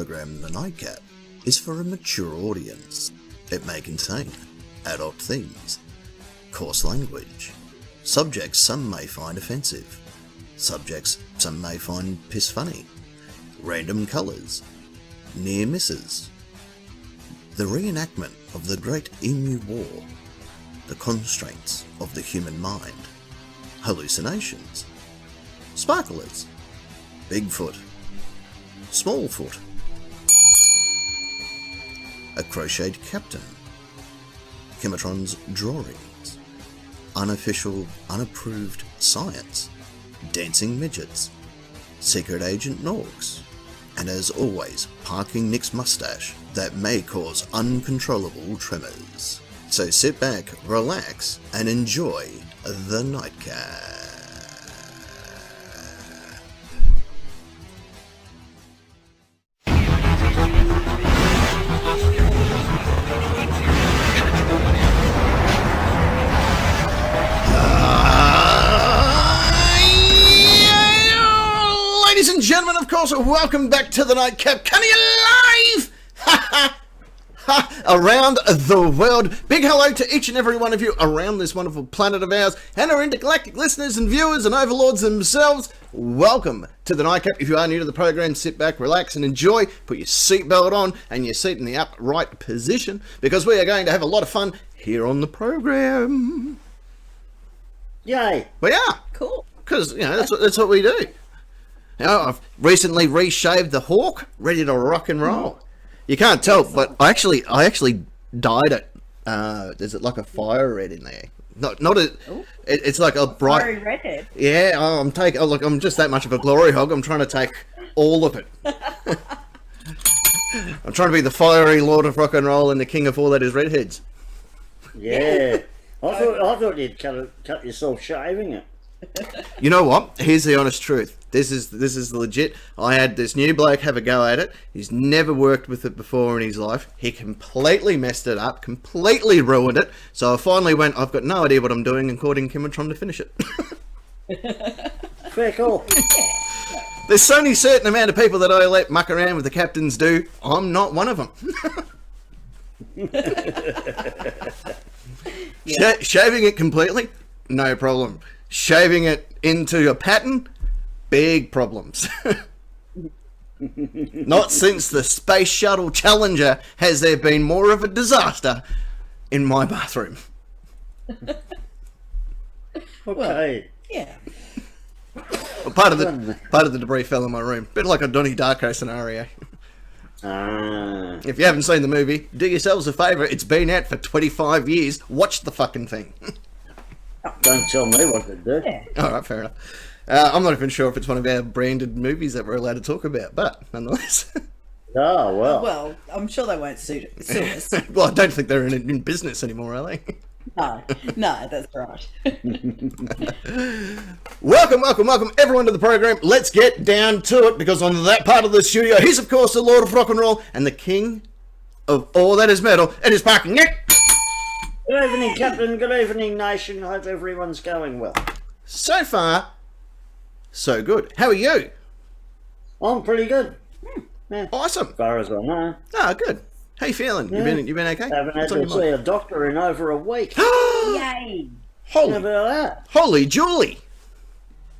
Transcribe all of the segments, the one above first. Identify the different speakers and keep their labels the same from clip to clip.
Speaker 1: program, The Nightcap, is for a mature audience. It may contain adult themes, coarse language, subjects some may find offensive, subjects some may find piss funny, random colours, near misses, the reenactment of the Great Emu War, the constraints of the human mind, hallucinations, sparklers, Bigfoot, Smallfoot, a crocheted captain, Chematron's drawings, unofficial, unapproved science, dancing midgets, secret agent Norks, and as always, parking Nick's mustache that may cause uncontrollable tremors. So sit back, relax, and enjoy the Nightcap. Ladies and gentlemen, of course, welcome back to the Nightcap. Coming alive! Around the world. Big hello to each and every one of you around this wonderful planet of ours, and our intergalactic listeners and viewers and overlords themselves. Welcome to the Nightcap. If you are new to the program, sit back, relax, and enjoy. Put your seatbelt on and your seat in the upright position, because we are going to have a lot of fun here on the program.
Speaker 2: Yay!
Speaker 1: We are.
Speaker 3: Cool.
Speaker 1: Because, you know, that's what we do. Now, I've recently reshaved the hawk, ready to rock and roll. You can't tell, but I actually dyed it. There's like a fire red in there. It's like a bright.
Speaker 3: Fiery redhead.
Speaker 1: Yeah, I'm just that much of a glory hog. I'm trying to take all of it. I'm trying to be the fiery lord of rock and roll and the king of all that is redheads.
Speaker 2: Yeah. I thought you'd cut yourself shaving it.
Speaker 1: You know what? Here's the honest truth. This is legit. I had this new bloke have a go at it. He's never worked with it before in his life. He completely messed it up, completely ruined it. So I finally went, I've got no idea what I'm doing, and called in Chematron to finish it.
Speaker 2: Fair call.
Speaker 1: There's only a certain amount of people that I let muck around with the captains do. I'm not one of them. Shaving it completely, no problem. Shaving it into a pattern, big problems. Not since the Space Shuttle Challenger has there been more of a disaster in my bathroom.
Speaker 2: Okay.
Speaker 3: Yeah.
Speaker 1: Well, part of the debris fell in my room. Bit like a Donnie Darko scenario. If you haven't seen the movie, do yourselves a favour. It's been out for 25 years. Watch the fucking thing.
Speaker 2: Don't tell me what to do.
Speaker 3: Yeah.
Speaker 1: Alright, fair enough. I'm not even sure if it's one of our branded movies that we're allowed to talk about, but nonetheless.
Speaker 2: Oh, well.
Speaker 3: Well, I'm sure they won't sue us.
Speaker 1: Well, I don't think they're in business anymore, are they?
Speaker 3: No, that's right.
Speaker 1: Welcome everyone to the program. Let's get down to it, because on that part of the studio, he's of course the Lord of Rock and Roll and the King of all that is metal. It is Parking Nick.
Speaker 2: Good evening, Captain. Good evening, Nation. Hope everyone's going well.
Speaker 1: So far, so good. How are you?
Speaker 2: I'm pretty good. Yeah.
Speaker 1: Awesome.
Speaker 2: As far as I know.
Speaker 1: Ah, good. How you feeling?
Speaker 2: Yeah.
Speaker 1: You been okay?
Speaker 2: Haven't had to see a doctor in over a week.
Speaker 3: Yay!
Speaker 2: How about that?
Speaker 1: Holy Julie!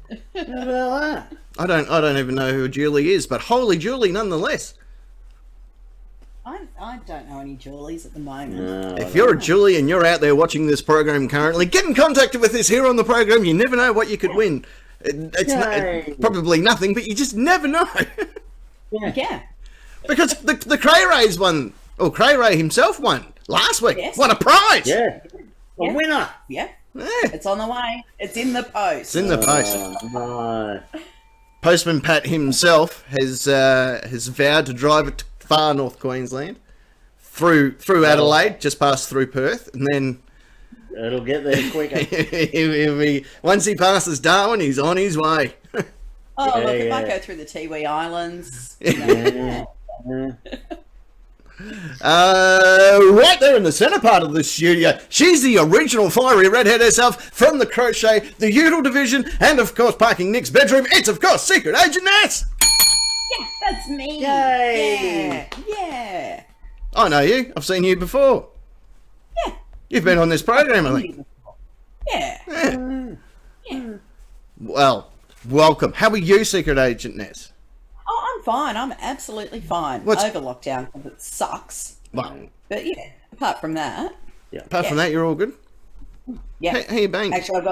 Speaker 2: How about that?
Speaker 1: I don't even know who Julie is, but holy Julie nonetheless.
Speaker 3: I don't know any Julies at the moment.
Speaker 2: No,
Speaker 1: If you're a Julie and you're out there watching this program currently, get in contact with us here on the program. You never know what you could win. It's probably nothing, but you just never know.
Speaker 3: Yeah.
Speaker 1: Because the Cray Rays won, or Cray Ray himself won last week.
Speaker 3: Yes.
Speaker 1: What a prize!
Speaker 2: Yeah. A winner.
Speaker 3: Yeah.
Speaker 1: Yeah.
Speaker 3: It's on the way. It's in the post.
Speaker 1: It's in the post.
Speaker 2: No.
Speaker 1: Postman Pat himself has vowed to drive it to far North Queensland, through Adelaide, just past through Perth, and then
Speaker 2: It'll get there quicker.
Speaker 1: he'll be, once he passes Darwin, he's on his way.
Speaker 3: Oh, look, it might go through the Tiwi Islands.
Speaker 2: Yeah.
Speaker 1: Right there in the centre part of the studio, she's the original fiery redhead herself from the Crochet, the Udall division, and of course Parking Nick's bedroom. It's of course Secret Agent Ness.
Speaker 3: Yeah, that's me.
Speaker 2: Yay.
Speaker 3: Yeah.
Speaker 1: I know you. I've seen you before.
Speaker 3: Yeah.
Speaker 1: You've been on this program, I think.
Speaker 3: Yeah.
Speaker 1: Yeah.
Speaker 3: Yeah.
Speaker 1: Well, welcome. How are you, Secret Agent Ness?
Speaker 3: Oh, I'm fine. I'm absolutely fine.
Speaker 1: What's-
Speaker 3: Over lockdown because it sucks.
Speaker 1: Well,
Speaker 3: But yeah, apart from that,
Speaker 1: apart from that, you're all good?
Speaker 3: yeah.
Speaker 1: How you been?
Speaker 3: Actually,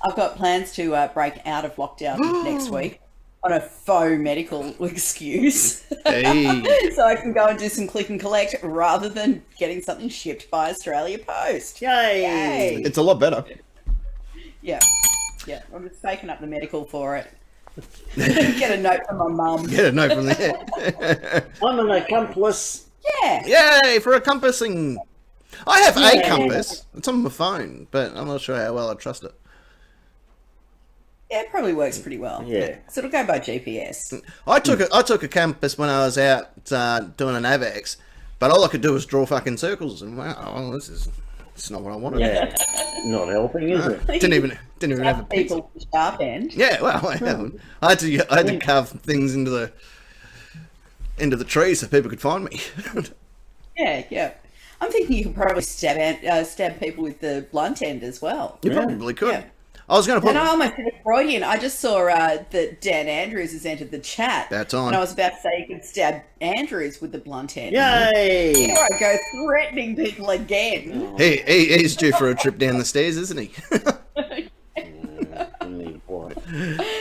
Speaker 3: I've got plans to break out of lockdown next week on a faux medical excuse.
Speaker 1: Hey.
Speaker 3: So I can go and do some click and collect rather than getting something shipped by Australia Post.
Speaker 2: Yay.
Speaker 1: It's a lot better.
Speaker 3: Yeah. Yeah. I'm just faking up the medical for it. Get a note from my mum.
Speaker 1: Get a note from there.
Speaker 2: I'm an accomplice.
Speaker 3: Yeah.
Speaker 1: Yay, for a compassing. I have a
Speaker 3: Yeah.
Speaker 1: compass. It's on my phone, but I'm not sure how well I trust it.
Speaker 3: Yeah, it probably works pretty well.
Speaker 2: Yeah.
Speaker 3: So it'll go by GPS.
Speaker 1: I took a compass when I was out doing an AVEX, but all I could do was draw fucking circles, and wow, it's not what I wanted.
Speaker 2: Yeah. Not helping, is it?
Speaker 1: Didn't even have a pencil.
Speaker 3: People with sharp end.
Speaker 1: Yeah, well, I had to carve things into the trees so people could find me.
Speaker 3: Yeah, yeah. I'm thinking you could probably stab people with the blunt end as well.
Speaker 1: You probably could.
Speaker 3: Yeah.
Speaker 1: I was going to put.
Speaker 3: And I almost did a Freudian. I just saw that Dan Andrews has entered the chat.
Speaker 1: That's on.
Speaker 3: And I was about to say you could stab Andrews with the blunt end.
Speaker 2: Yay.
Speaker 3: Here I go threatening people again.
Speaker 1: He's due for a trip down the stairs, isn't he?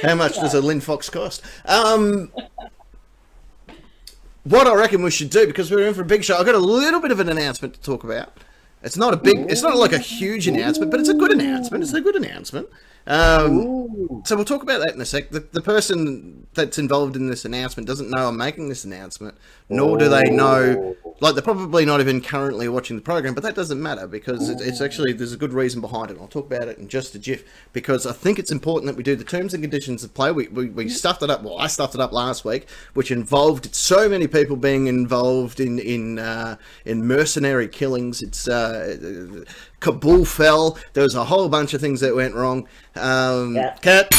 Speaker 1: How much does a Lynn Fox cost? What I reckon we should do, because we're in for a big show, I've got a little bit of an announcement to talk about. It's not like a huge announcement, but it's a good announcement. It's a good announcement. So we'll talk about that in a sec. The person that's involved in this announcement doesn't know I'm making this announcement, nor do they know, like, they're probably not even currently watching the program, but that doesn't matter, because it's actually, there's a good reason behind it. I'll talk about it in just a jiff, because I think it's important that we do the terms and conditions of play. We stuffed it up, well, I stuffed it up last week, which involved so many people being involved in mercenary killings. It's Kabul fell. There was a whole bunch of things that went wrong. Cat.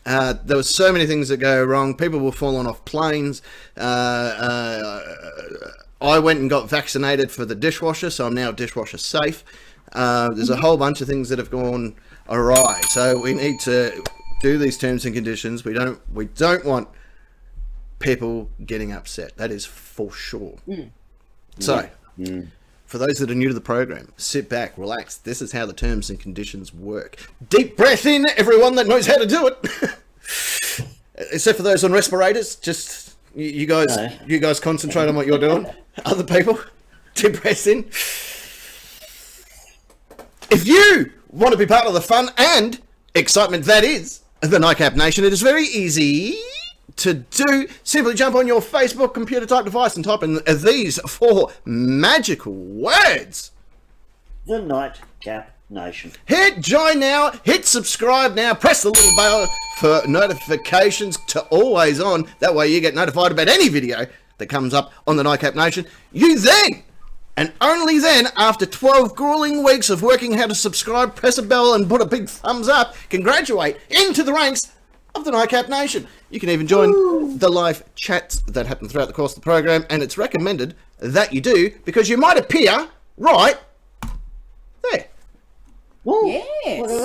Speaker 1: There was so many things that go wrong. People were falling off planes. I went and got vaccinated for the dishwasher, so I'm now dishwasher safe. There's a whole bunch of things that have gone awry. So we need to do these terms and conditions. We don't want people getting upset. That is for sure. So. For those that are new to the program, sit back, relax. This is how the terms and conditions work. Deep breath in, everyone that knows how to do it. Except for those on respirators, just you guys concentrate on what you're doing. Other people, deep breath in. If you want to be part of the fun and excitement that is the Nightcap Nation, it is very easy to do. Simply jump on your Facebook computer type device and type in these 4 magical words.
Speaker 2: The Nightcap Nation.
Speaker 1: Hit join now, hit subscribe now, press the little bell for notifications to always on. That way you get notified about any video that comes up on the Nightcap Nation. You then, and only then, after 12 grueling weeks of working how to subscribe, press a bell and put a big thumbs up, can graduate into the ranks of the Nightcap Nation. You can even join the live chats that happen throughout the course of the program, and it's recommended that you do, because you might appear right there.
Speaker 2: Woo.
Speaker 3: Yes.
Speaker 2: Look at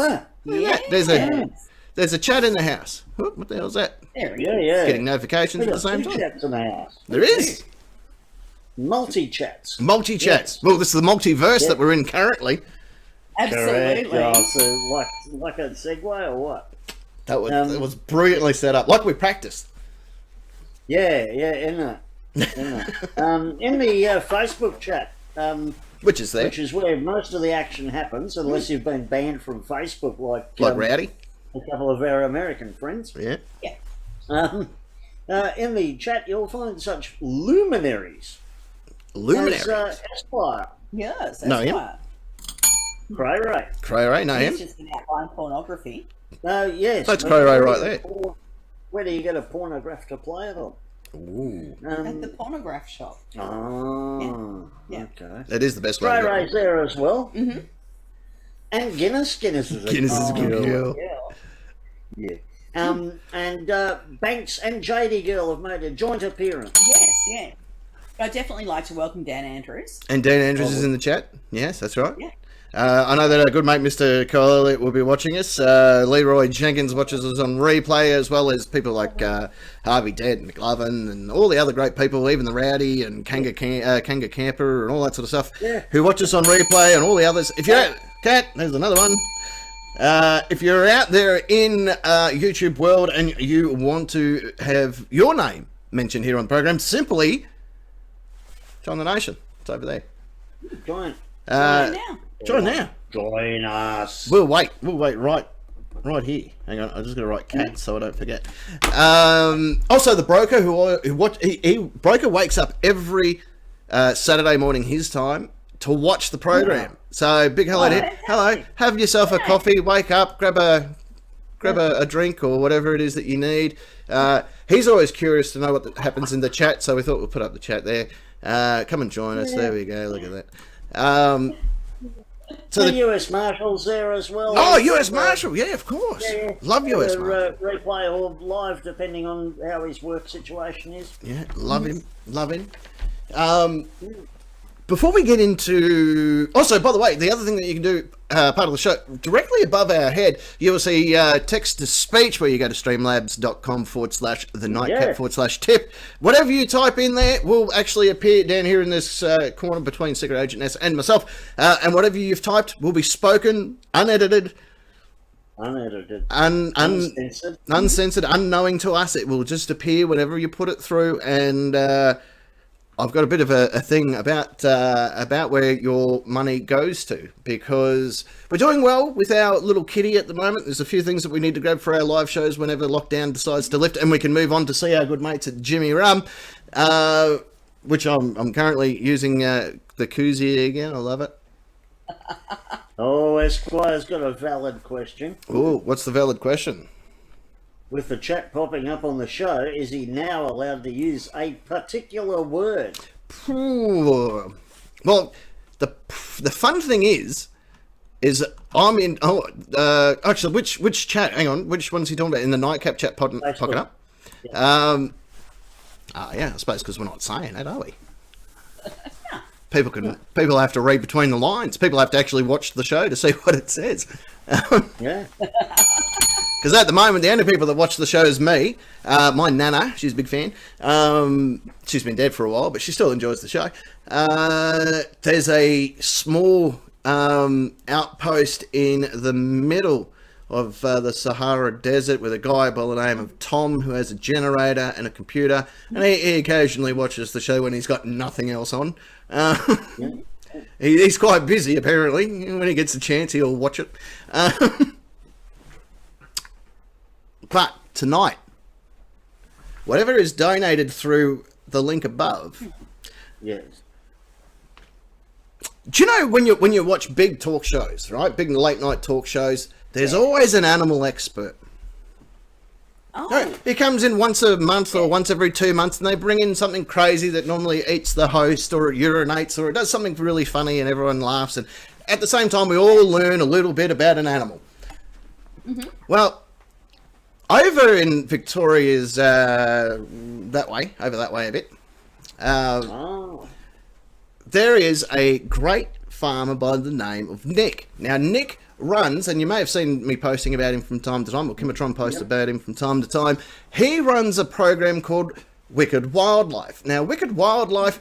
Speaker 2: that.
Speaker 1: There's a chat in the house. What the hell is that?
Speaker 3: There we
Speaker 2: Yeah.
Speaker 1: Getting notifications at the same time.
Speaker 2: Chats in the house.
Speaker 1: There is.
Speaker 2: Multi-chats.
Speaker 1: Multi-chats. Well, this is the multiverse that we're in currently.
Speaker 3: Absolutely.
Speaker 2: Correct. Oh, so like a segue or what?
Speaker 1: That was brilliantly set up, like we practiced.
Speaker 2: Yeah, in the Facebook chat,
Speaker 1: Which is there.
Speaker 2: which is where most of the action happens, unless you've been banned from Facebook, like
Speaker 1: Rowdy.
Speaker 2: a couple of our American friends.
Speaker 1: Yeah.
Speaker 2: In the chat, you'll find such luminaries
Speaker 1: Luminaries.
Speaker 2: as Esquire,
Speaker 3: Yes, that's
Speaker 1: No, him?
Speaker 3: right.
Speaker 2: Cray Ray.
Speaker 1: Cray know him.
Speaker 3: It's just an outline pornography.
Speaker 2: Yes.
Speaker 1: That's Cray Ray right there.
Speaker 2: Where do you get a pornograph to play it on?
Speaker 1: Ooh.
Speaker 3: At the pornograph shop.
Speaker 2: Oh,
Speaker 3: Yeah.
Speaker 2: okay.
Speaker 1: That is the best way
Speaker 2: Cray
Speaker 1: to go.
Speaker 2: Ray's there as well.
Speaker 3: Mm-hmm.
Speaker 2: And Guinness is a
Speaker 1: Guinness is a good girl.
Speaker 2: Yeah. And Banks and JD Girl have made a joint appearance.
Speaker 3: Yes, yeah. I'd definitely like to welcome Dan Andrews.
Speaker 1: And Dan Andrews is in the chat. Yes, that's right.
Speaker 3: Yeah.
Speaker 1: I know that our good mate Mr. Kyle Elliott will be watching us. Leroy Jenkins watches us on replay, as well as people like Harvey Dent and McLovin and all the other great people, even the Rowdy and Kanga Camper and all that sort of stuff, who watch us on replay, and all the others. If you're Cat, there's another one. If you're out there in YouTube world and you want to have your name mentioned here on the program, simply join the nation. It's over there.
Speaker 2: Join.
Speaker 3: Now.
Speaker 1: Join now.
Speaker 2: Join us.
Speaker 1: We'll wait right here. Hang on, I'm just going to write Cat so I don't forget. Also, the broker Broker wakes up every Saturday morning his time to watch the program. So big hello to him. Hello, have yourself a coffee, wake up, grab a drink or whatever it is that you need. He's always curious to know what happens in the chat, so we thought we'll put up the chat there. Come and join us. There we go. Look at that.
Speaker 2: So the US Marshal's there as well.
Speaker 1: Oh, US Marshal, yeah, of course.
Speaker 2: Yeah.
Speaker 1: Love US Marshal.
Speaker 2: Replay or live, depending on how his work situation is.
Speaker 1: Yeah, love him. Before we get into... Also, by the way, the other thing that you can do, part of the show, directly above our head, you will see text-to-speech, where you go to streamlabs.com/thenightcap/tip. Whatever you type in there will actually appear down here in this corner between Secret Agent S and myself. And whatever you've typed will be spoken, unedited, uncensored, unknowing to us. It will just appear whenever you put it through, and... I've got a bit of a thing about where your money goes to, because we're doing well with our little kitty at the moment. There's a few things that we need to grab for our live shows whenever lockdown decides to lift, and we can move on to see our good mates at Jimmy Rum, which I'm currently using the koozie again. I love it.
Speaker 2: Oh, Esquire's got a valid question.
Speaker 1: Oh, what's the valid question?
Speaker 2: With the chat popping up on the show, is he now allowed to use a particular word?
Speaker 1: Well, the fun thing is I'm in. Actually, which chat? Hang on, which one's he talking about? In the Nightcap chat popping up? Yeah. Yeah, I suppose because we're not saying it, are we? People have to read between the lines. People have to actually watch the show to see what it says.
Speaker 2: Yeah.
Speaker 1: Because at the moment, the only people that watch the show is me, my nana. She's a big fan. She's been dead for a while, but she still enjoys the show. There's a small outpost in the middle of the Sahara Desert with a guy by the name of Tom, who has a generator and a computer, and he occasionally watches the show when he's got nothing else on. He's quite busy, apparently. When he gets a chance, he'll watch it. But tonight, whatever is donated through the link above.
Speaker 2: Yes.
Speaker 1: Do you know when you watch big talk shows, right? Big late night talk shows, there's always an animal expert.
Speaker 3: Oh.
Speaker 1: He comes in once a month or once every 2 months, and they bring in something crazy that normally eats the host, or it urinates, or it does something really funny, and everyone laughs. And at the same time, we all learn a little bit about an animal. Mm-hmm. Well, over in Victoria's over that way a bit, there is a great farmer by the name of Nick. Now, Nick runs, and you may have seen me posting about him from time to time, or Kimatron posts about him from time to time. He runs a program called Wicked Wildlife. Now, Wicked Wildlife,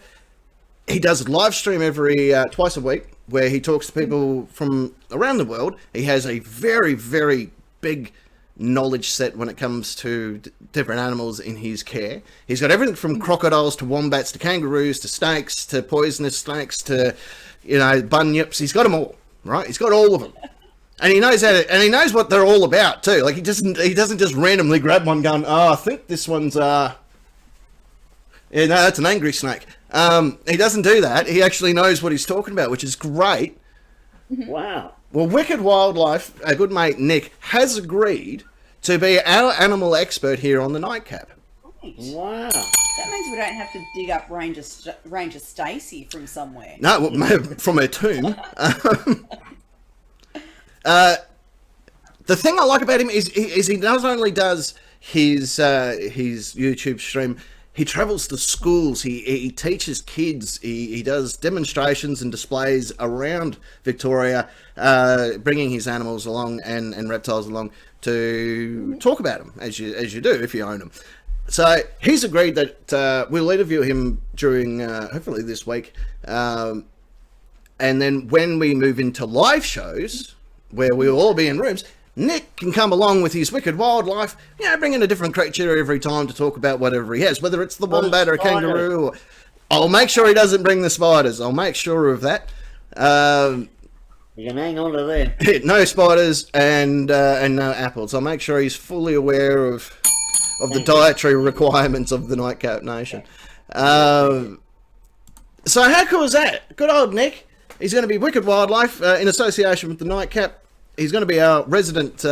Speaker 1: he does a live stream every twice a week, where he talks to people from around the world. He has a very, very big knowledge set when it comes to different animals in his care. He's got everything from crocodiles to wombats to kangaroos to snakes to poisonous snakes to, bunyips. He's got them all, right? He's got all of them. And he knows and he knows what they're all about too. Like he doesn't just randomly grab one going, I think this one's that's an angry snake. He doesn't do that. He actually knows what he's talking about, which is great.
Speaker 2: Wow.
Speaker 1: Well, Wicked Wildlife, our good mate Nick, has agreed to be our animal expert here on the Nightcap.
Speaker 3: Right.
Speaker 2: Wow.
Speaker 3: That means we don't have to dig up Ranger Stacey from somewhere.
Speaker 1: No, from her tomb. The thing I like about him is he not only does his YouTube stream, he travels to schools, he teaches kids, he does demonstrations and displays around Victoria, bringing his animals along and reptiles along to talk about them, as you do if you own them. So he's agreed that we'll interview him during, hopefully this week, and then when we move into live shows, where we'll all be in rooms, Nick can come along with his wicked wildlife, bring in a different creature every time to talk about whatever he has, whether it's the wombat or a kangaroo. Or, I'll make sure he doesn't bring the spiders. I'll make sure of that.
Speaker 2: You can hang on to them.
Speaker 1: No spiders and no apples. I'll make sure he's fully aware of the dietary requirements of the Nightcap Nation. So how cool is that? Good old Nick. He's going to be wicked wildlife in association with the Nightcap. He's going to be our resident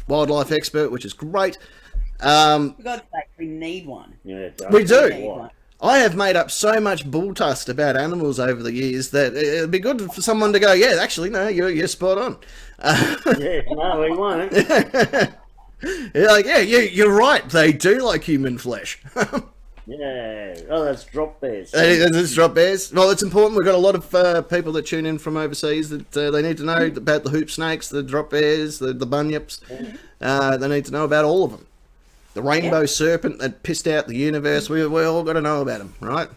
Speaker 1: wildlife expert, which is great.
Speaker 3: For God's sake, we need one.
Speaker 2: Yeah,
Speaker 1: we do. I have made up so much bull dust about animals over the years that it'd be good for someone to go, yeah, actually, no, you're spot on.
Speaker 2: Yeah, no, we won't.
Speaker 1: You're right. They do like human flesh.
Speaker 2: Yeah. Oh, that's drop bears.
Speaker 1: That's drop bears. Well, it's important. We've got a lot of people that tune in from overseas that they need to know about the hoop snakes, the drop bears, the bunyips. They need to know about all of them. The rainbow serpent that pissed out the universe. We all got to know about him, right?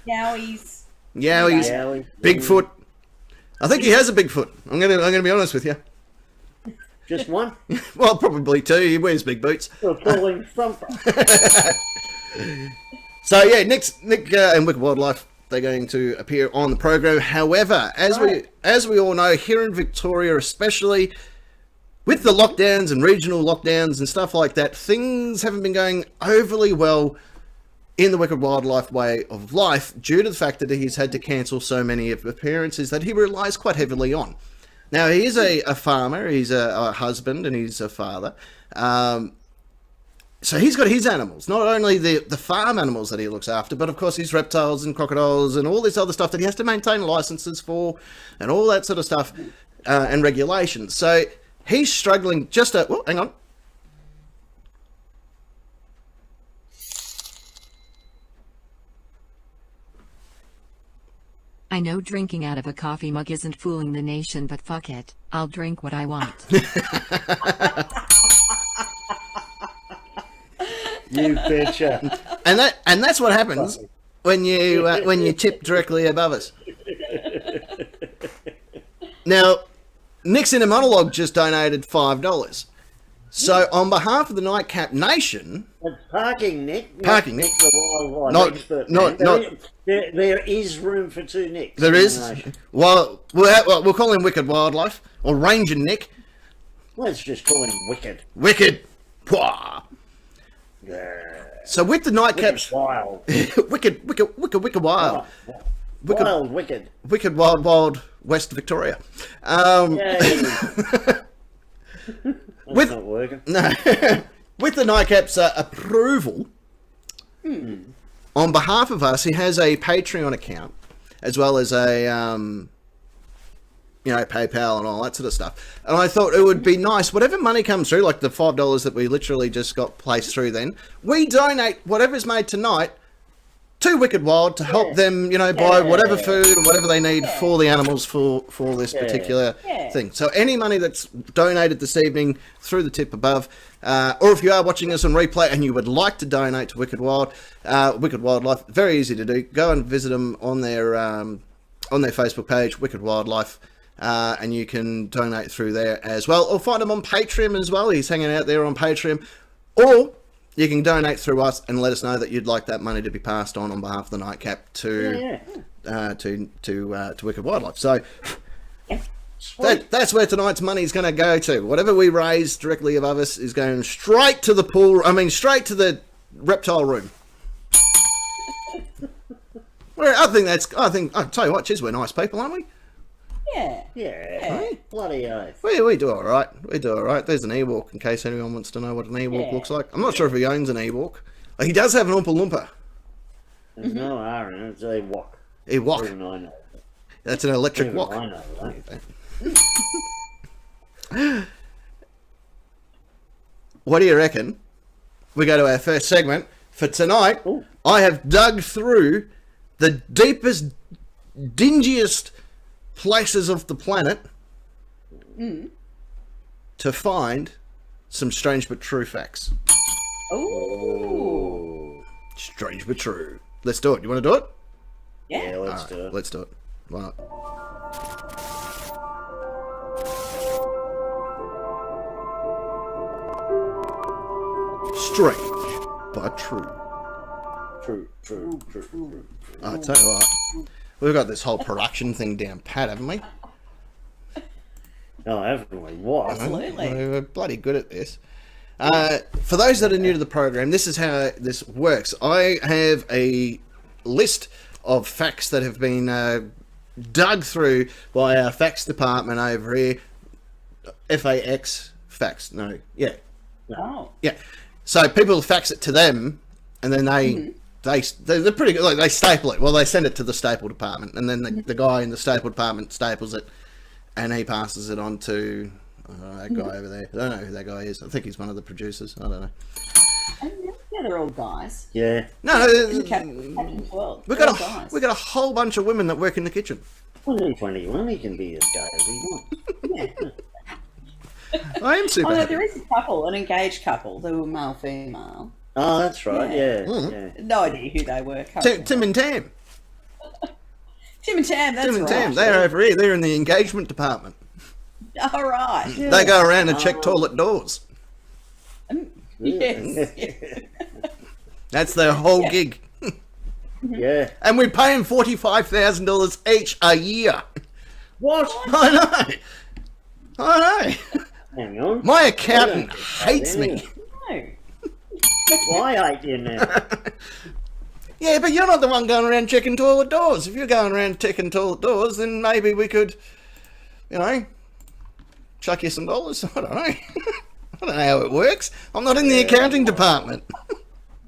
Speaker 3: Yowies.
Speaker 1: Bigfoot. I think he has a Bigfoot. I'm gonna be honest with you.
Speaker 2: Just one?
Speaker 1: Well, probably two. He wears big boots.
Speaker 2: We'll call him Thumper.
Speaker 1: So yeah, Nick and Wicked Wildlife, they're going to appear on the program. However, as we all know, here in Victoria, especially with the lockdowns and regional lockdowns and stuff like that, things haven't been going overly well in the Wicked Wildlife way of life due to the fact that he's had to cancel so many of the appearances that he relies quite heavily on. Now, he is a farmer, he's a husband, and he's a father. So he's got his animals, not only the farm animals that he looks after, but of course his reptiles and crocodiles and all this other stuff that he has to maintain licenses for and all that sort of stuff and regulations. So he's struggling just to... Oh, hang on.
Speaker 4: I know drinking out of a coffee mug isn't fooling the nation, but fuck it. I'll drink what I want.
Speaker 2: You betcha.
Speaker 1: And that's what happens when you tip directly above us. Now, Nick's Inner Monologue just donated $5. So on behalf of the Nightcap Nation...
Speaker 2: It's parking, Nick.
Speaker 1: Parking, Nick.
Speaker 2: The wildlife expert, there is room for two Nicks.
Speaker 1: There is? Well, we'll call him Wicked Wildlife, or Ranger Nick.
Speaker 2: Let's just call him Wicked.
Speaker 1: Wicked. Pwah.
Speaker 2: Yeah.
Speaker 1: So with the Nightcaps...
Speaker 2: Wild.
Speaker 1: wicked wild.
Speaker 2: Wild, wicked.
Speaker 1: Wicked wild West Victoria.
Speaker 2: That's not working.
Speaker 1: No. With the Nightcaps approval, on behalf of us, he has a Patreon account, as well as a PayPal and all that sort of stuff. And I thought it would be nice, whatever money comes through, like the $5 that we literally just got placed through then, we donate whatever's made tonight to Wicked Wild to help them, buy whatever food or whatever they need for the animals for this particular thing. So any money that's donated this evening through the tip above, or if you are watching us on replay and you would like to donate to Wicked Wildlife, very easy to do. Go and visit them on their Facebook page, Wicked Wildlife. And you can donate through there as well, or find him on Patreon as well. He's hanging out there on Patreon, or you can donate through us and let us know that you'd like that money to be passed on behalf of the Nightcap to Wicked Wildlife. So that's where tonight's money is going to go to. Whatever we raise directly above us is going straight to the pool. straight to the reptile room. I'll tell you what, we're nice people, aren't we?
Speaker 2: Yeah. Bloody oath.
Speaker 1: We do all right. There's an Ewok, in case anyone wants to know what an Ewok looks like. I'm not sure if he owns an Ewok. He does have an Oompa Loompa.
Speaker 2: There's no R in it. It's Ewok.
Speaker 1: Ewok.
Speaker 2: Even I know.
Speaker 1: That's an electric wok.
Speaker 2: I know that.
Speaker 1: what do you reckon? We go to our first segment for tonight.
Speaker 2: Ooh.
Speaker 1: I have dug through the deepest, dingiest places of the planet to find some strange but true facts.
Speaker 3: Ooh.
Speaker 1: Strange but true. Let's do it. You want to do it?
Speaker 2: Yeah,
Speaker 3: Yeah.
Speaker 2: let's do it.
Speaker 1: Let's do it. Why not? Strange but true.
Speaker 2: True.
Speaker 1: I tell you what, we've got this whole production thing down pat, haven't we?
Speaker 2: Oh, haven't we? What?
Speaker 3: Absolutely.
Speaker 1: We're bloody good at this. For those that are new to the program, this is how this works. I have a list of facts that have been dug through by our facts department over here. FAX facts. No. Yeah.
Speaker 3: Oh.
Speaker 1: Yeah. So people fax it to them, and then they're pretty good. Like, they staple it. Well, they send it to the staple department, and then the guy in the staple department staples it, and he passes it on to that guy over there. I don't know who that guy is. I think he's one of the producers. I don't know.
Speaker 3: Yeah, they're all guys.
Speaker 2: Yeah.
Speaker 1: No,
Speaker 3: Captain's World.
Speaker 1: we
Speaker 3: They're all
Speaker 1: got
Speaker 3: guys.
Speaker 1: a whole bunch of women that work in the kitchen.
Speaker 2: Well, he's 21. He can be as gay as he wants.
Speaker 3: Yeah.
Speaker 1: I am super
Speaker 3: Oh, no,
Speaker 1: happy.
Speaker 3: there is a couple, an engaged couple. They were male, female.
Speaker 2: Oh, that's right.
Speaker 3: Yeah.
Speaker 2: Yeah.
Speaker 3: No idea who they were.
Speaker 1: Tim and Tam.
Speaker 3: Tim and Tam, that's
Speaker 1: Tim and
Speaker 3: right.
Speaker 1: Tam. They're over here. They're in the engagement department.
Speaker 3: All right.
Speaker 1: They go around and check toilet doors.
Speaker 3: Yes.
Speaker 1: That's their whole gig.
Speaker 2: Yeah.
Speaker 1: And we pay them $45,000 each a year.
Speaker 2: What?
Speaker 1: I know.
Speaker 2: Hang on.
Speaker 1: My
Speaker 2: I
Speaker 1: accountant
Speaker 2: don't get
Speaker 1: hates
Speaker 2: that
Speaker 1: me.
Speaker 2: anyway.
Speaker 3: No.
Speaker 2: Why hate you now?
Speaker 1: Yeah, but you're not the one going around checking toilet doors. If you're going around checking toilet doors, then maybe we could, chuck you some dollars. I don't know. I don't know how it works. I'm not in the accounting department.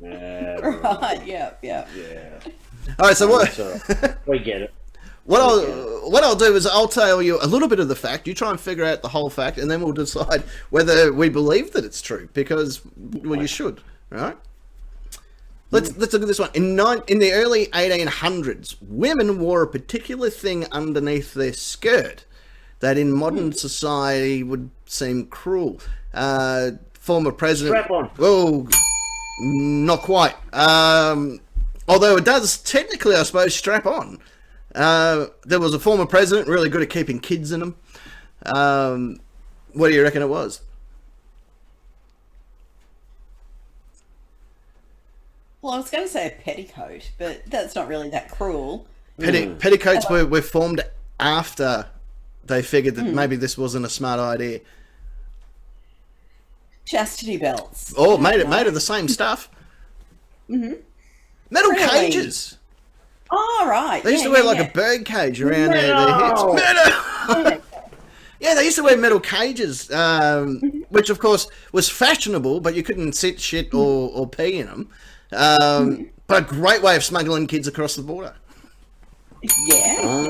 Speaker 2: Yeah.
Speaker 3: Right, yeah.
Speaker 1: All right, so what?
Speaker 2: So, we get it.
Speaker 1: What I'll do is I'll tell you a little bit of the fact. You try and figure out the whole fact, and then we'll decide whether we believe that it's true. Because, well, you should, right? Let's look at this one. In the early 1800s, women wore a particular thing underneath their skirt that in modern society would seem cruel. Former president.
Speaker 2: Strap on.
Speaker 1: Oh, not quite. Although it does technically, I suppose, strap on. There was a former president really good at keeping kids in them. What do you reckon it was?
Speaker 3: Well, I was going to say a petticoat, but that's not really that cruel.
Speaker 1: Petticoats were formed after they figured that maybe this wasn't a smart idea.
Speaker 3: Chastity belts.
Speaker 1: Oh, made of the same stuff. Metal
Speaker 3: Really?
Speaker 1: cages.
Speaker 3: Oh, right.
Speaker 1: They used to wear like a bird cage around their hips.
Speaker 2: Metal!
Speaker 1: Metal! Yeah, they used to wear metal cages, which of course was fashionable, but you couldn't sit, shit, or pee in them. But a great way of smuggling kids across the border.
Speaker 3: Yeah.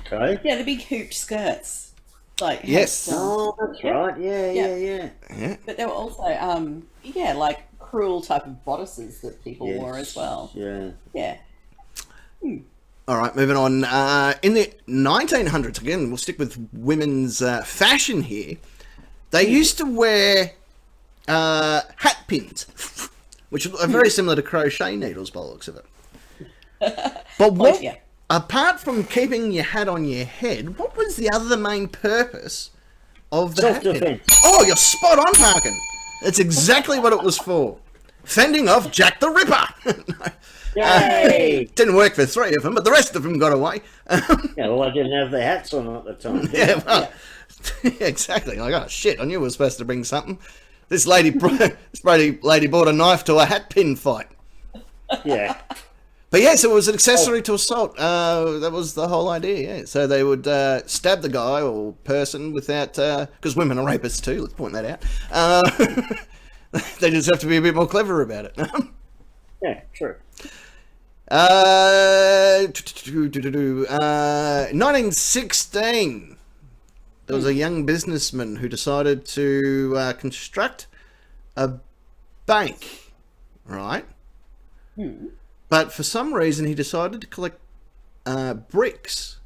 Speaker 2: Okay.
Speaker 3: Yeah, the big hooped skirts. Like
Speaker 1: Yes.
Speaker 2: Oh, that's right. Yeah.
Speaker 1: Yeah.
Speaker 3: But there were also like cruel type of bodices that people wore as well.
Speaker 2: Yeah.
Speaker 3: Yeah.
Speaker 1: All right, moving on. In the 1900s, again, we'll stick with women's fashion here. They used to wear hat pins, which are very similar to crochet needles by the looks of it. But what,
Speaker 3: yeah.
Speaker 1: apart from keeping your hat on your head, what was the other main purpose of the hat pin?
Speaker 2: Self-defense.
Speaker 1: Oh, you're spot on, Parkin. That's exactly what it was for. Fending off Jack the Ripper. No.
Speaker 2: Yay!
Speaker 1: Didn't work for 3 of them, but the rest of them got away.
Speaker 2: Yeah, well, I didn't have the hats on at the time.
Speaker 1: Yeah, well, exactly. Like, oh shit, I knew we were supposed to bring something. This lady brought a knife to a hat pin fight.
Speaker 2: Yeah.
Speaker 1: But yeah, so it was an accessory to assault. That was the whole idea. Yeah, so they would stab the guy or person without, because women are rapists too. Let's point that out. They just have to be a bit more clever about it.
Speaker 2: Yeah, true.
Speaker 1: 1916. there was a young businessman who decided to construct a bank, right? But for some reason, he decided to collect bricks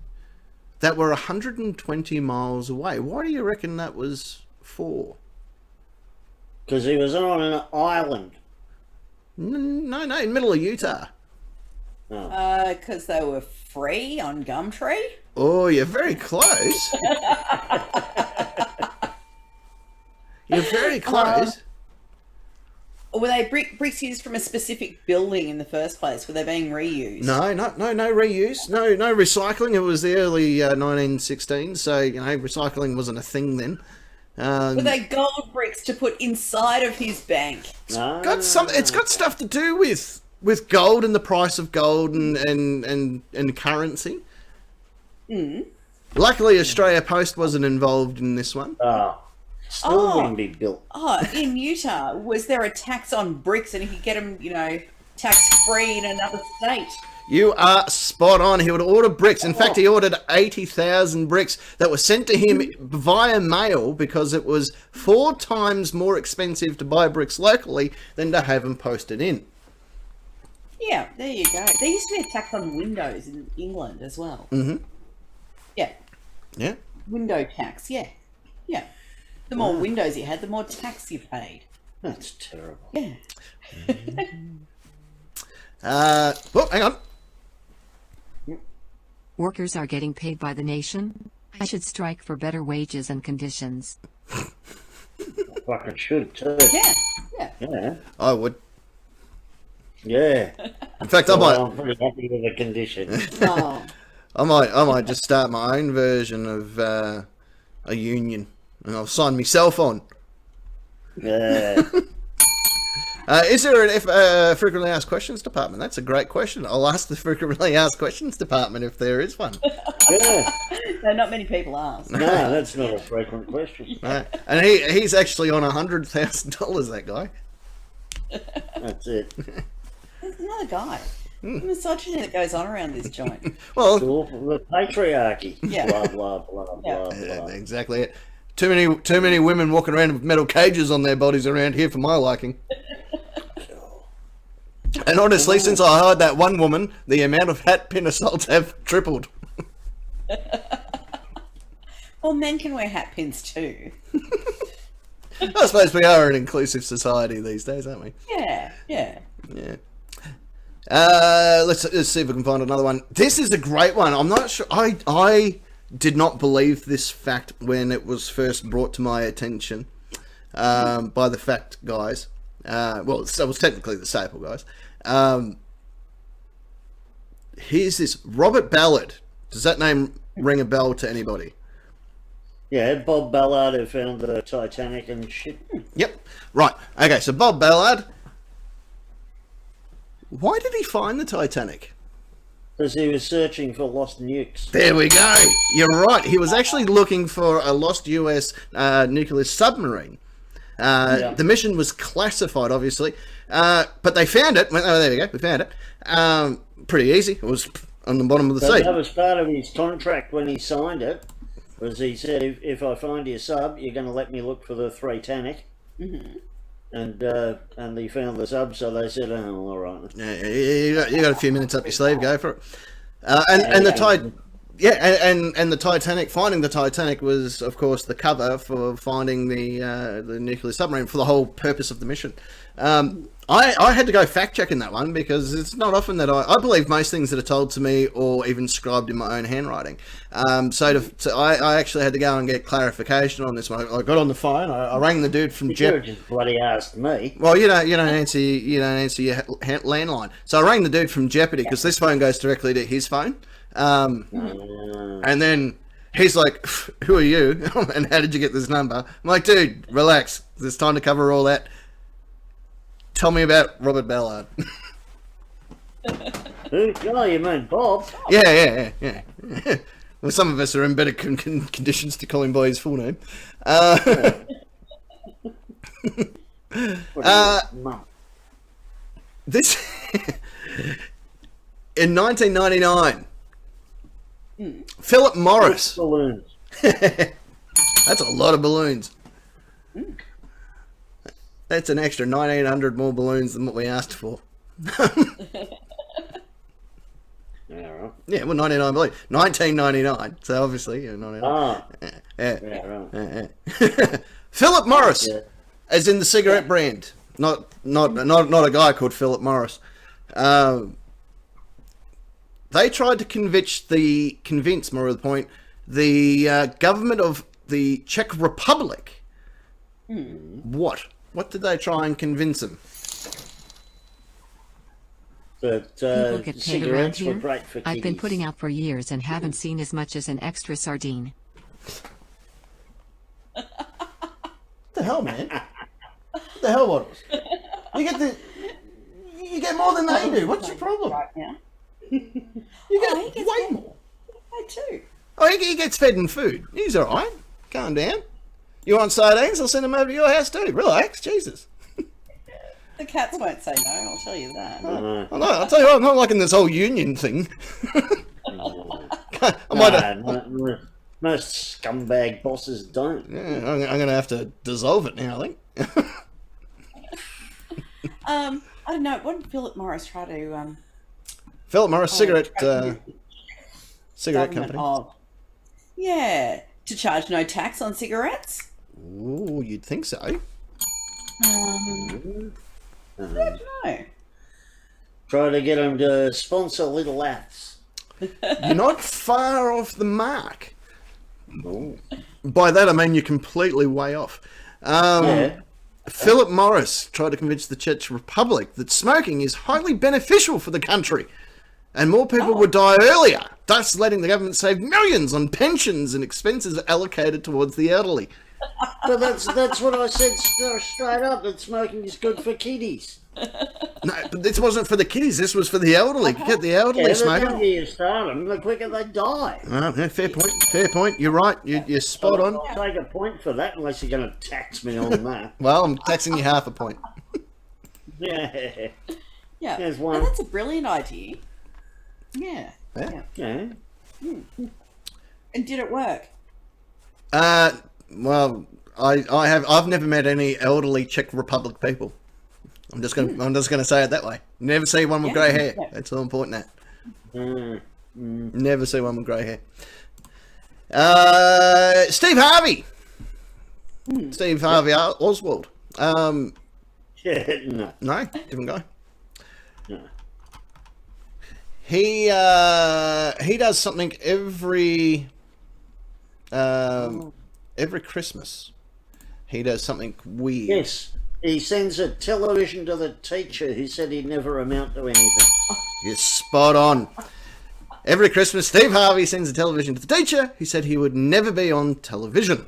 Speaker 1: that were 120 miles away. Why do you reckon that was for?
Speaker 2: Because he was on an island.
Speaker 1: No, in the middle of Utah.
Speaker 3: Because they were free on Gumtree.
Speaker 1: Oh, you're very close. You're very close.
Speaker 3: Or were they bricks used from a specific building in the first place? Were they being reused?
Speaker 1: No reuse, no recycling. It was the early 1916s, so recycling wasn't a thing then.
Speaker 3: Were they gold bricks to put inside of his bank?
Speaker 1: It's got stuff to do with gold and the price of gold and currency. Luckily, Australia Post wasn't involved in this one.
Speaker 2: Still wouldn't be built.
Speaker 3: In Utah, was there a tax on bricks and he could get them, tax-free in another state?
Speaker 1: You are spot on. He would order bricks. In fact, he ordered 80,000 bricks that were sent to him via mail because it was 4 times more expensive to buy bricks locally than to have them posted in.
Speaker 3: Yeah, there you go. There used to be a tax on windows in England as well. Yeah.
Speaker 1: Yeah.
Speaker 3: Window tax, yeah. The more windows you had, the more tax you paid.
Speaker 2: That's terrible.
Speaker 3: Yeah.
Speaker 1: Hang on.
Speaker 4: Workers are getting paid by the nation. I should strike for better wages and conditions.
Speaker 2: Fucking should too.
Speaker 3: Yeah.
Speaker 1: I would.
Speaker 2: Yeah.
Speaker 1: In fact,
Speaker 2: I'm pretty happy with the condition.
Speaker 1: I might just start my own version of a union, and I'll sign myself on.
Speaker 2: Yeah.
Speaker 1: Is there a frequently asked questions department? That's a great question. I'll ask the frequently asked questions department if there is one.
Speaker 2: Yeah.
Speaker 3: No, not many people ask.
Speaker 2: No, that's not a frequent question.
Speaker 1: And he's actually on $100,000, that guy.
Speaker 2: That's it.
Speaker 3: There's another guy. The misogyny that goes on around this joint.
Speaker 1: Well,
Speaker 2: The patriarchy.
Speaker 3: Yeah.
Speaker 2: Blah, blah, blah,
Speaker 3: Yeah.
Speaker 2: blah.
Speaker 1: exactly it. Too many women walking around with metal cages on their bodies around here for my liking. And honestly, since I hired that one woman, the amount of hat pin assaults have tripled.
Speaker 3: Well, men can wear hat pins too.
Speaker 1: I suppose we are an inclusive society these days, aren't we?
Speaker 3: Yeah.
Speaker 1: Yeah. Let's see if we can find another one. This is a great one. I'm not sure. I did not believe this fact when it was first brought to my attention by the fact guys. Well, it was technically the staple guys. Here's this Robert Ballard. Does that name ring a bell to anybody?
Speaker 2: Yeah, Bob Ballard who found the Titanic and shit.
Speaker 1: Yep. Right. Okay, so Bob Ballard. Why did he find the Titanic?
Speaker 2: Because he was searching for lost nukes.
Speaker 1: There we go. You're right. He was actually looking for a lost US nuclear submarine. The mission was classified, obviously, but they found it. Oh, there we go. We found it. Pretty easy. It was on the bottom of the sea.
Speaker 2: That was part of his contract when he signed it. Was he said, if I find your sub, you're going to let me look for the Titanic. And they found the sub, so they said, "Oh, all right."
Speaker 1: Yeah, you got a few minutes up your sleeve. Go for it. And the Titanic. Finding the Titanic was, of course, the cover for finding the nuclear submarine for the whole purpose of the mission. I had to go fact checking that one because it's not often that I believe most things that are told to me or even scribed in my own handwriting. So I actually had to go and get clarification on this one. I got on the phone. I rang the dude from
Speaker 2: Jeopardy. Just bloody asked me.
Speaker 1: Well, you don't answer your landline. So I rang the dude from Jeopardy because this phone goes directly to his phone. And then he's like, "Who are you? And how did you get this number?" I'm like, "Dude, relax. There's time to cover all that. Tell me about Robert Ballard."
Speaker 2: Who? Oh, you mean Bob?
Speaker 1: Yeah. Well, some of us are in better conditions to call him by his full name. This in 1999, Philip Morris.
Speaker 2: Balloons.
Speaker 1: That's a lot of balloons. That's an extra 1,900 more balloons than what we asked for.
Speaker 2: Yeah, right.
Speaker 1: Yeah, well, 99 balloons. 1999. So obviously, 99.
Speaker 2: Ah,
Speaker 1: Yeah.
Speaker 2: yeah, right.
Speaker 1: Philip Morris,
Speaker 2: Yeah.
Speaker 1: as in the cigarette brand, not a guy called Philip Morris. They tried to convince, more of the point, the government of the Czech Republic. What? What did they try and convince them?
Speaker 2: But
Speaker 4: People get paid around
Speaker 2: cigarettes were
Speaker 4: here.
Speaker 2: great for
Speaker 4: I've been
Speaker 2: kiddies.
Speaker 4: putting out for years and haven't seen as much as an extra sardine.
Speaker 1: What the hell, man? What the hell, Waddles? You get more than they do. What's your problem?
Speaker 3: Right now.
Speaker 1: You get
Speaker 3: he gets
Speaker 1: way
Speaker 3: more.
Speaker 1: more.
Speaker 3: I too.
Speaker 1: Oh, he gets fed and food. He's all right. Calm down. You want sardines? I'll send them over to your house too. Relax, Jesus.
Speaker 3: The cats won't say no, I'll tell you that.
Speaker 1: I'll tell you what, I'm not liking this whole union thing. I might,
Speaker 2: Most scumbag bosses don't.
Speaker 1: yeah, I'm going to have to dissolve it now, I think.
Speaker 3: I don't know. What did Philip Morris try to
Speaker 1: Philip Morris, cigarette
Speaker 3: government
Speaker 1: company.
Speaker 3: of? Yeah, to charge no tax on cigarettes.
Speaker 1: Ooh, you'd think so.
Speaker 3: I don't know.
Speaker 2: Try to get them to sponsor little laths.
Speaker 1: You're not far off the mark.
Speaker 2: Oh.
Speaker 1: By that I mean you're completely way off.
Speaker 2: Yeah.
Speaker 1: Philip Morris tried to convince the Czech Republic that smoking is highly beneficial for the country and more people would die earlier, thus letting the government save millions on pensions and expenses allocated towards the elderly.
Speaker 2: But that's what I said straight up, that smoking is good for kiddies.
Speaker 1: No, but this wasn't for the kiddies, this was for the elderly. Get the elderly
Speaker 2: Yeah, the
Speaker 1: smoking.
Speaker 2: younger you start them, the quicker they die.
Speaker 1: Yeah, fair point. You're right. You're spot on.
Speaker 2: I'll take a point for that unless you're going to tax me on that.
Speaker 1: Well, I'm taxing you half a point.
Speaker 2: Yeah.
Speaker 3: Yeah,
Speaker 2: There's one.
Speaker 3: and that's a brilliant idea. Yeah.
Speaker 1: Yeah.
Speaker 2: Yeah.
Speaker 3: And did it work?
Speaker 1: Well, I've never met any elderly Czech Republic people. I'm just gonna say it that way. Never see one with grey hair. That's all important. That never see one with grey hair. Steve Harvey. Steve Harvey Oswald.
Speaker 2: Yeah, no.
Speaker 1: No, different guy.
Speaker 2: No.
Speaker 1: He does something every Christmas. He does something weird.
Speaker 2: Yes. He sends a television to the teacher who said he'd never amount to anything.
Speaker 1: You're spot on. Every Christmas, Steve Harvey sends a television to the teacher who said he would never be on television.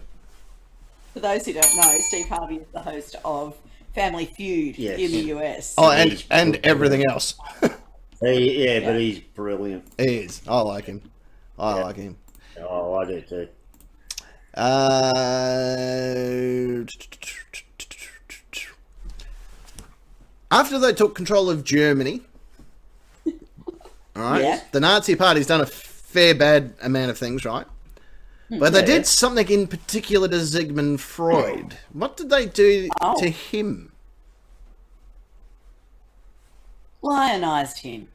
Speaker 3: For those who don't know, Steve Harvey is the host of Family Feud
Speaker 2: Yes.
Speaker 3: in the US.
Speaker 1: Oh, and everything else.
Speaker 2: But he's brilliant.
Speaker 1: He is. I like him. I like him.
Speaker 2: Oh, I do too.
Speaker 1: After they took control of Germany, all right,
Speaker 3: Yeah.
Speaker 1: the Nazi Party's done a fair bad amount of things, right? But they did something in particular to Sigmund Freud. What did they do to him?
Speaker 3: Lionized him.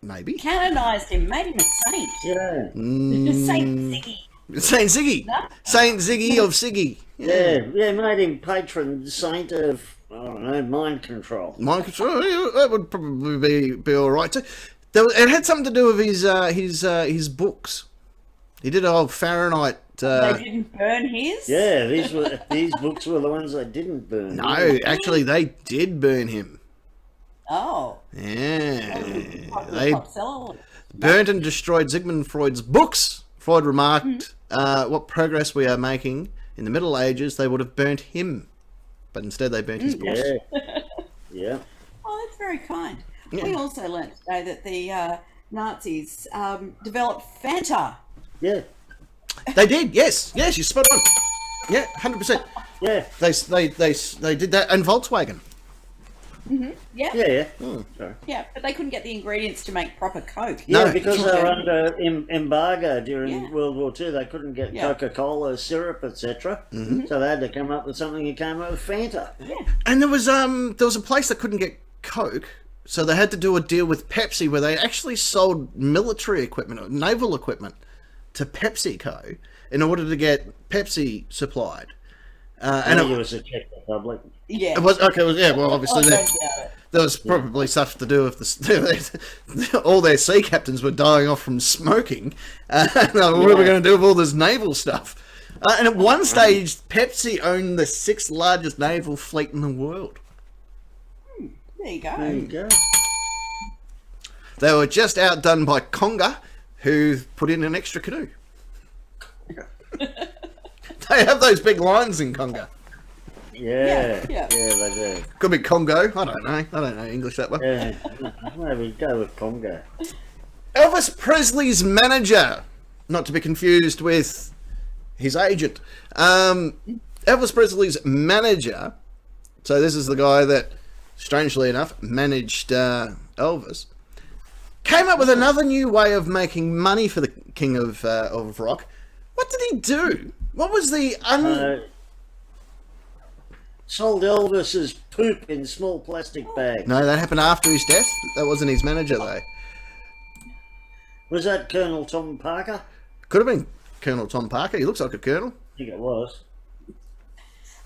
Speaker 1: Maybe.
Speaker 3: Canonized him. Made him a saint.
Speaker 2: Yeah.
Speaker 3: Saint Ziggy.
Speaker 1: Saint Ziggy. Saint Ziggy of Siggy.
Speaker 2: Yeah, made him patron saint of, I don't know, mind control.
Speaker 1: Mind control, yeah, that would probably be all right too. It had something to do with his books. He did a whole Fahrenheit.
Speaker 3: They didn't burn his?
Speaker 2: Yeah, these books were the ones that didn't burn.
Speaker 1: No, actually, they did burn him.
Speaker 3: Oh.
Speaker 1: Yeah,
Speaker 3: They
Speaker 1: they burnt and destroyed Sigmund Freud's books. Freud remarked, "What progress we are making in the Middle Ages, they would have burnt him, but instead they burnt his books."
Speaker 2: Yeah.
Speaker 3: Oh, that's very kind.
Speaker 1: Yeah.
Speaker 3: We also learnt today that the Nazis developed Fanta.
Speaker 2: Yeah.
Speaker 1: They did, yes, you're spot on. Yeah, 100%.
Speaker 2: Yeah.
Speaker 1: They did that, and Volkswagen.
Speaker 3: Yeah.
Speaker 2: Yeah. Sorry.
Speaker 3: Yeah, but they couldn't get the ingredients to make proper Coke.
Speaker 2: Yeah,
Speaker 1: No.
Speaker 2: because they were under embargo during
Speaker 3: Yeah.
Speaker 2: World War II. They couldn't get
Speaker 3: Yeah.
Speaker 2: Coca-Cola syrup, etc. So they had to come up with something that came up with Fanta.
Speaker 1: And there was a place that couldn't get Coke, so they had to do a deal with Pepsi where they actually sold military equipment or naval equipment to PepsiCo in order to get Pepsi supplied. And
Speaker 2: it was a Czech Republic.
Speaker 3: Yeah.
Speaker 1: it was okay. Well, obviously
Speaker 3: I
Speaker 1: there,
Speaker 3: don't doubt it.
Speaker 1: there was probably stuff to do with the all their sea captains were dying off from smoking. What are we going to do with all this naval stuff? And at one stage, Pepsi owned the 6th largest naval fleet in the world.
Speaker 3: There you go.
Speaker 2: There you go.
Speaker 1: They were just outdone by Conga, who put in an extra canoe. They have those big lines in Conga.
Speaker 2: Yeah,
Speaker 3: Yeah.
Speaker 2: they do.
Speaker 1: Could be Congo. I don't know. I don't know English that well.
Speaker 2: Yeah, there we go with Congo.
Speaker 1: Elvis Presley's manager, not to be confused with his agent. Elvis Presley's manager. So this is the guy that, strangely enough, managed Elvis. Came up with another new way of making money for the king of rock. What did he do? What was the
Speaker 2: Sold Elvis's poop in small plastic bags.
Speaker 1: No, that happened after his death. That wasn't his manager though.
Speaker 2: Was that Colonel Tom Parker?
Speaker 1: Could have been Colonel Tom Parker. He looks like a colonel.
Speaker 2: I think it was.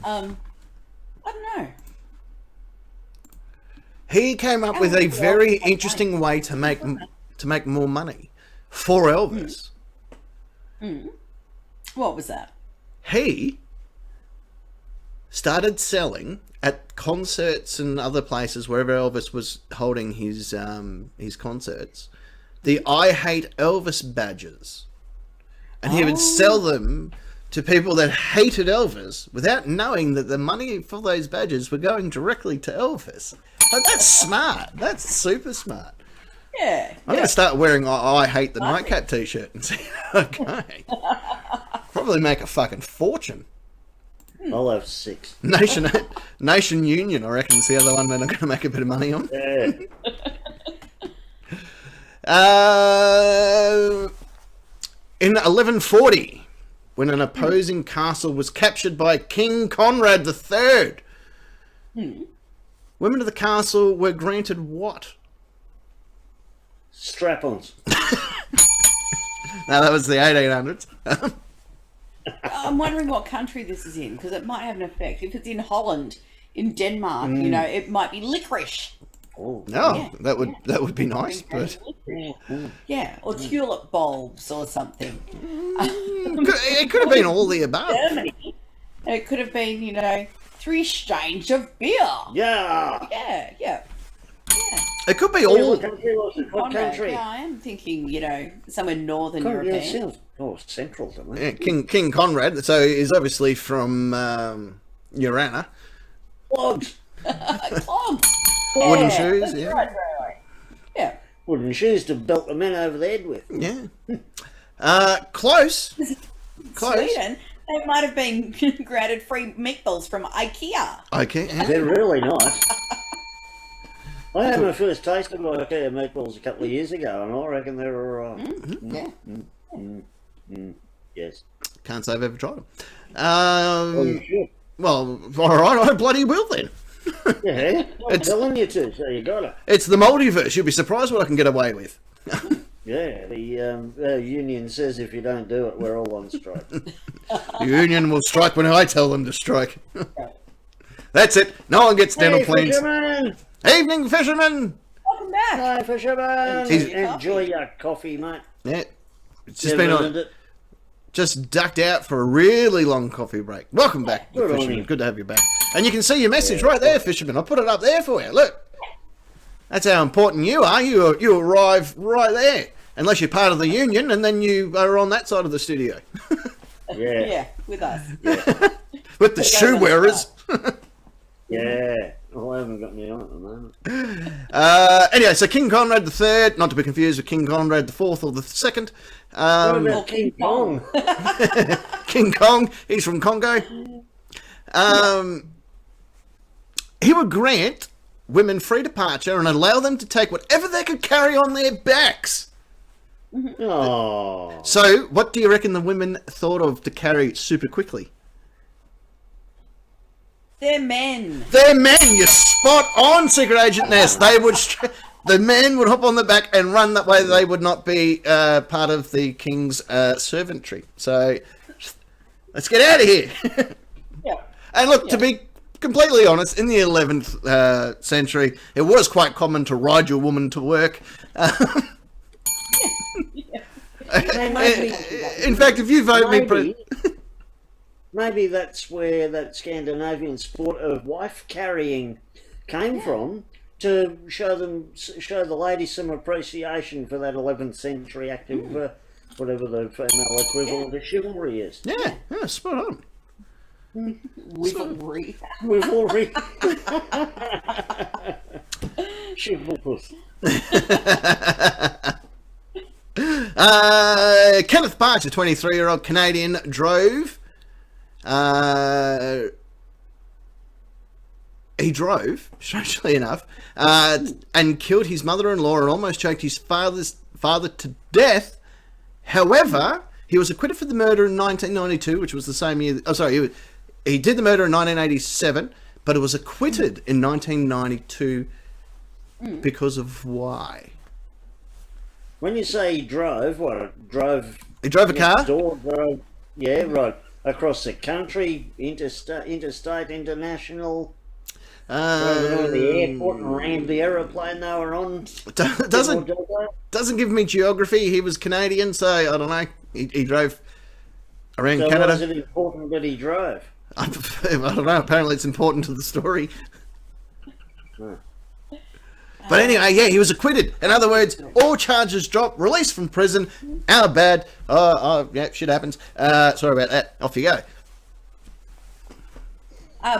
Speaker 3: I don't know.
Speaker 1: He came up with a very interesting way to make more money for Elvis.
Speaker 3: What was that?
Speaker 1: He started selling at concerts and other places wherever Elvis was holding his concerts, the I Hate Elvis badges. And he would sell them to people that hated Elvis without knowing that the money for those badges were going directly to Elvis. Like, that's smart. That's super smart.
Speaker 3: Yeah.
Speaker 1: I'm going to start wearing I Hate the Nightcap t-shirt and see how it goes. Probably make a fucking fortune.
Speaker 2: I'll have 6.
Speaker 1: Nation Union, I reckon, is the other one that I'm going to make a bit of money on.
Speaker 2: Yeah.
Speaker 1: In 1140, when an opposing castle was captured by King Conrad III, women of the castle were granted what?
Speaker 2: Strap-ons.
Speaker 1: No, that was the 1800s.
Speaker 3: I'm wondering what country this is in, because it might have an effect. If it's in Holland, in Denmark, you know, it might be licorice.
Speaker 2: Oh,
Speaker 1: No, that would be nice, but
Speaker 3: Yeah, or tulip bulbs or something.
Speaker 1: it could have been all the above.
Speaker 3: Germany. It could have been, you know, 3 steins of beer.
Speaker 2: yeah.
Speaker 3: Yeah.
Speaker 1: It could be
Speaker 2: What
Speaker 1: all.
Speaker 2: country was it? What
Speaker 3: Conrad,
Speaker 2: country?
Speaker 3: yeah, I am thinking, you know, somewhere northern
Speaker 2: Yeah,
Speaker 3: European.
Speaker 2: it sounds central to me.
Speaker 1: Yeah, King Conrad. So he's obviously from Urana.
Speaker 2: Clogs.
Speaker 3: Clogs.
Speaker 1: Wooden
Speaker 3: Yeah,
Speaker 1: shoes.
Speaker 3: that's
Speaker 1: Yeah.
Speaker 3: right. Yeah.
Speaker 2: Wooden shoes to belt the men over the head with.
Speaker 1: Yeah. Close. Close.
Speaker 3: Sweden, they might have been granted free meatballs from IKEA.
Speaker 1: Okay. Yeah.
Speaker 2: They're really nice. I had my first taste of IKEA meatballs a couple of years ago, and I reckon they were all right.
Speaker 3: Yeah.
Speaker 2: Yes.
Speaker 1: Can't say I've ever tried them.
Speaker 2: Well, you should.
Speaker 1: Well, all right. I bloody will then.
Speaker 2: Yeah, I'm telling you to, so you got it.
Speaker 1: It's the multiverse. You'll be surprised what I can get away with.
Speaker 2: Yeah, the union says if you don't do it, we're all on strike.
Speaker 1: The union will strike when I tell them to strike. That's it. No one gets dental
Speaker 2: Hey,
Speaker 1: plans.
Speaker 2: fisherman!
Speaker 1: Evening, fisherman.
Speaker 3: Welcome back.
Speaker 2: Hi, fisherman!
Speaker 3: Enjoy your
Speaker 2: Enjoy
Speaker 3: coffee.
Speaker 2: your coffee, mate.
Speaker 1: Yeah. It's just
Speaker 2: Never
Speaker 1: been
Speaker 2: earned it.
Speaker 1: just ducked out for a really long coffee break. Welcome back,
Speaker 2: Good on
Speaker 1: fisherman.
Speaker 2: you.
Speaker 1: Good to have you back. And you can see your message right there, fisherman. I'll put it up there for you. Look. That's how important you are. You arrive right there. Unless you're part of the union, and then you are on that side of the studio.
Speaker 2: Yeah,
Speaker 3: Yeah, with us.
Speaker 1: With the shoe wearers.
Speaker 2: yeah. Oh, I haven't got any on at the moment.
Speaker 1: Anyway, so King Conrad III, not to be confused with King Conrad IV or the II.
Speaker 2: What about King Kong?
Speaker 1: King Kong, he's from Congo. He would grant women free departure and allow them to take whatever they could carry on their backs.
Speaker 2: Oh.
Speaker 1: So, what do you reckon the women thought of to carry super quickly?
Speaker 3: They're men.
Speaker 1: They're men. You're spot on, Secret Agent Ness. They would. The men would hop on the back and run that way. They would not be part of the king's servantry. So, let's get out of here.
Speaker 3: Yeah.
Speaker 1: And look, to be completely honest, in the 11th century, it was quite common to ride your woman to work. In fact, if you vote me...
Speaker 2: Maybe that's where that Scandinavian sport of wife carrying came from, to show the ladies some appreciation for that 11th century active, whatever the female equivalent of chivalry is.
Speaker 1: Yeah, spot on.
Speaker 3: Wivelry.
Speaker 2: Chivalry. Chivalrous.
Speaker 1: Kenneth Parks, a 23-year-old Canadian, drove. He drove, strangely enough, and killed his mother-in-law and almost choked his father to death. However, he was acquitted for the murder in 1992, which was the same year. Oh, sorry, he did the murder in 1987, but it was acquitted in 1992 because of why?
Speaker 2: When you say he drove, what? Drove?
Speaker 1: He drove a car?
Speaker 2: Drove, yeah, right. Across the country, interstate, international. Drove to the airport and rammed the aeroplane they were on.
Speaker 1: Doesn't give me geography. He was Canadian, so I don't know. He drove around Canada.
Speaker 2: Why is it important that he drove?
Speaker 1: I don't know. Apparently, it's important to the story. But anyway, yeah, he was acquitted. In other words, all charges dropped, released from prison. Our bad. Oh, yeah, shit happens. Sorry about that. Off you go.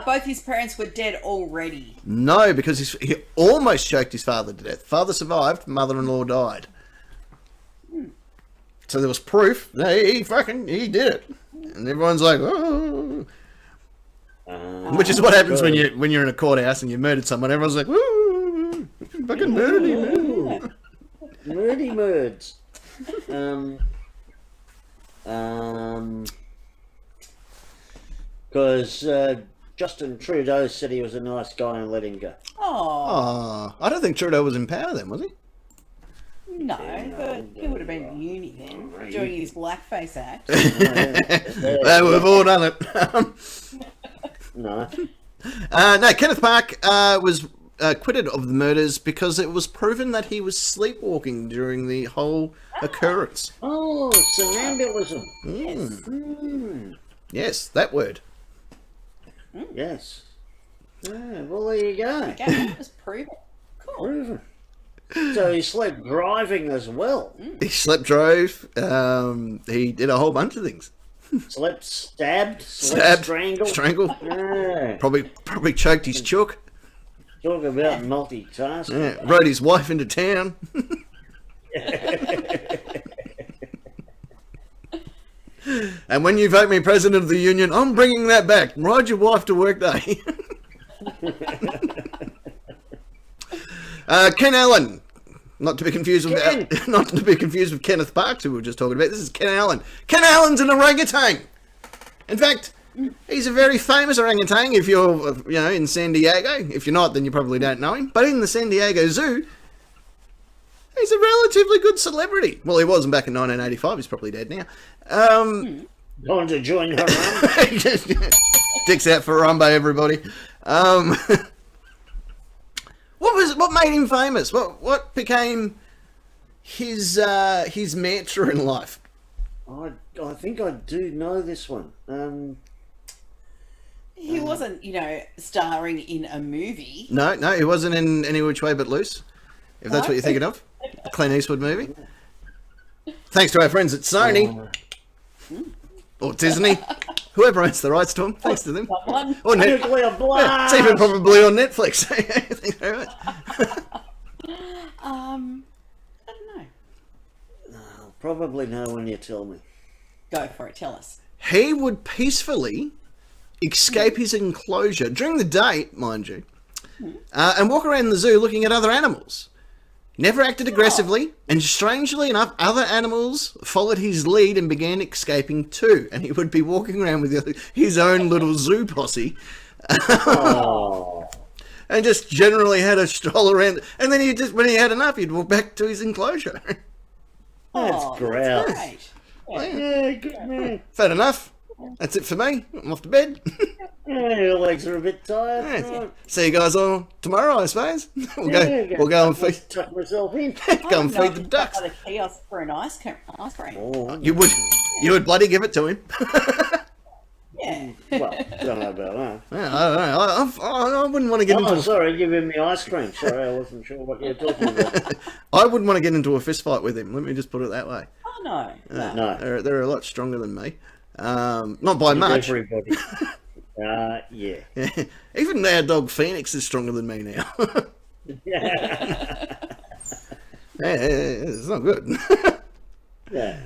Speaker 3: Both his parents were dead already.
Speaker 1: No, because he almost choked his father to death. Father survived, mother-in-law died. So there was proof. He did it. And everyone's like, oh. Which is what happens when you're in a courthouse and you murdered someone. Everyone's like, woo, fucking murdered him.
Speaker 2: Murdy murds. Because Justin Trudeau said he was a nice guy and let him go.
Speaker 3: Oh.
Speaker 1: I don't think Trudeau was in power then, was he?
Speaker 3: No, but he would have been in uni then, doing his blackface act.
Speaker 1: We've all done it.
Speaker 2: No.
Speaker 1: No, Kenneth Park was acquitted of the murders because it was proven that he was sleepwalking during the whole occurrence.
Speaker 2: Oh, somnambulism.
Speaker 3: Yes.
Speaker 1: Yes, that word.
Speaker 2: Yes. Yeah, well, there you go.
Speaker 3: Okay, that was proven. Cool.
Speaker 2: Proven. So he slept driving as well.
Speaker 1: He slept drove. He did a whole bunch of things.
Speaker 2: Slept stabbed, strangled. Yeah.
Speaker 1: Probably choked his chook.
Speaker 2: Talk about multitasking.
Speaker 1: Yeah, rode his wife into town. And when you vote me president of the union, I'm bringing that back. Ride your wife to work day. Ken Allen, not to be confused with Kenneth Parks, who we were just talking about. This is Ken Allen. Ken Allen's an orangutan. In fact, he's a very famous orangutan. If you're, in San Diego, if you're not, then you probably don't know him. But in the San Diego Zoo, he's a relatively good celebrity. Well, he wasn't back in 1985. He's probably dead now.
Speaker 2: Going to join Harambe.
Speaker 1: Dicks out for Harambe, everybody. What made him famous? What became his mantra in life?
Speaker 2: I think I do know this one.
Speaker 3: He wasn't, starring in a movie.
Speaker 1: No, he wasn't in Any Which Way But Loose, if that's what you're thinking of. The Clint Eastwood movie. Thanks to our friends at Sony. Or Disney. Whoever owns the rights to them. Thanks to them. Or
Speaker 2: Nuclear blast!
Speaker 1: It's even probably on Netflix. Thanks very much.
Speaker 3: I don't know.
Speaker 2: I'll probably know when you tell me.
Speaker 3: Go for it. Tell us.
Speaker 1: He would peacefully escape his enclosure during the day, mind you, and walk around the zoo looking at other animals. Never acted aggressively, and strangely enough, other animals followed his lead and began escaping too. And he would be walking around with his own little zoo posse.
Speaker 2: Oh.
Speaker 1: And just generally had a stroll around. And then when he had enough, he'd walk back to his enclosure.
Speaker 2: That's grouse.
Speaker 3: Great.
Speaker 2: Yeah, good man.
Speaker 1: Had enough. That's it for me. I'm off to bed.
Speaker 2: Yeah, your legs are a bit tired.
Speaker 1: Yeah.
Speaker 2: Right.
Speaker 1: See you guys all tomorrow, I suppose. We'll go and feed.
Speaker 2: Tuck myself in.
Speaker 1: Go and feed the ducks.
Speaker 3: At a kiosk for an ice cream.
Speaker 2: Oh,
Speaker 1: You would bloody give it to him.
Speaker 3: Yeah.
Speaker 2: well, don't know about that.
Speaker 1: Yeah, I don't know. I wouldn't want to get
Speaker 2: Oh,
Speaker 1: into.
Speaker 2: sorry, give him the ice cream. Sorry, I wasn't sure what you were talking about.
Speaker 1: I wouldn't want to get into a fist fight with him. Let me just put it that way.
Speaker 3: Oh no.
Speaker 2: No.
Speaker 1: They're a lot stronger than me. Not by much.
Speaker 2: Everybody. Yeah.
Speaker 1: Even our dog Phoenix is stronger than me now.
Speaker 2: Yeah.
Speaker 1: It's not good.
Speaker 2: Yeah.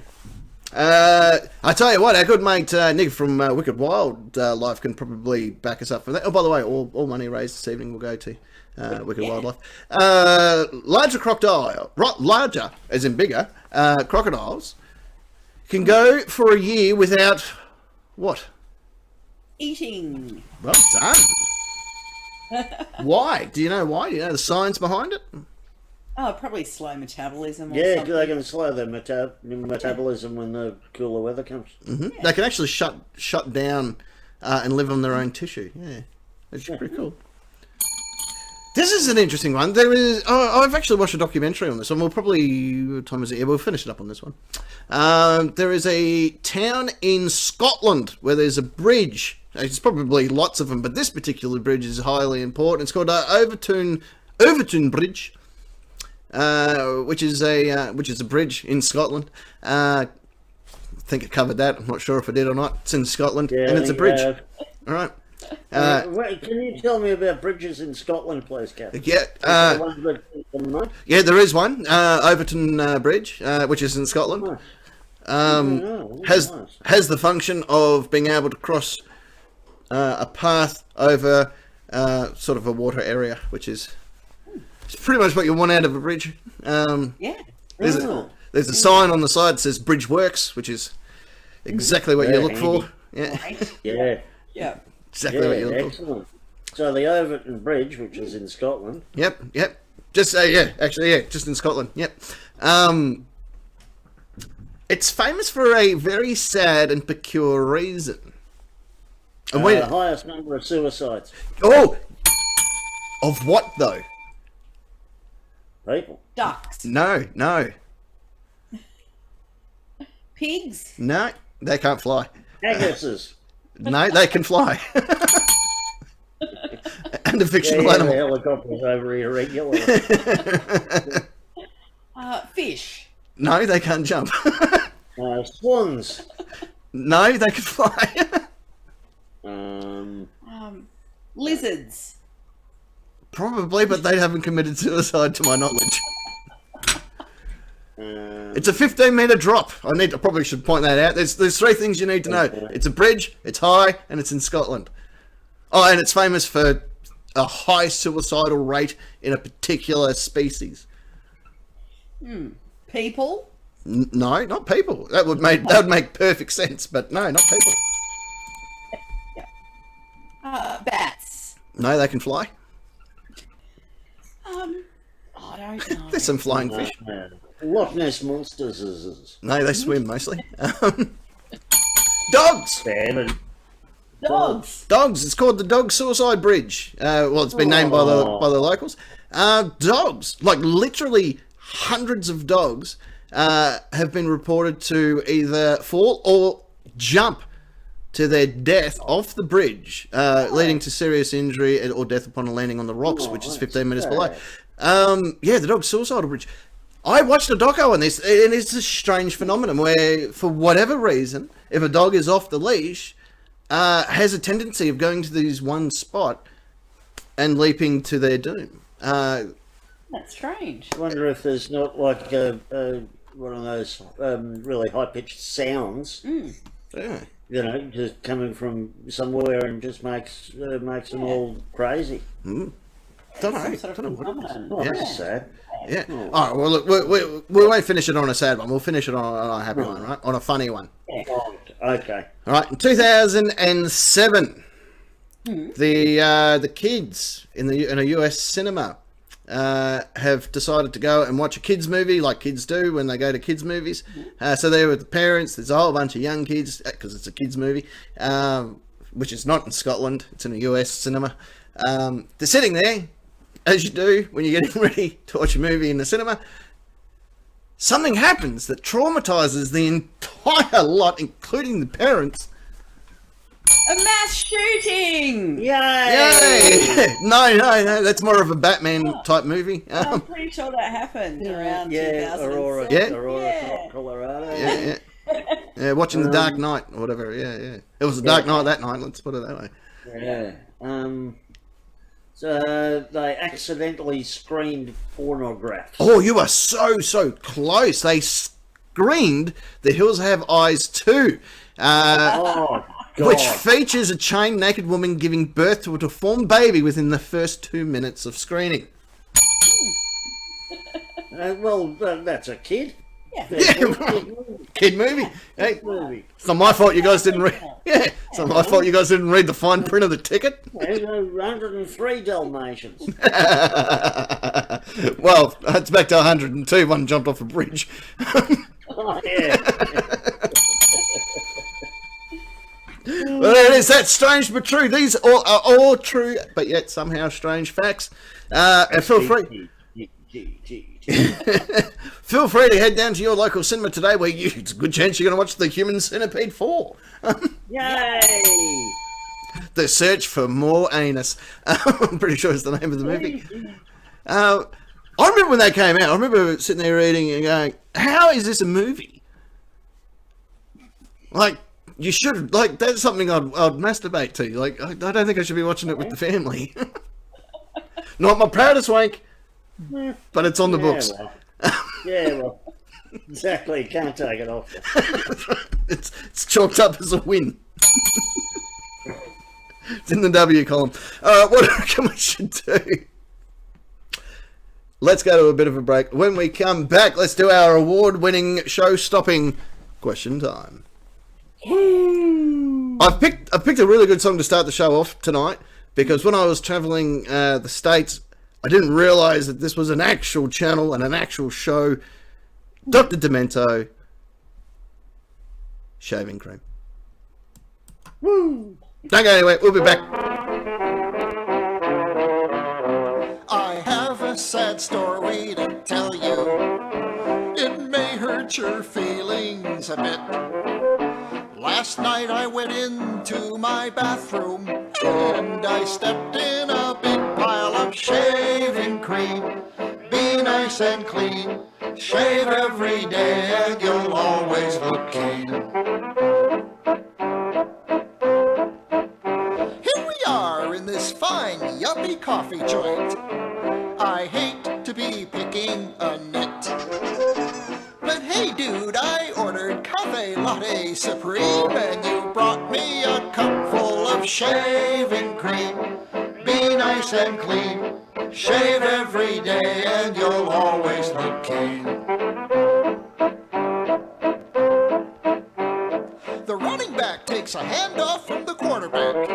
Speaker 1: I tell you what, our good mate Nick from Wicked Wildlife can probably back us up for that. Oh, by the way, all money raised this evening will go to Wicked Wildlife. Larger, as in bigger, crocodiles can go for a year without what?
Speaker 3: Eating.
Speaker 1: Well done. Why? Do you know why? Do you know the science behind it?
Speaker 3: Oh, probably slow metabolism or
Speaker 2: Yeah,
Speaker 3: something.
Speaker 2: they can slow their metabolism when the cooler weather comes.
Speaker 1: Mm-hmm. They can actually shut down and live on their own tissue. Yeah, it's pretty cool. This is an interesting one. There is. Oh, I've actually watched a documentary on this one. We'll probably. What time is it? Yeah, we'll finish it up on this one. There is a town in Scotland where there's a bridge. There's probably lots of them, but this particular bridge is highly important. It's called Overtoun Bridge, which is a bridge in Scotland. I think it covered that. I'm not sure if it did or not. It's in Scotland,
Speaker 2: Yeah,
Speaker 1: and it's a bridge. All right.
Speaker 2: Wait, can you tell me about bridges in Scotland, please, Captain?
Speaker 1: Yeah. Yeah, there is one, Overtoun Bridge, which is in Scotland. Has the function of being able to cross a path over sort of a water area, which is it's pretty much what you want out of a bridge.
Speaker 3: Yeah.
Speaker 1: There's a sign on the side that says "Bridge Works," which is exactly what you look for. Yeah,
Speaker 3: Right.
Speaker 2: Yeah.
Speaker 3: Yeah.
Speaker 1: exactly what you look for.
Speaker 2: Excellent. So the Overton Bridge, which is in Scotland.
Speaker 1: Yep. Just just in Scotland. Yep. It's famous for a very sad and peculiar reason. And
Speaker 2: The highest number of suicides.
Speaker 1: oh, of what though?
Speaker 2: People.
Speaker 3: Ducks.
Speaker 1: No,
Speaker 3: Pigs.
Speaker 1: they can't fly.
Speaker 2: Haggises.
Speaker 1: No, they can fly. And a fictional
Speaker 2: The
Speaker 1: animal.
Speaker 2: helicopter's over here regularly.
Speaker 3: Fish.
Speaker 1: No, they can't jump.
Speaker 2: Swans.
Speaker 1: No, they can fly.
Speaker 3: Lizards.
Speaker 1: Probably, but they haven't committed suicide to my knowledge. It's a 15-meter drop. I probably should point that out. There's three things you need to know. It's a bridge, it's high, and it's in Scotland. Oh, and it's famous for a high suicidal rate in a particular species.
Speaker 3: People.
Speaker 1: No, not people. That would make perfect sense, but no, not people.
Speaker 3: Bats.
Speaker 1: No, they can fly.
Speaker 3: I don't know.
Speaker 1: There's some flying fish.
Speaker 2: Loch Ness monsters.
Speaker 1: No, they swim mostly. Dogs.
Speaker 3: Dogs.
Speaker 1: Dogs. It's called the Dog Suicide Bridge. Well, it's been named by the locals. Dogs, like literally hundreds of dogs, have been reported to either fall or jump to their death off the bridge, leading to serious injury or death upon landing on the rocks, which is 15 metres below. The Dog Suicidal Bridge. I watched a doco on this, and it's a strange phenomenon where, for whatever reason, if a dog is off the leash, has a tendency of going to this one spot and leaping to their doom.
Speaker 3: That's strange.
Speaker 2: I wonder if there's not like one of those really high-pitched sounds,
Speaker 1: Yeah.
Speaker 2: you know, just coming from somewhere and just makes them all crazy.
Speaker 3: Some
Speaker 1: know.
Speaker 3: sort of
Speaker 1: Don't know what it is.
Speaker 3: phenomenon.
Speaker 2: Oh,
Speaker 1: Yeah.
Speaker 2: that's sad.
Speaker 1: Yeah. All right. Well, look, we won't finish it on a sad one. We'll finish it on a happy one, right? On a funny one.
Speaker 2: Oh, okay.
Speaker 1: All right. In 2007, the kids in a US cinema have decided to go and watch a kids movie, like kids do when they go to kids movies. So they're with the parents. There's a whole bunch of young kids because it's a kids movie, which is not in Scotland. It's in a US cinema. They're sitting there, as you do when you're getting ready to watch a movie in the cinema. Something happens that traumatizes the entire lot, including the parents.
Speaker 3: A mass shooting!
Speaker 2: Yay!
Speaker 1: Yay! No, that's more of a Batman type movie.
Speaker 3: I'm pretty sure that happened around
Speaker 2: Yeah,
Speaker 3: 2007.
Speaker 2: Aurora,
Speaker 3: Yeah.
Speaker 2: Colorado.
Speaker 1: Yeah, watching The Dark Knight or whatever. Yeah. It was a dark night that night. Let's put it that way.
Speaker 2: Yeah. So they accidentally screened pornographs.
Speaker 1: Oh, you are so close. They screened The Hills Have Eyes 2,
Speaker 2: Oh, God.
Speaker 1: which features a chained naked woman giving birth to a deformed baby within the first 2 minutes of screening.
Speaker 2: Well, that's a kid.
Speaker 3: Yeah.
Speaker 1: Kid movie. Hey,
Speaker 2: Movie.
Speaker 1: it's not my fault you guys didn't read. Yeah, it's not my fault you guys didn't read the fine print of the ticket.
Speaker 2: There's 103 Dalmatians.
Speaker 1: Well, it's back to 102. One jumped off a bridge.
Speaker 2: Oh, yeah.
Speaker 1: Well, there it is. That's strange but true. These are all true, but yet somehow strange facts. And feel free. Feel free to head down to your local cinema today, where it's a good chance you're going to watch The Human Centipede 4.
Speaker 2: Yay!
Speaker 1: The Search for More Anus. I'm pretty sure it's the name of the movie. I remember when they came out. I remember sitting there reading and going, "How is this a movie?" Like, you should, like, that's something I'd masturbate to. Like, I don't think I should be watching it with the family. Not my proudest wank, but it's on the books.
Speaker 2: Well, exactly. Can't take it off.
Speaker 1: It's chalked up as a win. It's in the W column. What I reckon we should do? Let's go to a bit of a break. When we come back, let's do our award-winning, show-stopping question time. I've picked a really good song to start the show off tonight, because when I was travelling the States, I didn't realise that this was an actual channel and an actual show. Dr. Demento, Shaving Cream.
Speaker 2: Woo!
Speaker 1: Don't go anywhere, we'll be back.
Speaker 5: I have a sad story to tell you. It may hurt your feelings a bit. Last night I went into my bathroom and I stepped in a big pile of shaving cream. Be nice and clean, shave every day and you'll always look keen. Here we are in this fine yuppie coffee joint. I hate to be picking a nit, but hey dude, I ordered cafe latte supreme and you brought me a cup full of shaving cream. Be nice and clean, shave every day and you'll always look keen. The running back takes a handoff from the quarterback.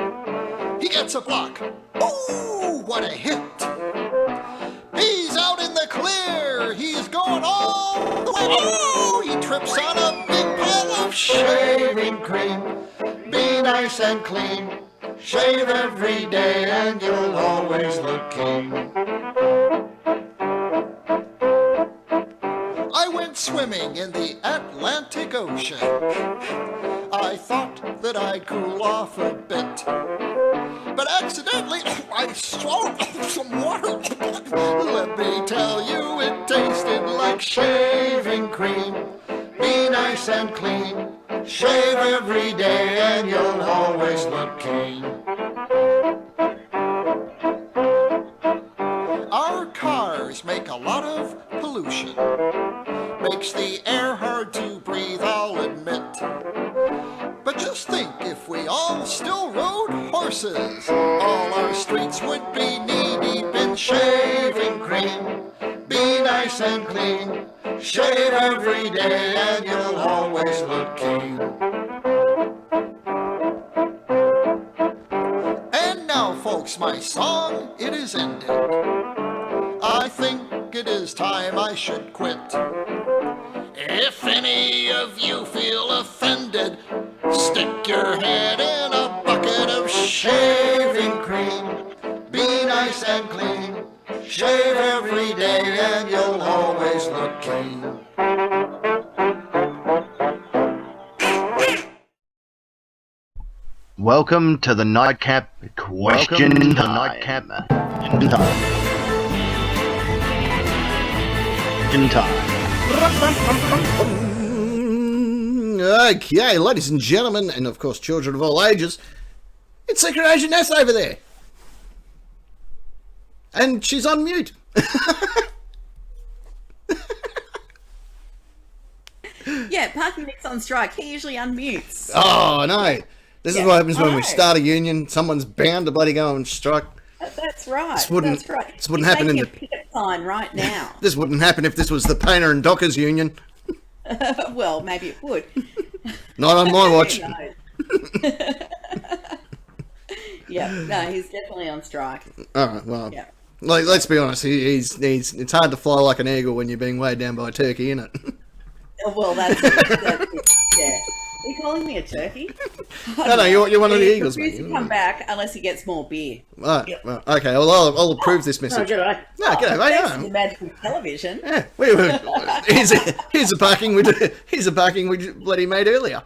Speaker 5: He gets a block. Ooh, what a hit! He's out in the clear. He's going all the way. Oh, he trips on a big pile of shaving cream. Be nice and clean. Shave every day and you'll always look keen. I went swimming in the Atlantic Ocean. I thought that I'd cool off a bit, but accidentally I swallowed some water. Let me tell you, it tasted like shaving cream. Be nice and clean. Shave every day and you'll always look keen. Our cars make a lot of pollution. Makes the air hard to breathe, I'll admit. But just think, if we all still rode horses, all our streets would be knee-deep in shaving cream. Be nice and clean, shave every day, and you'll always look keen. And now, folks, my song, it is ended. I think it is time I should quit. If any of you feel offended, stick your head in a bucket of shaving cream. Be nice and clean, shave every day, and you'll always look keen.
Speaker 1: Welcome to the Nightcap Question Time. Okay, ladies and gentlemen, and of course children of all ages, it's Secret Agent Ness over there. And she's on mute.
Speaker 3: Yeah, Parking Nick's on strike. He usually unmutes.
Speaker 1: Oh, no. This is what happens when we start a union. Someone's bound to bloody go on strike.
Speaker 3: That's right.
Speaker 1: This wouldn't happen in the
Speaker 3: picket sign right now.
Speaker 1: This wouldn't happen if this was the Painter and Dockers Union.
Speaker 3: Well, maybe it would.
Speaker 1: Not on my watch.
Speaker 3: Yeah, no, he's definitely on strike.
Speaker 1: All right, well,
Speaker 3: yeah.
Speaker 1: Like, let's be honest. He's it's hard to fly like an eagle when you're being weighed down by a turkey, isn't it?
Speaker 3: Well, that's it. Yeah. Are you calling me a turkey?
Speaker 1: No, you're one of the eagles,
Speaker 3: mate. He refuses to come back unless he gets more beer.
Speaker 1: Right, yep. Well, okay, well, I'll approve this message.
Speaker 2: No, g'day.
Speaker 1: No, g'day, mate.
Speaker 3: Thanks for the magical television.
Speaker 1: Yeah, here's a parking we bloody made earlier.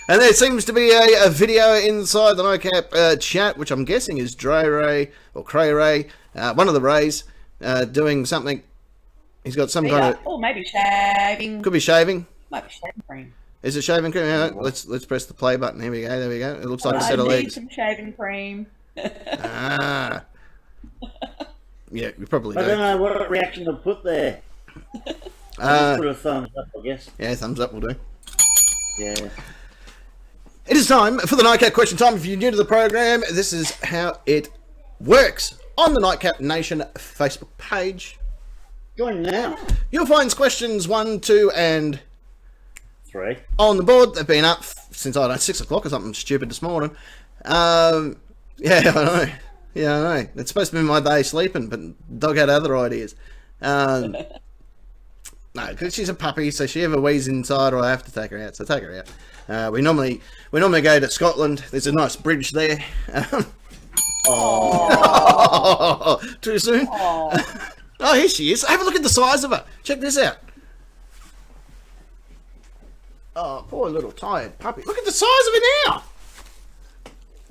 Speaker 1: And there seems to be a video inside the NoCap chat, which I'm guessing is Dre Ray or Cray Ray, one of the Rays, doing something. He's got some kind of...
Speaker 3: Oh, maybe shaving.
Speaker 1: Could be shaving.
Speaker 3: Might be shaving cream.
Speaker 1: Is it shaving cream? Yeah, let's press the play button. Here we go. There we go. It looks like a set of
Speaker 3: I need
Speaker 1: legs.
Speaker 3: some shaving cream.
Speaker 1: Ah. Yeah, we probably
Speaker 2: I
Speaker 1: do.
Speaker 2: don't know what reaction to put there. Just put a thumbs up, I guess.
Speaker 1: Yeah, thumbs up will do.
Speaker 2: Yeah.
Speaker 1: It is time for the Nightcap Question Time. If you're new to the program, this is how it works. On the Nightcap Nation Facebook page,
Speaker 2: Join now.
Speaker 1: you'll find questions 1, 2, and
Speaker 2: 3.
Speaker 1: on the board. They've been up since, I don't know, 6 o'clock or something stupid this morning. Yeah, I know. Yeah, I know. It's supposed to be my day sleeping, but Dog had other ideas. No, because she's a puppy, so she ever wheezes inside, or I have to take her out. So take her out. We normally go to Scotland. There's a nice bridge there. Oh, too soon. Oh, here she is. Have a look at the size of her. Check this out. Oh, poor little tired puppy. Look at the size of her now.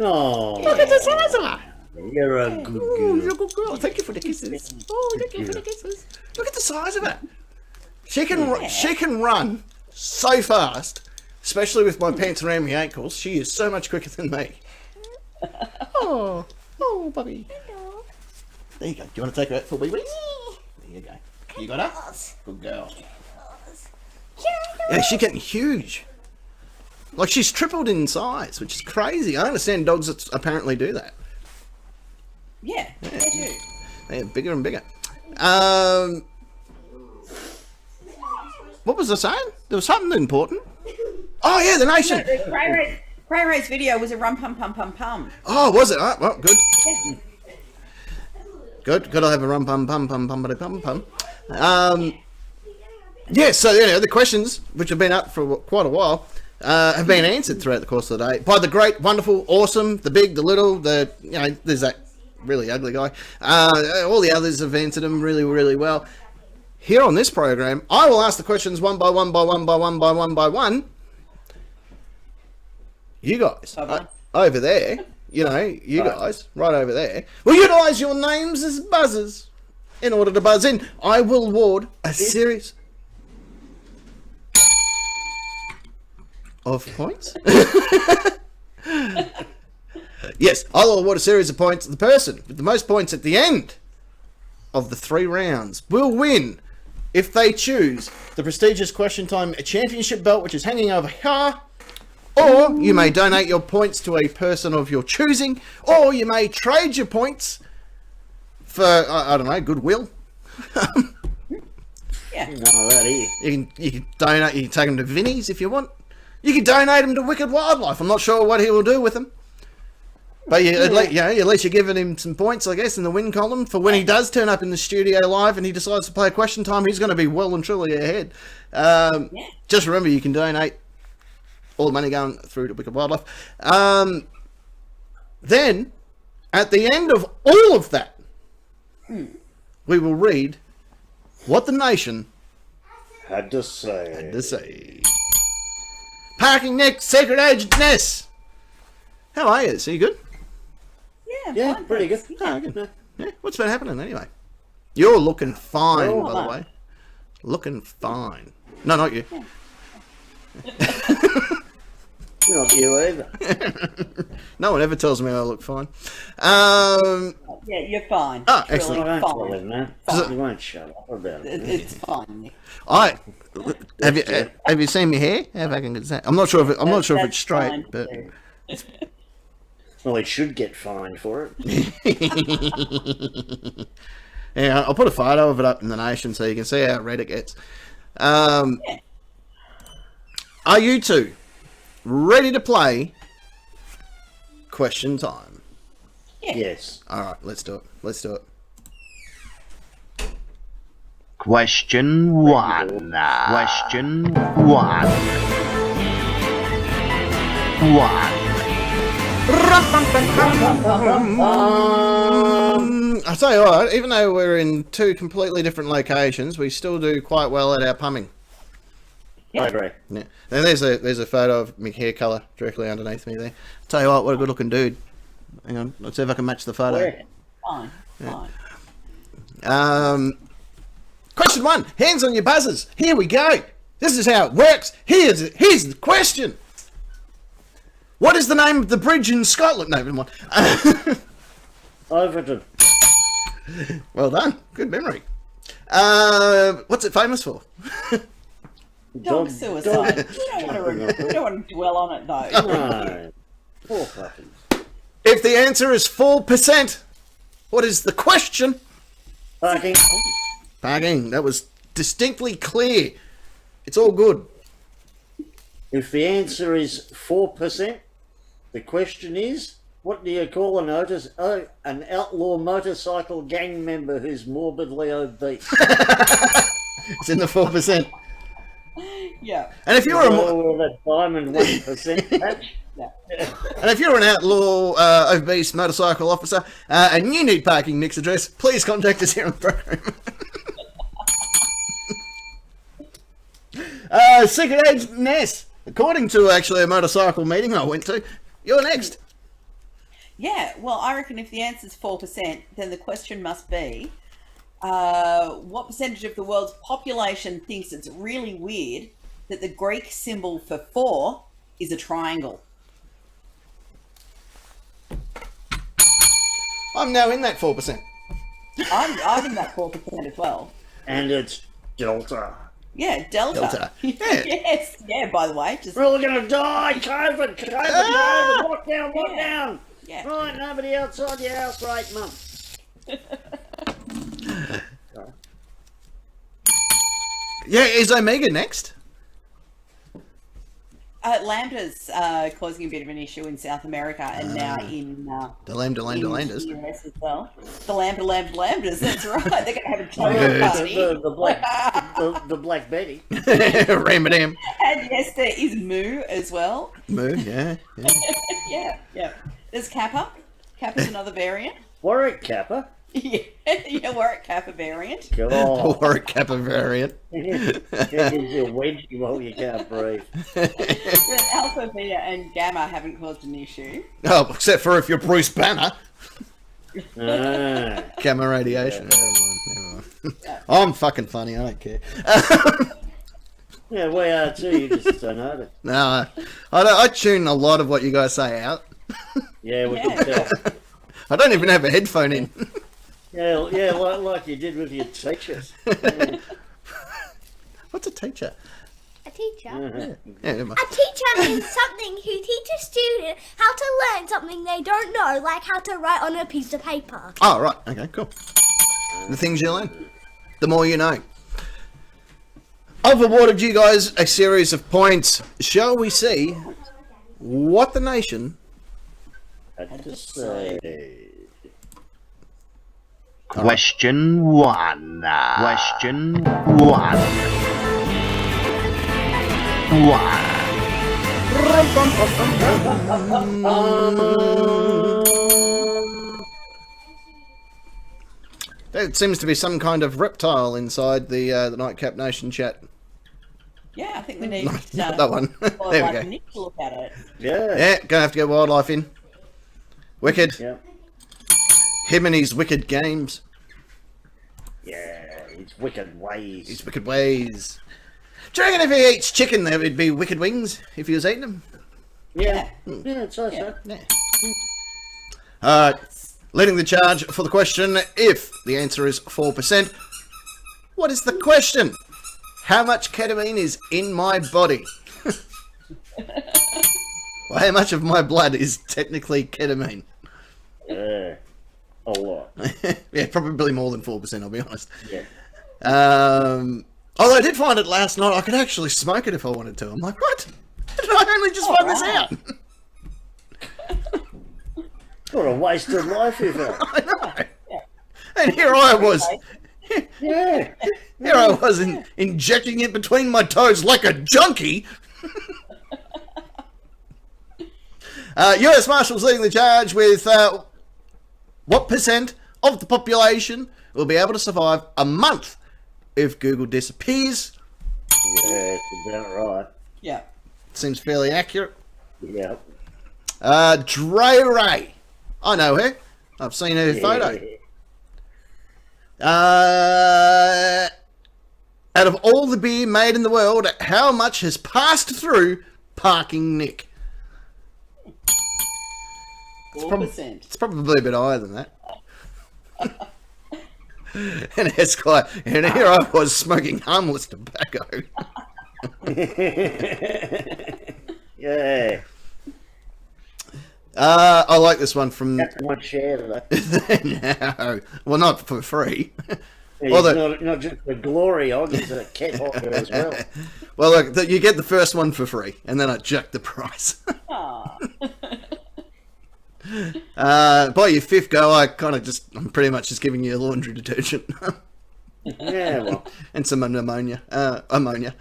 Speaker 2: Oh.
Speaker 1: Look at the size of her.
Speaker 2: You're a good
Speaker 1: Oh,
Speaker 2: girl.
Speaker 1: you're a good girl. Thank you for the kisses. Oh, thank you for the kisses. Look at the size of her. She can run so fast, especially with my pants around my ankles. She is so much quicker than me. Oh, puppy. There you go. Do you want to take her out for a wee wee? There you go. You got her? Good girl. Yeah, she's getting huge. Like, she's tripled in size, which is crazy. I understand dogs that apparently do that.
Speaker 3: Yeah, they do.
Speaker 1: They're bigger and bigger. What was I saying? There was something important. Oh, yeah, the nation.
Speaker 3: No, Cray Ray's video was a rum pum pum pum pum.
Speaker 1: Oh, was it? Oh, well, good.
Speaker 3: Yeah.
Speaker 1: Good. I'll have a rum pum pum pum pum pum pum. Yeah, so the questions, which have been up for quite a while, have been answered throughout the course of the day by the great, wonderful, awesome, the big, the little, there's that really ugly guy. All the others have answered them really, really well. Here on this program, I will ask the questions one by one by one by one by one by one. You guys over there, guys right over there, will utilise your names as buzzers in order to buzz in. I will award a series of points. Yes, I'll award a series of points. The person with the most points at the end of the 3 rounds will win
Speaker 6: if they choose the prestigious Question Time Championship belt, which is hanging over here, or you may donate your points to a person of your choosing, or you may trade your points for, I don't know, goodwill.
Speaker 3: Yeah.
Speaker 2: None of that here.
Speaker 6: You can donate, you can take them to Vinnie's if you want. You can donate them to Wicked Wildlife. I'm not sure what he will do with them. But at least you're giving him some points, I guess, in the win column for when he does turn up in the studio live and he decides to play a Question Time. He's going to be well and truly ahead. Just remember, you can donate all the money going through to Wicked Wildlife. Then, at the end of all of that, we will read what the nation
Speaker 2: Had to say.
Speaker 6: had to say. Parking Nick, Secret Agent Ness. How are you? So you good?
Speaker 2: Yeah,
Speaker 3: fine,
Speaker 2: pretty good.
Speaker 3: thanks.
Speaker 6: Oh, good. Yeah. What's been happening anyway? You're looking fine,
Speaker 2: Oh,
Speaker 6: by the way. Looking fine. No, not you.
Speaker 2: Not you either.
Speaker 6: No one ever tells me I look fine.
Speaker 3: Yeah, you're fine.
Speaker 6: Oh,
Speaker 3: Really
Speaker 6: excellent.
Speaker 2: I don't
Speaker 3: fine.
Speaker 2: tell him that. You won't shut up about it.
Speaker 3: It's fine. Nick.
Speaker 6: Have you seen my hair? How fucking good is that? I'm not sure if I'm not sure if
Speaker 3: That's
Speaker 6: it's straight,
Speaker 3: fine,
Speaker 6: but
Speaker 3: too.
Speaker 2: Well, he should get fined for it.
Speaker 6: yeah, I'll put a photo of it up in the nation so you can see how red it gets. Are you two ready to play Question Time?
Speaker 2: Yes.
Speaker 6: All right, let's do it. Let's do it.
Speaker 7: Question 1. Question 1. 1.
Speaker 6: I'll tell you what, even though we're in two completely different locations, we still do quite well at our pumming.
Speaker 2: I agree.
Speaker 6: Yeah. And there's a photo of my hair colour directly underneath me there. Tell you what a good looking dude. Hang on, let's see if I can match the photo.
Speaker 2: Yeah.
Speaker 3: Fine.
Speaker 6: Question 1, hands on your buzzers. Here we go. This is how it works. Here's the question. What is the name of the bridge in Scotland? No, never mind.
Speaker 2: Overton.
Speaker 6: Well done. Good memory. What's it famous for?
Speaker 3: Dog suicide. We don't want to dwell on it though.
Speaker 2: No. Poor puppies.
Speaker 6: If the answer is 4%, what is the question?
Speaker 2: Parking.
Speaker 6: Parking. That was distinctly clear. It's all good.
Speaker 2: If the answer is 4%, the question is, what do you call an outlaw motorcycle gang member who's morbidly obese?
Speaker 6: It's in the 4%.
Speaker 3: Yeah.
Speaker 6: And if you're
Speaker 2: With a diamond 1% patch.
Speaker 6: and if you're an outlaw obese motorcycle officer and you need Parking Nick's address, please contact us here on the program. Secret Agent Ness. According to actually a motorcycle meeting I went to, you're next.
Speaker 3: Yeah, well, I reckon if the answer is 4%, then the question must be, what percentage of the world's population thinks it's really weird that the Greek symbol for 4 is a triangle?
Speaker 6: I'm now in that 4%.
Speaker 3: I'm in that 4% as well.
Speaker 2: And it's Delta.
Speaker 3: Yeah, Delta.
Speaker 6: Delta. Yeah.
Speaker 3: Yes. Yeah, by the way. Just
Speaker 2: We're all going to die! COVID! Lockdown!
Speaker 3: Yeah.
Speaker 2: Right, nobody outside your house for 8 months.
Speaker 6: Yeah, is Omega next?
Speaker 3: Lambda's causing a bit of an issue in South America and now in
Speaker 6: The Lambdas.
Speaker 3: the US as well. The Lambdas, that's right. They're going to have a total party.
Speaker 2: The Black Betty.
Speaker 6: Ramadam.
Speaker 3: And yes, there is Moo as well.
Speaker 6: Moo, yeah.
Speaker 3: Yeah. There's Kappa. Kappa's another variant.
Speaker 2: Warwick Kappa.
Speaker 3: Yeah, Warwick Kappa variant.
Speaker 2: God.
Speaker 6: Warwick Kappa variant.
Speaker 2: Gives you a wedgie while you can't breathe.
Speaker 3: But Alpha, Beta, and Gamma haven't caused an issue.
Speaker 6: Oh, except for if you're Bruce Banner.
Speaker 2: Ah.
Speaker 6: Gamma radiation. Never mind. I'm fucking funny, I don't care.
Speaker 2: Yeah, we are too, you just don't know it.
Speaker 6: No, I tune a lot of what you guys say out.
Speaker 2: Yeah, we can tell.
Speaker 6: I don't even have a headphone in.
Speaker 2: Yeah, like you did with your teachers.
Speaker 6: What's a teacher?
Speaker 8: A teacher.
Speaker 6: Yeah, never mind.
Speaker 8: A teacher is something who teaches students how to learn something they don't know, like how to write on a piece of paper.
Speaker 6: Oh, right. Okay, cool. The things you learn, the more you know. I've awarded you guys a series of points. Shall we see what the nation...
Speaker 2: Had to say.
Speaker 7: Question 1. Question 1. 1.
Speaker 6: There seems to be some kind of reptile inside the Nightcap Nation chat.
Speaker 3: Yeah, I think we need
Speaker 6: Not that one.
Speaker 3: or
Speaker 6: There we
Speaker 3: like
Speaker 6: go.
Speaker 3: Nick to look at it.
Speaker 2: Yeah.
Speaker 6: Yeah, gonna have to get wildlife in. Wicked.
Speaker 2: Yeah.
Speaker 6: Him and his wicked games.
Speaker 2: Yeah. His wicked ways.
Speaker 6: His wicked ways. Do you reckon if he eats chicken there would be wicked wings if he was eating them?
Speaker 2: Yeah. Yeah, it's so.
Speaker 6: Yeah. Alright. Leading the charge for the question, if the answer is 4%, what is the question? How much ketamine is in my body? Well, how much of my blood is technically ketamine?
Speaker 2: Yeah. A lot.
Speaker 6: Yeah, probably more than 4%, I'll be honest.
Speaker 2: Yeah.
Speaker 6: Although I did find it last night, I could actually smoke it if I wanted to. I'm like, what? How did I only just find this out?
Speaker 2: What a wasted life you've had.
Speaker 6: I know. And here I was.
Speaker 2: Yeah.
Speaker 6: Here I was injecting it between my toes like a junkie. US Marshals leading the charge with what percent of the population will be able to survive a month if Google disappears?
Speaker 2: Yeah, it's about right.
Speaker 3: Yeah.
Speaker 6: Seems fairly accurate.
Speaker 2: Yeah.
Speaker 6: Dre Ray. I know her. I've seen her photo. Out of all the beer made in the world, how much has passed through Parking Nick?
Speaker 3: 4%.
Speaker 6: It's probably a bit higher than that. And Esquire, and here I was smoking harmless tobacco.
Speaker 2: Yeah.
Speaker 6: I like this one from...
Speaker 2: That's one share today.
Speaker 6: No, well, not for free.
Speaker 2: It's
Speaker 6: Although-
Speaker 2: not just the glory of it, it's a cat hopper as well.
Speaker 6: Well, look, you get the first one for free, and then I jack the price.
Speaker 3: Aw.
Speaker 6: By your fifth go, I'm pretty much just giving you laundry detergent.
Speaker 2: Yeah, well.
Speaker 6: And some ammonia. The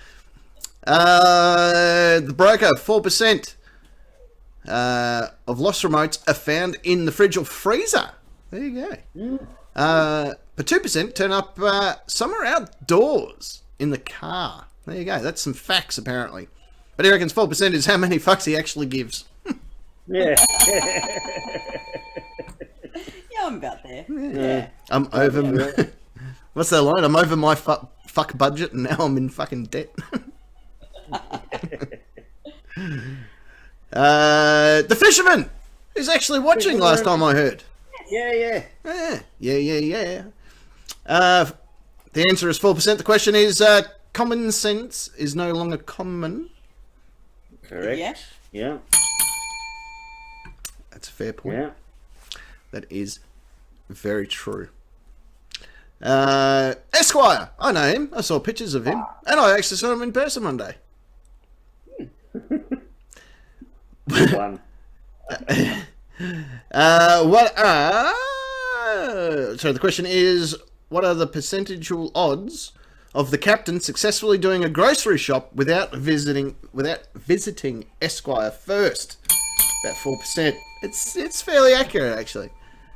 Speaker 6: broker, 4% of lost remotes are found in the fridge or freezer. There you go. But 2% turn up somewhere outdoors in the car. There you go. That's some facts, apparently. But he reckons 4% is how many fucks he actually gives.
Speaker 2: Yeah.
Speaker 3: Yeah, I'm about there.
Speaker 2: Yeah.
Speaker 6: I'm over... What's that line? I'm over my fuck budget and now I'm in fucking debt. The fisherman is actually watching last time I heard.
Speaker 2: Yeah.
Speaker 6: Yeah. The answer is 4%. The question is, common sense is no longer common.
Speaker 2: Correct.
Speaker 3: Yeah.
Speaker 2: Yeah.
Speaker 6: That's a fair point.
Speaker 2: Yeah.
Speaker 6: That is very true. Esquire, I know him. I saw pictures of him. And I actually saw him in person one day.
Speaker 2: One.
Speaker 6: So the question is, what are the percentual odds of the captain successfully doing a grocery shop without visiting Esquire first? About 4%. It's fairly accurate, actually.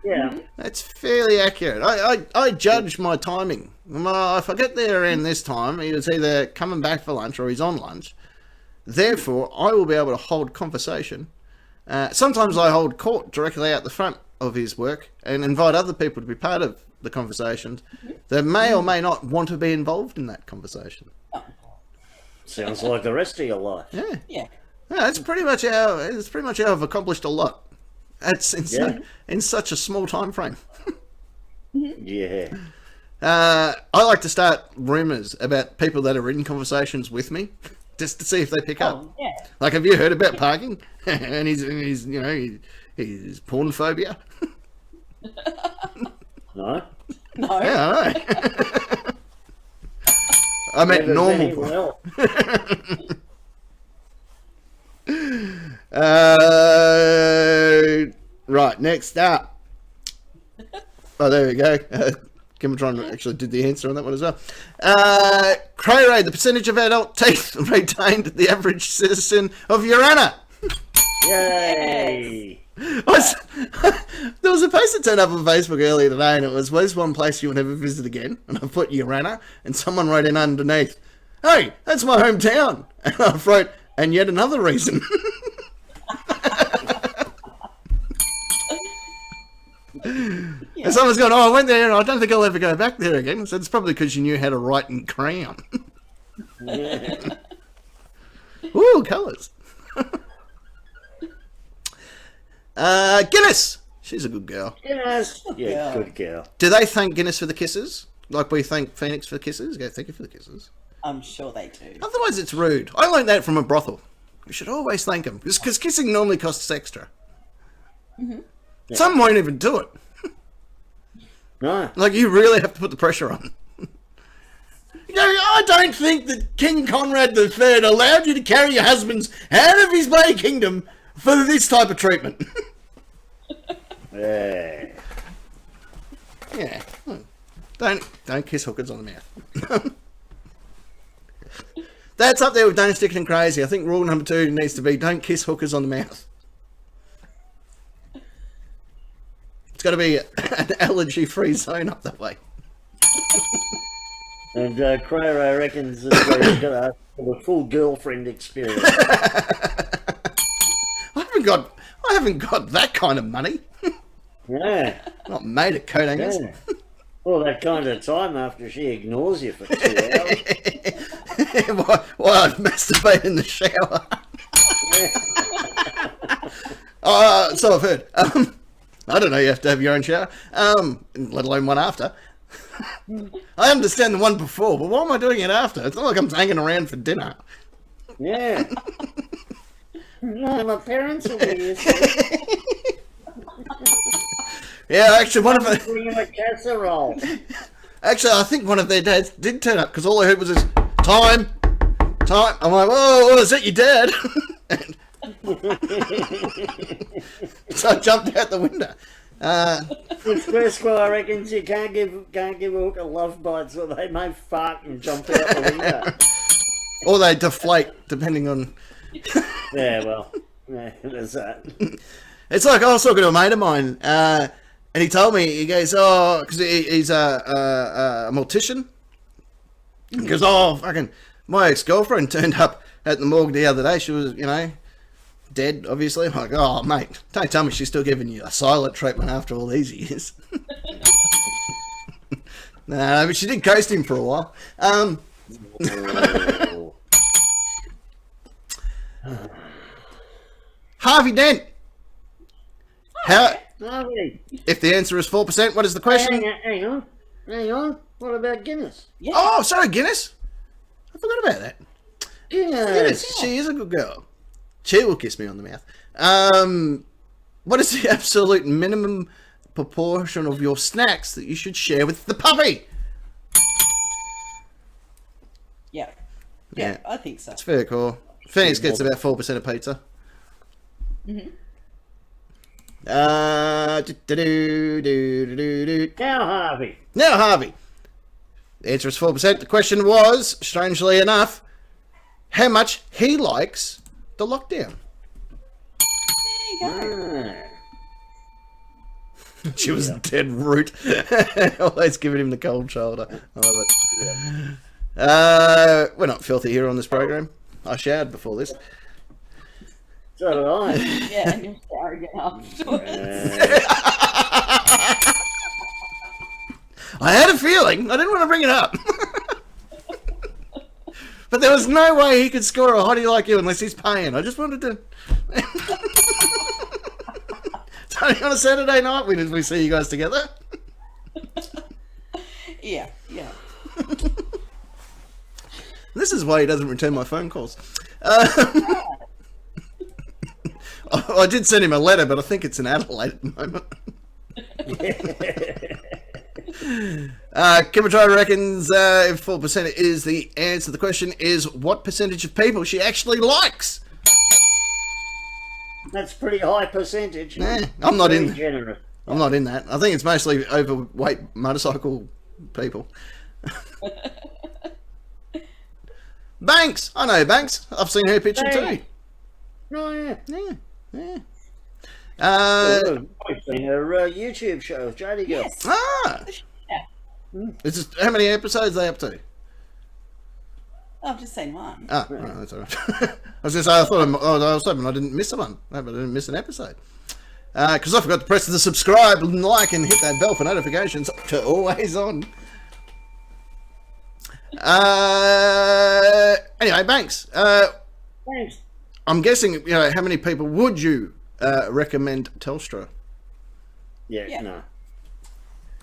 Speaker 2: Yeah.
Speaker 6: That's fairly accurate. I judge my timing. If I get there around this time, he was either coming back for lunch or he's on lunch. Therefore, I will be able to hold conversation. Sometimes I hold court directly out the front of his work and invite other people to be part of the conversations that may or may not want to be involved in that conversation.
Speaker 2: Sounds like the rest of your life.
Speaker 6: Yeah.
Speaker 3: Yeah.
Speaker 6: That's pretty much how I've accomplished a lot. That's in such a small time frame.
Speaker 2: Yeah.
Speaker 6: I like to start rumours about people that are in conversations with me, just to see if they pick up.
Speaker 3: Oh, yeah.
Speaker 6: Like, have you heard about parking? and he's you know, he's porn phobia.
Speaker 2: No.
Speaker 3: No.
Speaker 6: Yeah, I know. I meant
Speaker 2: Never met
Speaker 6: normal.
Speaker 2: anyone else.
Speaker 6: Right, next up. Oh, there we go. Kimbertron actually did the answer on that one as well. Cray Ray, the percentage of adult teeth retained the average citizen of Urana.
Speaker 2: Yay!
Speaker 6: There was a post that turned up on Facebook earlier today, and it was, "Where's one place you would never visit again?" And I put Urana, and someone wrote in underneath, "Hey, that's my hometown." And I wrote, "And yet another reason." And someone's going, "Oh, I went there and I don't think I'll ever go back there again." I said, "It's probably because you knew how to write in crayon." Ooh, colours. Guinness! She's a good girl.
Speaker 2: Yes. Yeah, good girl.
Speaker 6: Do they thank Guinness for the kisses? Like we thank Phoenix for the kisses? Go, thank you for the kisses.
Speaker 3: I'm sure they do.
Speaker 6: Otherwise it's rude. I learned that from a brothel. We should always thank them. Because kissing normally costs extra.
Speaker 3: Mm-hmm.
Speaker 2: Yeah.
Speaker 6: Some won't even do it.
Speaker 2: No.
Speaker 6: Like, you really have to put the pressure on. You know, I don't think that King Conrad III allowed you to carry your husband's out of his Bay Kingdom for this type of treatment.
Speaker 2: Yeah.
Speaker 6: Yeah. Don't kiss hookers on the mouth. That's up there with don't stick it in crazy. I think rule number 2 needs to be don't kiss hookers on the mouth. It's got to be an allergy-free zone up that way.
Speaker 2: And Crero reckons that he's got to ask for the full girlfriend experience.
Speaker 6: I haven't got that kind of money.
Speaker 2: Yeah.
Speaker 6: Not made of coat hangers.
Speaker 2: Yeah. Well, that kind of time after she ignores you for 2 hours.
Speaker 6: Why I'd masturbate in the shower. So I've heard. I don't know, you have to have your own shower, let alone one after. I understand the one before, but why am I doing it after? It's not like I'm hanging around for dinner.
Speaker 2: Yeah. No, my parents will be here.
Speaker 6: Yeah, actually, one of them.
Speaker 2: Bring him a casserole.
Speaker 6: Actually, I think one of their dads did turn up because all I heard was this time. I'm like, "Whoa, is that your dad?" So I jumped out the window.
Speaker 2: This first squirrel reckons you can't give a hook a love bite, so they may fart and jump out the window.
Speaker 6: Or they deflate, depending on.
Speaker 2: Yeah, well, yeah, there's that.
Speaker 6: It's like I was talking to a mate of mine, and he told me, he goes, "Oh, because he's a mortician." He goes, "Oh, fucking, my ex-girlfriend turned up at the morgue the other day. She was, dead, obviously." I'm like, "Oh, mate, don't tell me she's still giving you a silent treatment after all these years." No, but she did ghost him for a while. Harvey Dent. How?
Speaker 2: Harvey,
Speaker 6: If the answer is 4%, what is the question?
Speaker 2: hang on. What about Guinness?
Speaker 3: Yeah.
Speaker 6: Oh, sorry, Guinness. I forgot about that.
Speaker 2: Guinness.
Speaker 6: Guinness, she is a good girl. She will kiss me on the mouth. What is the absolute minimum proportion of your snacks that you should share with the puppy?
Speaker 3: Yeah.
Speaker 6: Yeah.
Speaker 3: Yeah, I think so.
Speaker 6: It's fair call. Phoenix gets about 4% of pizza.
Speaker 3: Mm-hmm.
Speaker 2: Now, Harvey.
Speaker 6: The answer is 4%. The question was, strangely enough, how much he likes the lockdown.
Speaker 3: There you go.
Speaker 6: She was dead root. Always giving him the cold shoulder. I love it. We're not filthy here on this program. I showered before this.
Speaker 2: So did I.
Speaker 3: Yeah, and you'll shower again afterwards.
Speaker 6: I had a feeling. I didn't want to bring it up. But there was no way he could score a hottie like you unless he's paying. I just wanted to... It's only on a Saturday night we see you guys together.
Speaker 3: Yeah, yeah.
Speaker 6: This is why he doesn't return my phone calls. I did send him a letter, but I think it's in Adelaide at the moment. Kimatrai reckons if 4% is the answer, the question is what percentage of people she actually likes?
Speaker 2: That's a pretty high percentage.
Speaker 6: Nah, I'm not
Speaker 2: Very
Speaker 6: in.
Speaker 2: generous.
Speaker 6: I'm not in that. I think it's mostly overweight motorcycle people. Banks! I know Banks. I've seen her picture
Speaker 2: Hey.
Speaker 6: too.
Speaker 2: Oh, yeah.
Speaker 6: Yeah, yeah.
Speaker 2: I've seen her YouTube show with JD Girl.
Speaker 3: Yes.
Speaker 6: Ah!
Speaker 3: Yeah.
Speaker 6: It's just, how many episodes are they up to?
Speaker 3: I've just seen one.
Speaker 6: Ah, oh, that's all right. I was going to say, I was hoping I didn't miss one. I hope I didn't miss an episode. Because I forgot to press the subscribe and like and hit that bell for notifications to always on. Anyway, Banks.
Speaker 2: Thanks.
Speaker 6: I'm guessing, how many people would you recommend Telstra?
Speaker 2: Yeah, no.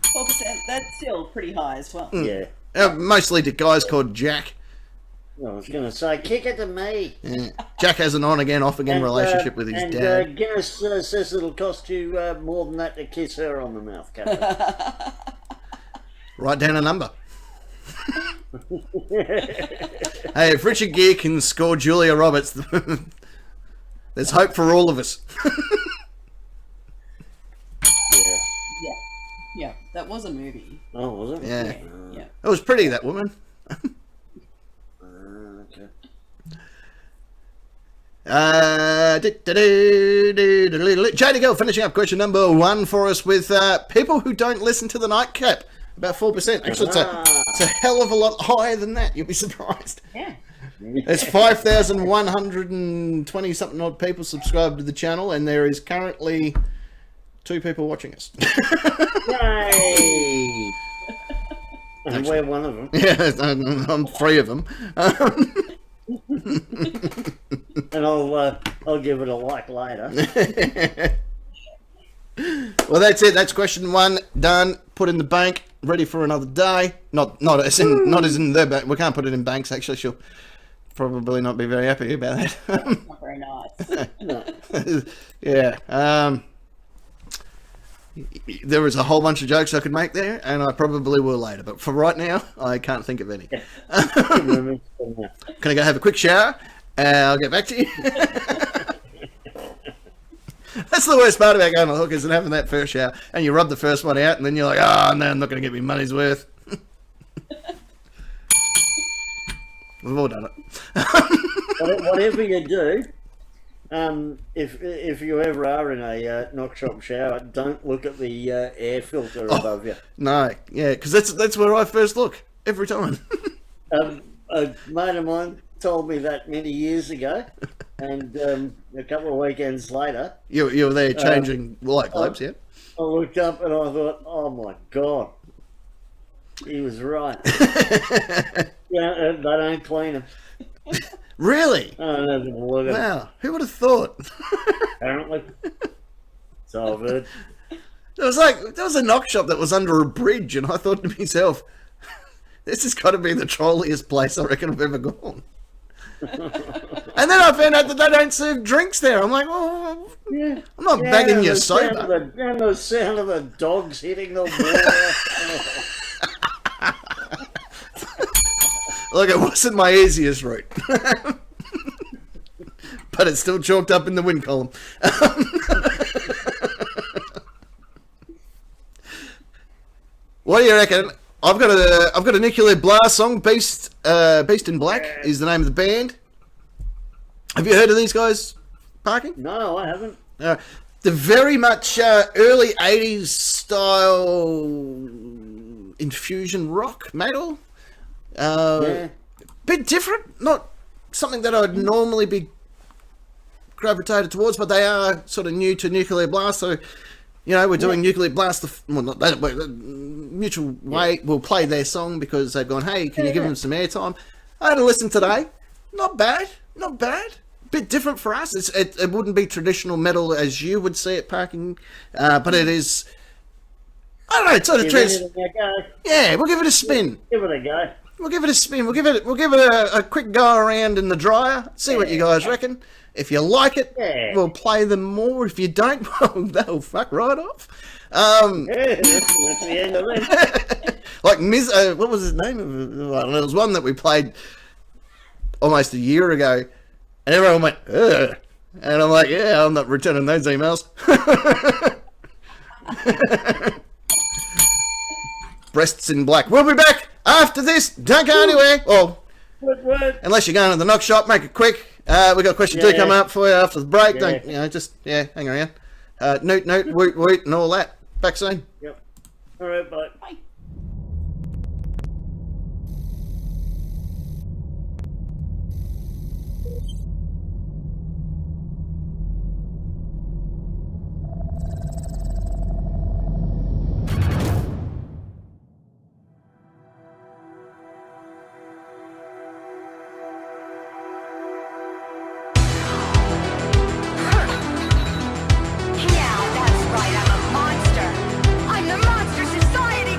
Speaker 3: 4%. That's still pretty high as well.
Speaker 2: Yeah.
Speaker 6: Mostly to guys called Jack.
Speaker 2: I was going to say, kick it to me.
Speaker 6: Yeah. Jack has an on-again, off-again relationship with his dad.
Speaker 2: Guinness says it'll cost you more than that to kiss her on the mouth, Captain.
Speaker 6: Write down a number. Hey, if Richard Gere can score Julia Roberts, there's hope for all of us.
Speaker 2: Yeah.
Speaker 3: Yeah, that was a movie.
Speaker 2: Oh, was it?
Speaker 6: Yeah.
Speaker 3: Yeah.
Speaker 6: It was pretty, that woman.
Speaker 2: Okay.
Speaker 6: JD Girl finishing up question number 1 for us with people who don't listen to the Nightcap. About 4%. Actually, it's a hell of a lot higher than that. You'll be surprised.
Speaker 3: Yeah.
Speaker 6: There's 5,120 something odd people subscribed to the channel, and there is currently 2 people watching us.
Speaker 2: Yay! And we're one of them.
Speaker 6: Yeah, I'm 3 of them.
Speaker 2: And I'll give it a like later.
Speaker 6: Well, that's it. That's question 1 done. Put in the bank. Ready for another day. Not as in the bank. We can't put it in banks. Actually, she'll probably not be very happy about that.
Speaker 3: Not very nice.
Speaker 2: No.
Speaker 6: Yeah. There was a whole bunch of jokes I could make there, and I probably will later. But for right now, I can't think of any. Can I go have a quick shower? I'll get back to you. That's the worst part about going to hookers and having that first shower, and you rub the first one out, and then you're like, oh no, I'm not going to get my money's worth. We've all done it.
Speaker 2: Whatever you do, if you ever are in a knock shop shower, don't look at the air filter above you.
Speaker 6: No, yeah, because that's where I first look every time.
Speaker 2: A mate of mine told me that many years ago, and a couple of weekends later,
Speaker 6: you were there changing light globes, yeah?
Speaker 2: I looked up and I thought, oh my God, he was right. Yeah, they don't clean them.
Speaker 6: Really?
Speaker 2: I don't know, look at them.
Speaker 6: Wow, who would have thought?
Speaker 2: Apparently. So I've heard.
Speaker 6: There was a knock shop that was under a bridge, and I thought to myself, this has got to be the trolliest place I reckon I've ever gone. And then I found out that they don't serve drinks there. I'm like, well,
Speaker 2: Yeah.
Speaker 6: I'm not begging you sober.
Speaker 2: And the sound of the dogs hitting the water.
Speaker 6: Look, it wasn't my easiest route. But it's still chalked up in the win column. What do you reckon? I've got a Nuclear Blast song. Beast in Black is the name of the band. Have you heard of these guys, Parking?
Speaker 2: No, I haven't.
Speaker 6: They're very much early 80s style infusion rock metal. Bit different, not something that I'd normally be gravitated towards, but they are sort of new to Nuclear Blast, so we're doing Nuclear Blast. Mutual Way will play their song because they've gone, hey, can you give them some airtime? I had a listen today. Not bad. Bit different for us. It wouldn't be traditional metal as you would see it, Parking, but it is I don't know, it sort of
Speaker 2: Give
Speaker 6: trans.
Speaker 2: anything a go.
Speaker 6: Yeah, we'll give it a spin.
Speaker 2: Give it a go.
Speaker 6: We'll give it a spin. We'll give it a quick go around in the dryer. See what you guys reckon. If you like it, we'll play them more. If you don't, well, they'll fuck right off.
Speaker 2: Yeah, that's the end of it.
Speaker 6: Like what was his name? I don't know. There was one that we played almost a year ago, and everyone went, ugh. And I'm like, yeah, I'm not returning those emails. Breasts in black. We'll be back after this. Don't go anywhere. Well, unless you're going to the knock shop, make it quick. We got question 2 coming up for you after the break. Don't just hang around. Noot, woot, woot, and all that. Back soon.
Speaker 2: Yep. All right, bye.
Speaker 3: Bye.
Speaker 9: Yeah, that's right, I'm a monster. I'm the Monster Society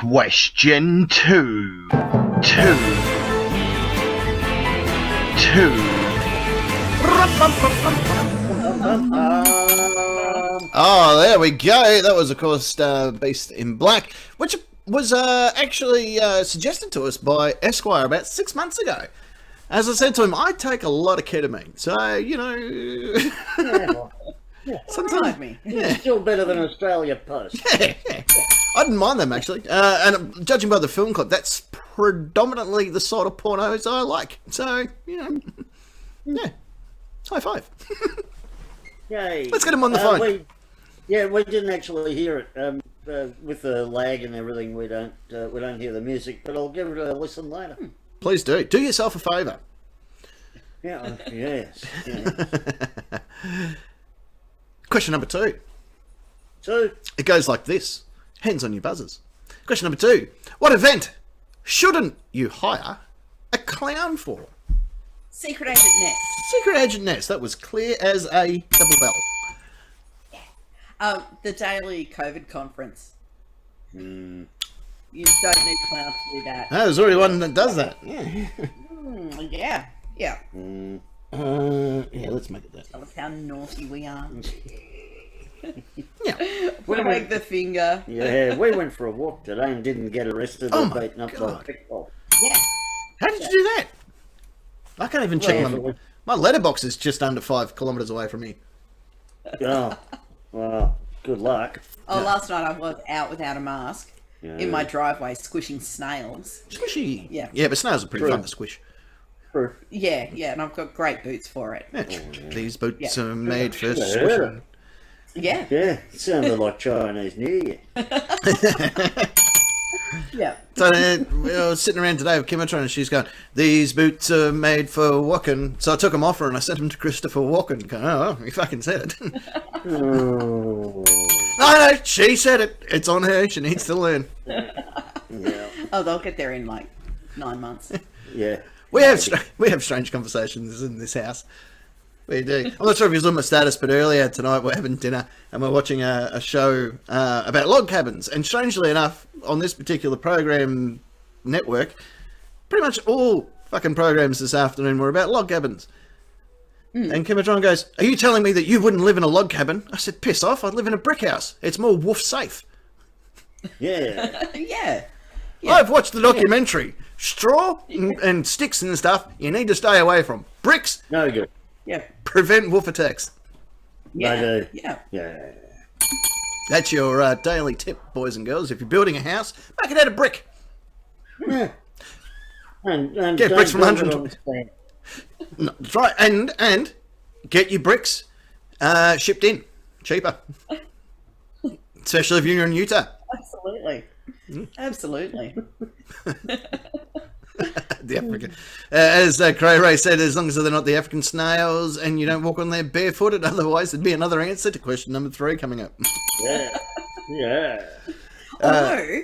Speaker 7: Question 2. 2.
Speaker 6: Oh, there we go. That was, of course, Beast in Black, which was actually suggested to us by Esquire about 6 months ago. As I said to him, I take a lot of ketamine, so, you know...
Speaker 3: Sometimes me.
Speaker 2: It's still better than Australia Post.
Speaker 6: I didn't mind them, actually. And judging by the film clip, that's predominantly the sort of pornos I like. So, you know, yeah. High five.
Speaker 2: Yay.
Speaker 6: Let's get him on the phone.
Speaker 2: We didn't actually hear it. With the lag and everything, we don't hear the music, but I'll give it a listen later.
Speaker 6: Please do. Do yourself a favour.
Speaker 2: Yeah, yes.
Speaker 6: Question number 2.
Speaker 2: So,
Speaker 6: It goes like this. Hands on your buzzers. Question number 2. What event shouldn't you hire a clown for?
Speaker 3: Secret Agent Ness.
Speaker 6: Secret Agent Ness. That was clear as a double bell.
Speaker 3: The daily COVID conference. You don't need clowns to do that.
Speaker 6: Oh, there's already one that does that. Yeah.
Speaker 3: Yeah.
Speaker 6: Yeah, let's make it that.
Speaker 3: Tell us how naughty we are.
Speaker 6: Yeah.
Speaker 3: Wag the finger.
Speaker 2: yeah, we went for a walk today and didn't get arrested
Speaker 6: Oh
Speaker 2: or
Speaker 6: my
Speaker 2: beaten up by
Speaker 6: God.
Speaker 2: a pickpocket.
Speaker 3: Yeah.
Speaker 6: How did you do that? I can't even check
Speaker 2: Well,
Speaker 6: my letterbox is just under 5 kilometres away from me.
Speaker 2: Oh, well, good luck.
Speaker 3: Oh, last night I was out without a mask in my driveway squishing snails.
Speaker 6: Squishy.
Speaker 3: Yeah.
Speaker 6: Yeah, but snails are pretty
Speaker 2: True.
Speaker 6: fun to squish.
Speaker 3: Yeah, and I've got great boots for it.
Speaker 6: Yeah. These boots
Speaker 3: Yeah.
Speaker 6: are made for
Speaker 2: Yeah.
Speaker 6: squishing.
Speaker 3: Yeah.
Speaker 2: Yeah, it sounded like Chinese New Year.
Speaker 3: Yeah.
Speaker 6: So we were sitting around today with Kimatron and she's going, these boots are made for walking. So I took them off her and I sent them to Christopher Walken. Going, oh, he fucking said it.
Speaker 2: Oh,
Speaker 6: No, she said it. It's on her. She needs to learn.
Speaker 2: yeah.
Speaker 3: Oh, they'll get there in like 9 months.
Speaker 2: Yeah.
Speaker 6: We have strange conversations in this house. We do. I'm not sure if you saw my status, but earlier tonight we're having dinner and we're watching a show about log cabins. And strangely enough, on this particular program network, pretty much all fucking programs this afternoon were about log cabins. And Kimatron goes, are you telling me that you wouldn't live in a log cabin? I said, piss off, I'd live in a brick house. It's more wolf safe.
Speaker 2: Yeah.
Speaker 3: Yeah.
Speaker 6: I've watched the documentary. Straw and sticks and stuff you need to stay away from. Bricks
Speaker 2: No good.
Speaker 3: Yeah.
Speaker 6: prevent wolf attacks.
Speaker 3: Yeah.
Speaker 2: They do.
Speaker 3: Yeah.
Speaker 2: Yeah.
Speaker 6: That's your daily tip, boys and girls. If you're building a house, make it out of brick.
Speaker 2: Yeah. And
Speaker 6: Get
Speaker 2: don't
Speaker 6: bricks from
Speaker 2: build it
Speaker 6: 100
Speaker 2: on sand.
Speaker 6: No, that's right. And get your bricks shipped in. Cheaper. Especially if you're in Utah.
Speaker 3: Absolutely. Absolutely.
Speaker 6: The African. As Cray Ray said, as long as they're not the African snails and you don't walk on there barefooted, otherwise there'd be another answer to question number 3 coming up.
Speaker 2: Yeah. Yeah.
Speaker 3: Although,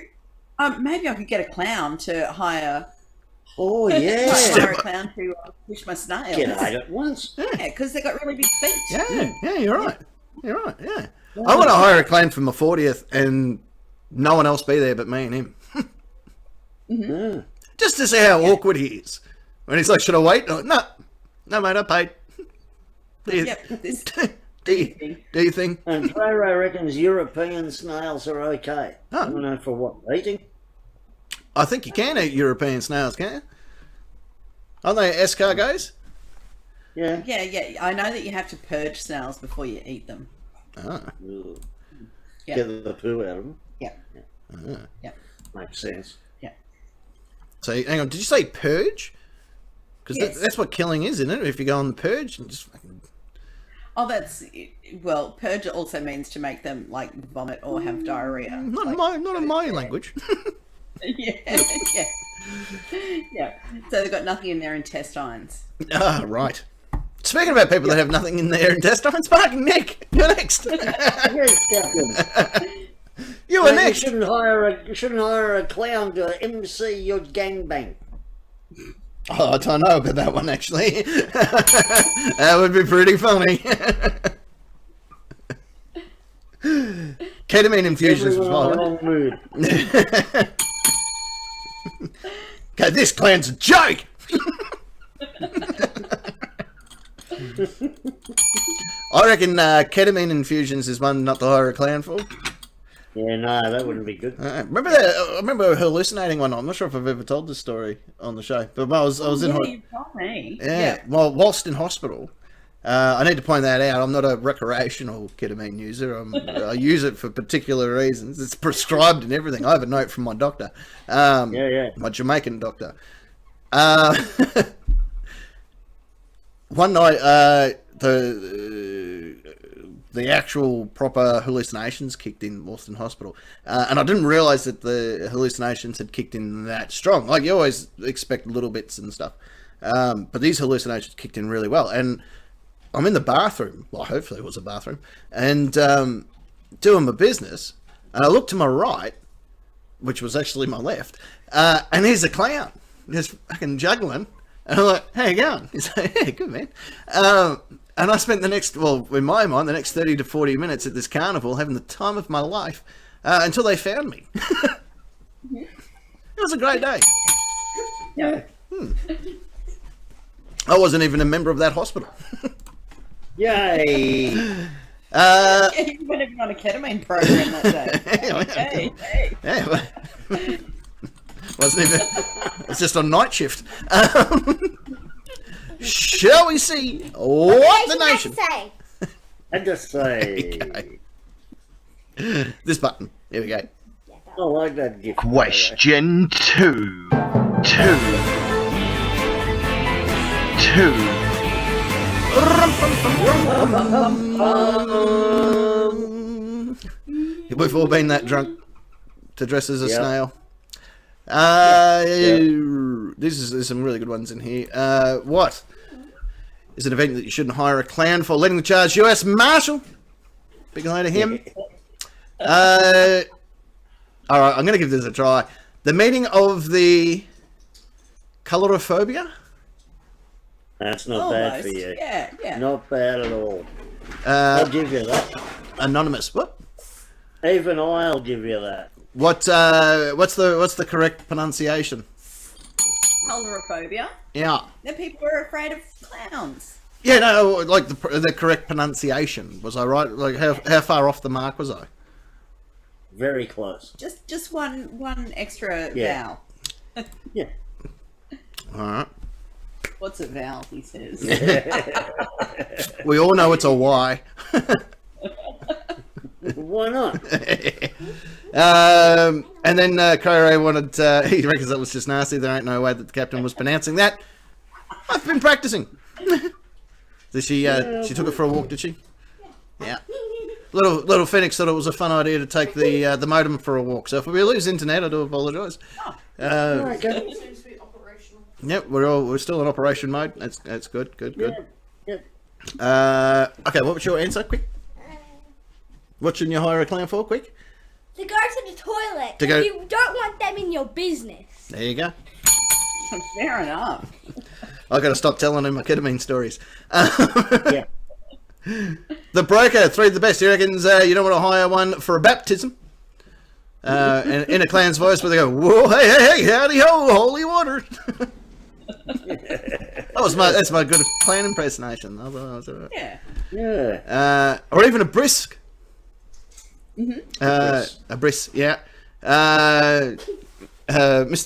Speaker 3: maybe I could get a clown to hire.
Speaker 2: Oh, yeah.
Speaker 3: Hire a clown to push my snails.
Speaker 2: Get out at once.
Speaker 3: Yeah, because they got really big feet.
Speaker 6: Yeah, you're right. You're right, yeah. I want to hire a clown for my 40th and no one else be there but me and him.
Speaker 2: Yeah.
Speaker 6: Just to see how awkward he is. When he's like, should I wait? I'm like, no, mate, I paid. Do you,
Speaker 3: Yep. This,
Speaker 6: do you think?
Speaker 2: And Ray reckons European snails are okay.
Speaker 6: Oh.
Speaker 2: I don't know for what, eating?
Speaker 6: I think you can eat European snails, can't you? Aren't they escargots?
Speaker 2: Yeah.
Speaker 3: yeah. I know that you have to purge snails before you eat them.
Speaker 6: Ah.
Speaker 2: Ugh.
Speaker 3: Yeah.
Speaker 2: Get the poo out of them.
Speaker 3: Yeah.
Speaker 6: Ah.
Speaker 3: Yeah.
Speaker 2: Makes sense.
Speaker 3: Yeah.
Speaker 6: So, hang on, did you say purge? Because
Speaker 3: Yes.
Speaker 6: that's what killing is, isn't it? If you go on the purge and just fucking...
Speaker 3: Oh, well. Purge also means to make them like vomit or have diarrhea.
Speaker 6: Not
Speaker 3: Like,
Speaker 6: in my language.
Speaker 3: Yeah. Yeah. So they've got nothing in their intestines.
Speaker 6: Ah, right. Speaking about people that have nothing in their intestines, fucking Nick, you're next.
Speaker 2: Yes, Captain.
Speaker 6: You were
Speaker 2: You
Speaker 6: next.
Speaker 2: shouldn't hire a clown to MC your gangbang.
Speaker 6: Oh, I don't know about that one, actually. That would be pretty funny. Ketamine infusions was
Speaker 2: Everyone in the
Speaker 6: fine.
Speaker 2: wrong mood.
Speaker 6: this clan's a joke. I reckon ketamine infusions is one not to hire a clown for.
Speaker 2: Yeah, no, that wouldn't be good.
Speaker 6: Remember that? I remember hallucinating one night. I'm not sure if I've ever told this story on the show, but I was in.
Speaker 3: You told me.
Speaker 6: Yeah. Well, whilst in hospital, I need to point that out. I'm not a recreational ketamine user. I use it for particular reasons. It's prescribed and everything. I have a note from my doctor. My Jamaican doctor. One night, the actual proper hallucinations kicked in whilst in hospital, and I didn't realise that the hallucinations had kicked in that strong. Like, you always expect little bits and stuff, but these hallucinations kicked in really well. And I'm in the bathroom, well, hopefully it was a bathroom, and doing my business, and I look to my right, which was actually my left, and here's a clown, just fucking juggling. And I'm like, how you going? He's like, yeah, good, man. And I spent in my mind, the next 30 to 40 minutes at this carnival having the time of my life until they found me. It was a great day.
Speaker 3: Yeah.
Speaker 6: I wasn't even a member of that hospital.
Speaker 2: Yay!
Speaker 3: You weren't even on a ketamine program that day.
Speaker 6: Yeah, wasn't even. It's just on night shift. Shall we see what the nation?
Speaker 2: And just say.
Speaker 6: Okay. This button. Here we go.
Speaker 2: I like that gift.
Speaker 7: Question 2.
Speaker 6: We've all been that drunk to dress as a snail. There's some really good ones in here. What is an event that you shouldn't hire a clown for? Leading the charge, U.S. Marshal. Big hello to him. All right, I'm going to give this a try. The meeting of the colorophobia.
Speaker 2: That's not bad for you.
Speaker 3: Yeah.
Speaker 2: Not bad at all. I'll give you that.
Speaker 6: Anonymous. What?
Speaker 2: Even I'll give you that.
Speaker 6: What's the correct pronunciation?
Speaker 3: Colorophobia.
Speaker 6: Yeah.
Speaker 3: Then people are afraid of clowns.
Speaker 6: Yeah, no, like the correct pronunciation. Was I right? Like, how far off the mark was I?
Speaker 2: Very close.
Speaker 3: Just one extra vowel.
Speaker 2: Yeah.
Speaker 6: All right.
Speaker 3: What's a vowel? He says.
Speaker 6: We all know it's a Y.
Speaker 2: Why not?
Speaker 6: And then Kyrie wanted. He reckons that was just nasty. There ain't no way that the captain was pronouncing that. I've been practicing. Did she? She took it for a walk, did she? Yeah. Little Phoenix thought it was a fun idea to take the modem for a walk. So if we lose internet, I do apologise. Yep, we're still in operation mode. That's good.
Speaker 2: Yep.
Speaker 6: Okay, what was your answer? Quick. What shouldn't you hire a clown for? Quick.
Speaker 8: To go to the toilet.
Speaker 6: To go-
Speaker 8: You don't want them in your business.
Speaker 6: There you go.
Speaker 3: Fair enough.
Speaker 6: I got to stop telling him my ketamine stories.
Speaker 2: Yeah.
Speaker 6: The broker, 3 of the best. He reckons you don't want to hire one for a baptism. And in a clown's voice, where they go, "Whoa, hey, howdy ho, holy water." That's my good clown impersonation.
Speaker 3: Yeah.
Speaker 2: Yeah.
Speaker 6: Or even a brisk.
Speaker 3: Mm-hmm.
Speaker 6: A brisk, yeah. Mr.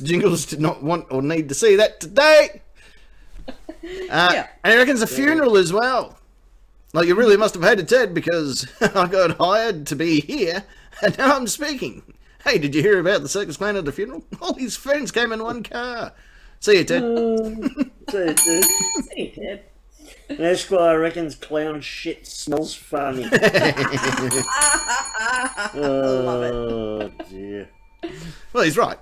Speaker 6: Jingles did not want or need to see that today. And he reckons a funeral as well. Like, you really must have hated Ted because I got hired to be here and now I'm speaking. Hey, did you hear about the circus clown at the funeral? All his friends came in one car. See you, Ted.
Speaker 3: See you, Ted.
Speaker 2: Esquire reckons clown shit smells funny. Oh, dear.
Speaker 6: Well, he's right.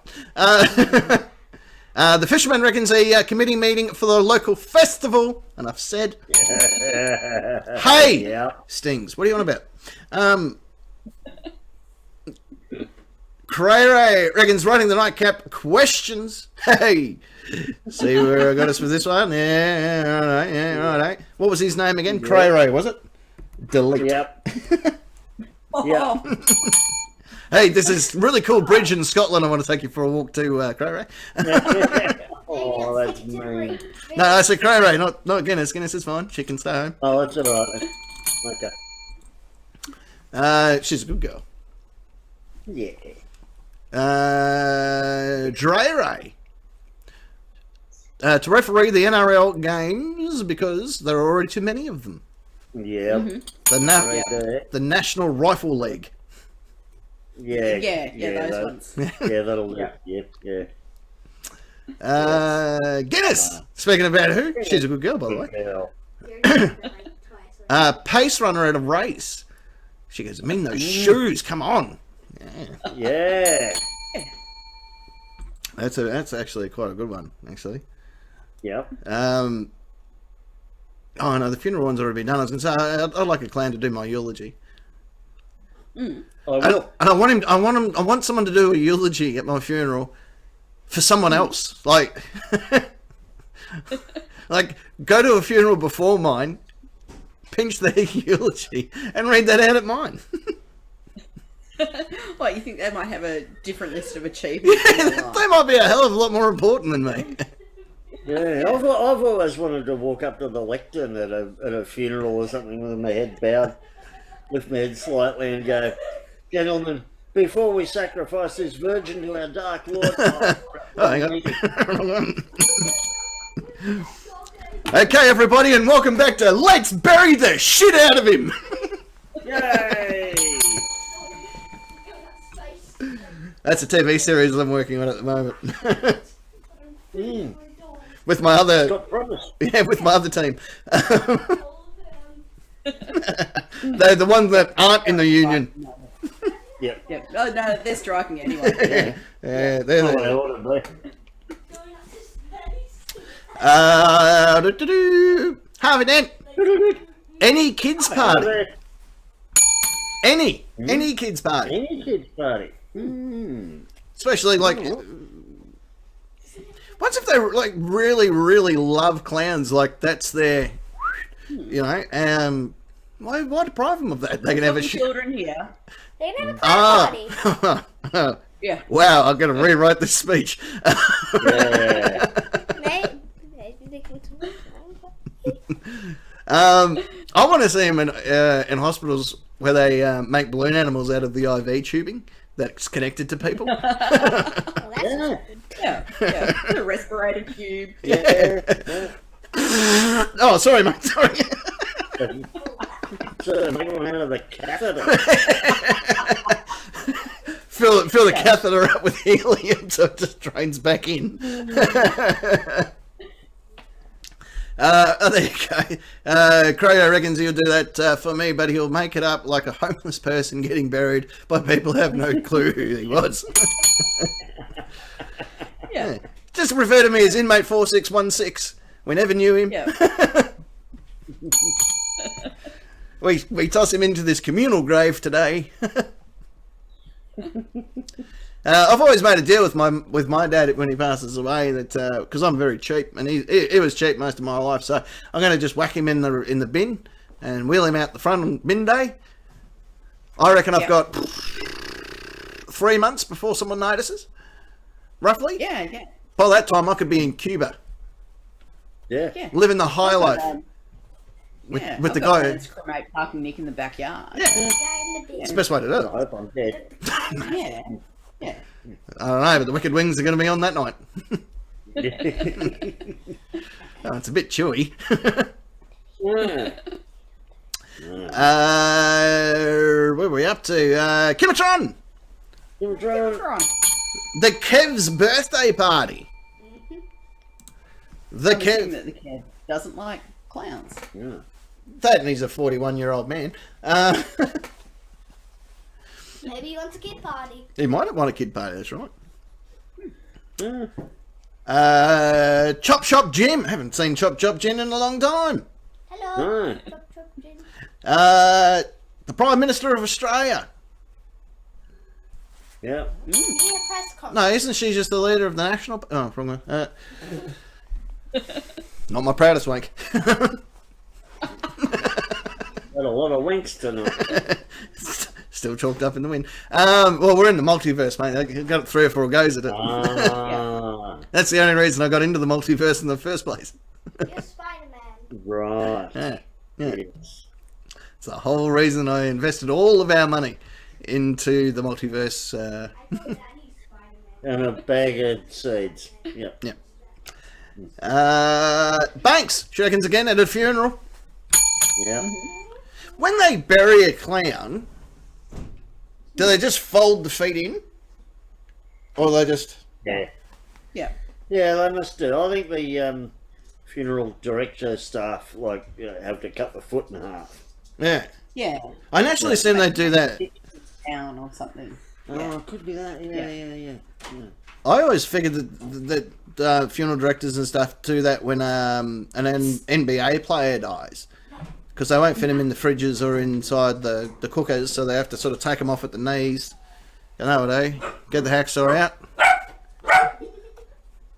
Speaker 6: The fisherman reckons a committee meeting for the local festival. Enough said. Hey!
Speaker 2: Yeah.
Speaker 6: Stings. What are you on about? Cray reckons writing the nightcap questions. Hey! See where I got us with this one? Yeah, all right. What was his name again? Cray, was it? Delete.
Speaker 2: Yep. Yeah.
Speaker 6: Hey, this is really cool bridge in Scotland. I want to take you for a walk to, Cray.
Speaker 2: Oh, that's mean.
Speaker 6: No, I said cray ray, not Guinness. Guinness is fine. She can stay home.
Speaker 2: Oh, that's alright. Okay.
Speaker 6: She's a good girl.
Speaker 2: Yeah.
Speaker 6: Dre Ray. To referee the NRL games because there are already too many of them.
Speaker 2: Yeah.
Speaker 6: The,
Speaker 2: Right there.
Speaker 6: the National Rifle League.
Speaker 2: Yeah.
Speaker 3: Those ones.
Speaker 2: Yeah, that'll do. Yeah.
Speaker 6: Guinness. Speaking about who, she's a good girl, by the way. Pace runner at a race. She goes, I mean those shoes. Come on.
Speaker 2: Yeah.
Speaker 6: That's actually quite a good one, actually.
Speaker 2: Yep.
Speaker 6: Oh no, the funeral one's already been done. I was going to say I'd like a clown to do my eulogy.
Speaker 2: I will.
Speaker 6: And I want someone to do a eulogy at my funeral for someone else. Like go to a funeral before mine, pinch their eulogy, and read that out at mine.
Speaker 3: What, you think they might have a different list of achievements?
Speaker 6: They might be a hell of a lot more important than me.
Speaker 2: Yeah, I've always wanted to walk up to the lectern at a funeral or something with my head bowed, lift my head slightly and go, gentlemen, before we sacrifice this virgin to our dark lord...
Speaker 6: Hang on. Okay, everybody, and welcome back to Let's Bury the Shit Out of Him!
Speaker 2: Yay!
Speaker 6: That's a TV series I'm working on at the moment. With my other...
Speaker 2: Got promise.
Speaker 6: Yeah, with my other team. They're the ones that aren't in the union.
Speaker 2: Yeah.
Speaker 3: Oh, no, they're striking anyway.
Speaker 6: Yeah, they're
Speaker 2: Oh,
Speaker 6: the...
Speaker 2: I ought to be.
Speaker 6: Harvey Dent. Any kids party. Any kids party.
Speaker 2: Any kids party.
Speaker 6: Especially like... What's if they like really, really love clowns? Like that's their, you know. Why deprive them of that? They can have a
Speaker 3: children here.
Speaker 8: They can have a clown party.
Speaker 3: Yeah.
Speaker 6: Wow, I've got to rewrite this speech.
Speaker 2: Yeah.
Speaker 8: Maybe they can
Speaker 6: I want to see them in hospitals where they make balloon animals out of the IV tubing that's connected to people.
Speaker 2: Yeah.
Speaker 3: Yeah. The respirator tube.
Speaker 2: Yeah.
Speaker 6: Oh, sorry, mate. Sorry.
Speaker 2: So make one out of the catheter.
Speaker 6: Fill the catheter up with helium so it just drains back in. There you go. Croyo reckons he'll do that for me, but he'll make it up like a homeless person getting buried by people who have no clue who he was.
Speaker 3: Yeah.
Speaker 6: Just refer to me as inmate 4616. We never knew him.
Speaker 3: Yeah.
Speaker 6: We toss him into this communal grave today. I've always made a deal with my dad when he passes away that because I'm very cheap and he was cheap most of my life, so I'm going to just whack him in the bin and wheel him out the front on bin day. I reckon I've got 3 months before someone notices, roughly.
Speaker 3: Yeah.
Speaker 6: By that time, I could be in Cuba,
Speaker 2: Yeah.
Speaker 6: living the high life with the guy.
Speaker 3: Cremate parking Nick in the backyard.
Speaker 6: Yeah, it's the best way to do
Speaker 2: I
Speaker 6: it.
Speaker 2: hope I'm dead.
Speaker 3: Yeah.
Speaker 6: I don't know, but the Wicked Wings are going to be on that night. Oh, it's a bit chewy.
Speaker 2: Yeah.
Speaker 6: Where were we up to? Kimatron! The Kev's birthday party. The
Speaker 3: Kev.
Speaker 6: Kev.
Speaker 3: That the Kev doesn't like clowns.
Speaker 2: Yeah.
Speaker 6: That and he's a 41-year-old man.
Speaker 8: Maybe he wants a kid party.
Speaker 6: He might want a kid party, that's right. Chop Shop Jim. Haven't seen Chop Shop Jim in a long time.
Speaker 8: Hello.
Speaker 2: Right.
Speaker 8: Chop, chop, Jim.
Speaker 6: The Prime Minister of Australia.
Speaker 2: Yeah.
Speaker 8: Be a press conference.
Speaker 6: No, isn't she just the leader of the National... Oh, wrong one. Not my proudest wank.
Speaker 2: Got a lot of winks tonight.
Speaker 6: Still chalked up in the wind. Well, we're in the multiverse, mate. I got 3 or 4 goes at it. That's the only reason I got into the multiverse in the first place.
Speaker 8: You're Spider-Man.
Speaker 2: Right.
Speaker 6: Yeah.
Speaker 2: Yes.
Speaker 6: It's the whole reason I invested all of our money into the multiverse.
Speaker 8: I thought Daddy's Spider-Man.
Speaker 2: And a bag of seeds. Yep.
Speaker 6: Banks, she reckons again at a funeral.
Speaker 2: Yep.
Speaker 6: When they bury a clown, do they just fold the feet in? Or they just...
Speaker 2: Yeah.
Speaker 3: Yeah.
Speaker 2: Yeah, they must do. I think the funeral director staff have to cut the foot in half.
Speaker 6: Yeah.
Speaker 3: Yeah.
Speaker 6: I naturally seen they do that.
Speaker 3: Down or something.
Speaker 2: Oh, it could be that. Yeah.
Speaker 6: I always figured that funeral directors and stuff do that when an NBA player dies. Because they won't fit him in the fridges or inside the cookers, so they have to sort of take him off at the knees. You know what, eh? Get the hacksaw out.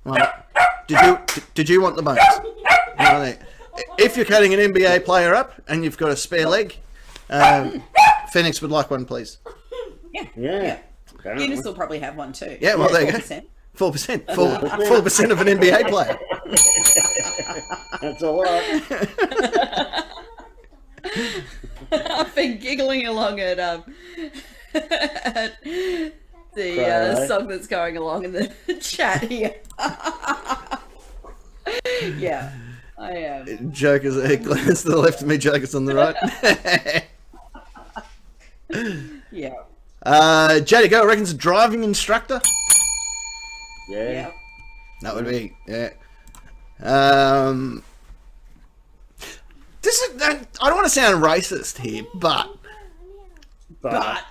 Speaker 6: Well, did you want the bones? If you're cutting an NBA player up and you've got a spare leg, Phoenix would like one, please.
Speaker 2: Yeah.
Speaker 3: Guinness will probably have one too.
Speaker 6: Yeah, well, there you go.
Speaker 3: 4%.
Speaker 6: 4%. 4% of an NBA player.
Speaker 2: That's a lot.
Speaker 3: I've been giggling along at the song that's going along in the chat here. Yeah, I am.
Speaker 6: Joker's Glenn's to the left of me, Joker's on the right.
Speaker 3: Yeah.
Speaker 6: JD Go reckons a driving instructor.
Speaker 2: Yeah.
Speaker 6: That would be, yeah. This is, I don't want to sound racist here, but
Speaker 2: But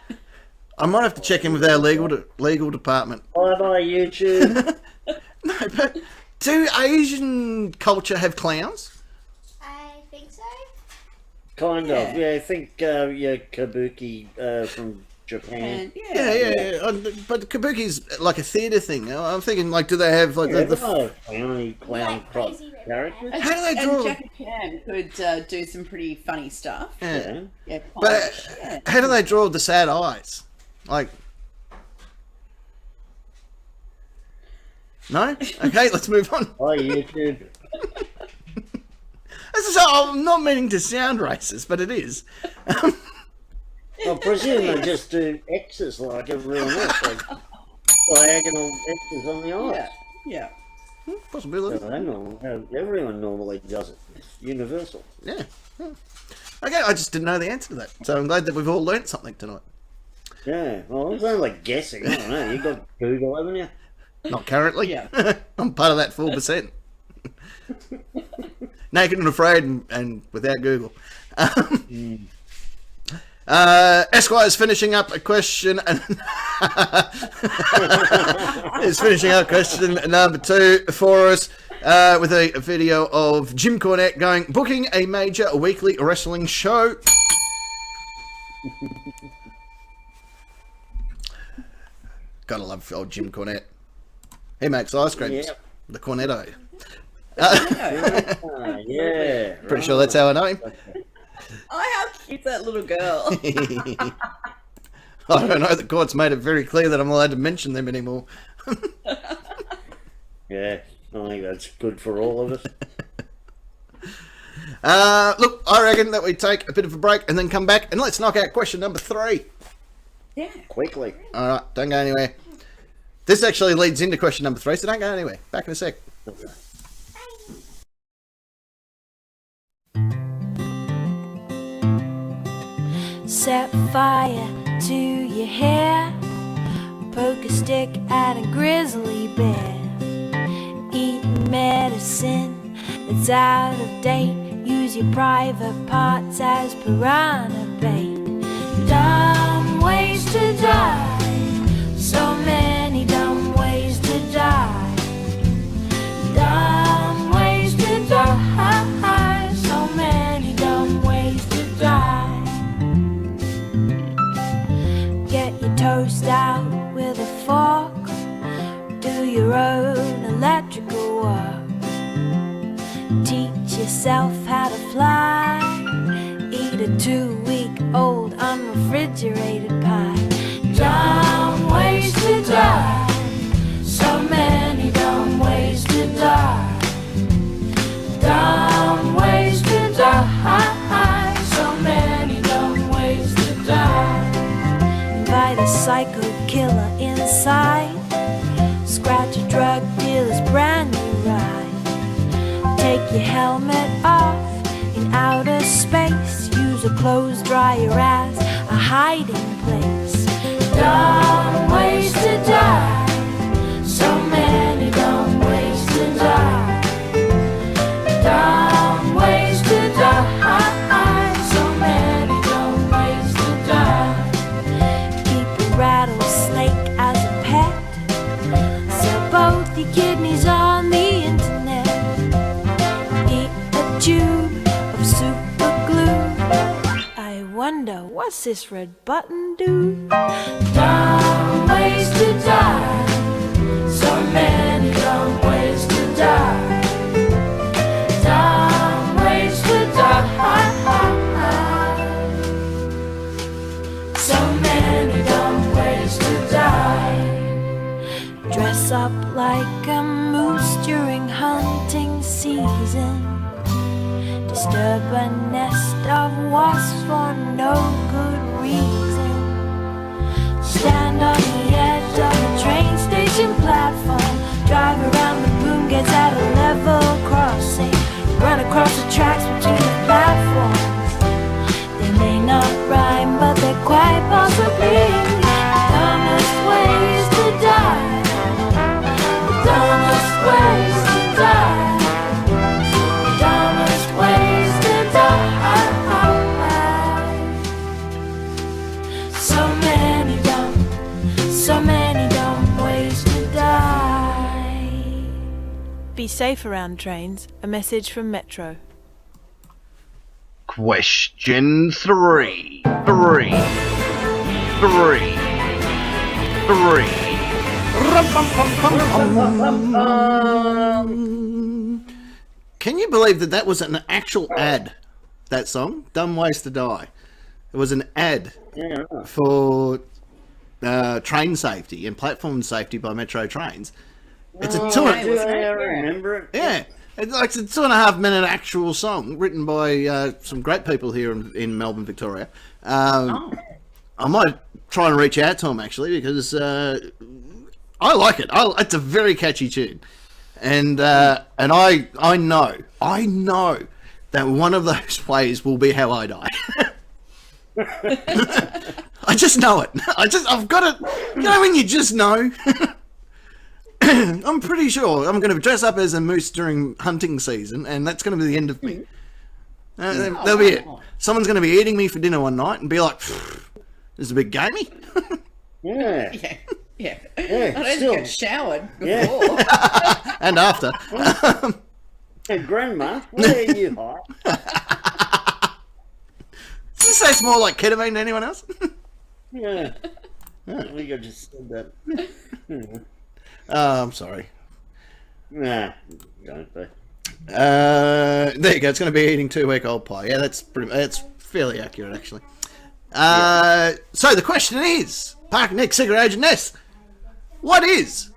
Speaker 6: I might have to check in with our legal department.
Speaker 2: bye YouTube.
Speaker 6: No, but do Asian culture have clowns?
Speaker 8: I think so.
Speaker 2: Kind of. Yeah, I think kabuki from Japan.
Speaker 3: And,
Speaker 6: Yeah. But kabuki's like a theatre thing. I'm thinking, like, do they have like the
Speaker 2: Clown crop
Speaker 8: Crazy River
Speaker 2: characters.
Speaker 8: Man.
Speaker 6: how do they
Speaker 3: And
Speaker 6: draw?
Speaker 3: Jackie Chan could do some pretty funny stuff.
Speaker 6: Yeah.
Speaker 3: Yeah,
Speaker 6: But
Speaker 3: yeah.
Speaker 6: how do they draw the sad eyes? Like, no? Okay, let's move on.
Speaker 2: Bye YouTube.
Speaker 6: I'm not meaning to sound racist, but it is.
Speaker 2: I presume they just do X's like everyone else. Like diagonal X's on the eyes.
Speaker 3: Yeah.
Speaker 6: Possibility.
Speaker 2: Everyone normally does it. It's universal.
Speaker 6: Yeah. Okay, I just didn't know the answer to that. So I'm glad that we've all learnt something tonight.
Speaker 2: Yeah. Well, it's only like guessing. I don't know. You got Google, haven't you?
Speaker 6: Not currently.
Speaker 3: Yeah.
Speaker 6: I'm part of that 4%. Naked and afraid and without Google. Esquire's finishing up a question and is finishing up question number 2 for us with a video of Jim Cornette booking a major weekly wrestling show. Gotta love old Jim Cornette. He makes ice creams.
Speaker 2: Yep.
Speaker 6: The Cornetto.
Speaker 2: Yeah.
Speaker 6: Pretty sure that's how I know him.
Speaker 3: Oh, how cute that little girl.
Speaker 6: I don't know. The court's made it very clear that I'm allowed to mention them anymore.
Speaker 2: Yeah. I think that's good for all of us.
Speaker 6: Look, I reckon that we take a bit of a break and then come back and let's knock out question number 3.
Speaker 3: Yeah.
Speaker 2: Quickly.
Speaker 6: All right, don't go anywhere. This actually leads into question number 3, so don't go anywhere. Back in a sec.
Speaker 9: Set fire to your hair, poke a stick at a grizzly bear, eat medicine that's out of date, use your private parts as piranha bait. Dumb ways to die, so many dumb ways to die. Dumb ways to die, so many dumb ways to die. Get your toast out with a fork, do your own electrical work, teach yourself how to fly, eat a 2-week-old unrefrigerated pie. Dumb ways to die, so many dumb ways psycho killer inside. Scratch a drug dealer's brand new ride. Take your helmet off in outer space. Use a clothes dryer as a hiding place. Dumb ways to die. So many dumb ways to die. Dumb ways to die. So many dumb ways to die. Keep a rattlesnake as a pet. Sell both your kidneys on the internet. Eat a tube of super glue. I wonder, what's this red button do? Dumb ways to die. So many dumb ways to die. Dumb ways to die. So many dumb ways to die. Dress up like a moose during hunting season. Disturb a nest of wasps for no good reason. Stand on the edge of a train station platform. Drive around the boom gates at a level crossing. Run across the tracks between the platforms. They may not rhyme, but they're quite possibly the dumbest ways to die. The dumbest ways to die. The dumbest ways to die. So many dumb ways to die. Be safe around trains. A message from Metro.
Speaker 7: Question 3.
Speaker 6: Can you believe that was an actual ad? That song, "Dumb Ways to Die." It was an ad for train safety and platform safety by Metro Trains. It's a
Speaker 2: I remember it.
Speaker 6: Yeah, it's like a 2.5 minute actual song written by some great people here in Melbourne, Victoria. I might try and reach out to them actually because I like it. It's a very catchy tune, and I know that one of those ways will be how I die. I just know it. I've got it. You know when you just know? I'm pretty sure I'm going to dress up as a moose during hunting season, and that's going to be the end of me. That'll be it. Someone's going to be eating me for dinner one night and be like, "This is a bit gamey."
Speaker 2: Yeah.
Speaker 3: Yeah.
Speaker 2: Yeah,
Speaker 3: I don't think I'd showered before.
Speaker 2: Yeah.
Speaker 6: And after.
Speaker 2: Hey, Grandma, where are you hot?
Speaker 6: Does this taste more like ketamine to anyone else?
Speaker 2: Yeah. I think I just said that.
Speaker 6: I'm sorry.
Speaker 2: Nah, don't be.
Speaker 6: There you go. It's going to be eating 2-week-old pie. Yeah, that's fairly accurate, actually. So the question is, Park Nick, Secret Agent Ness, what is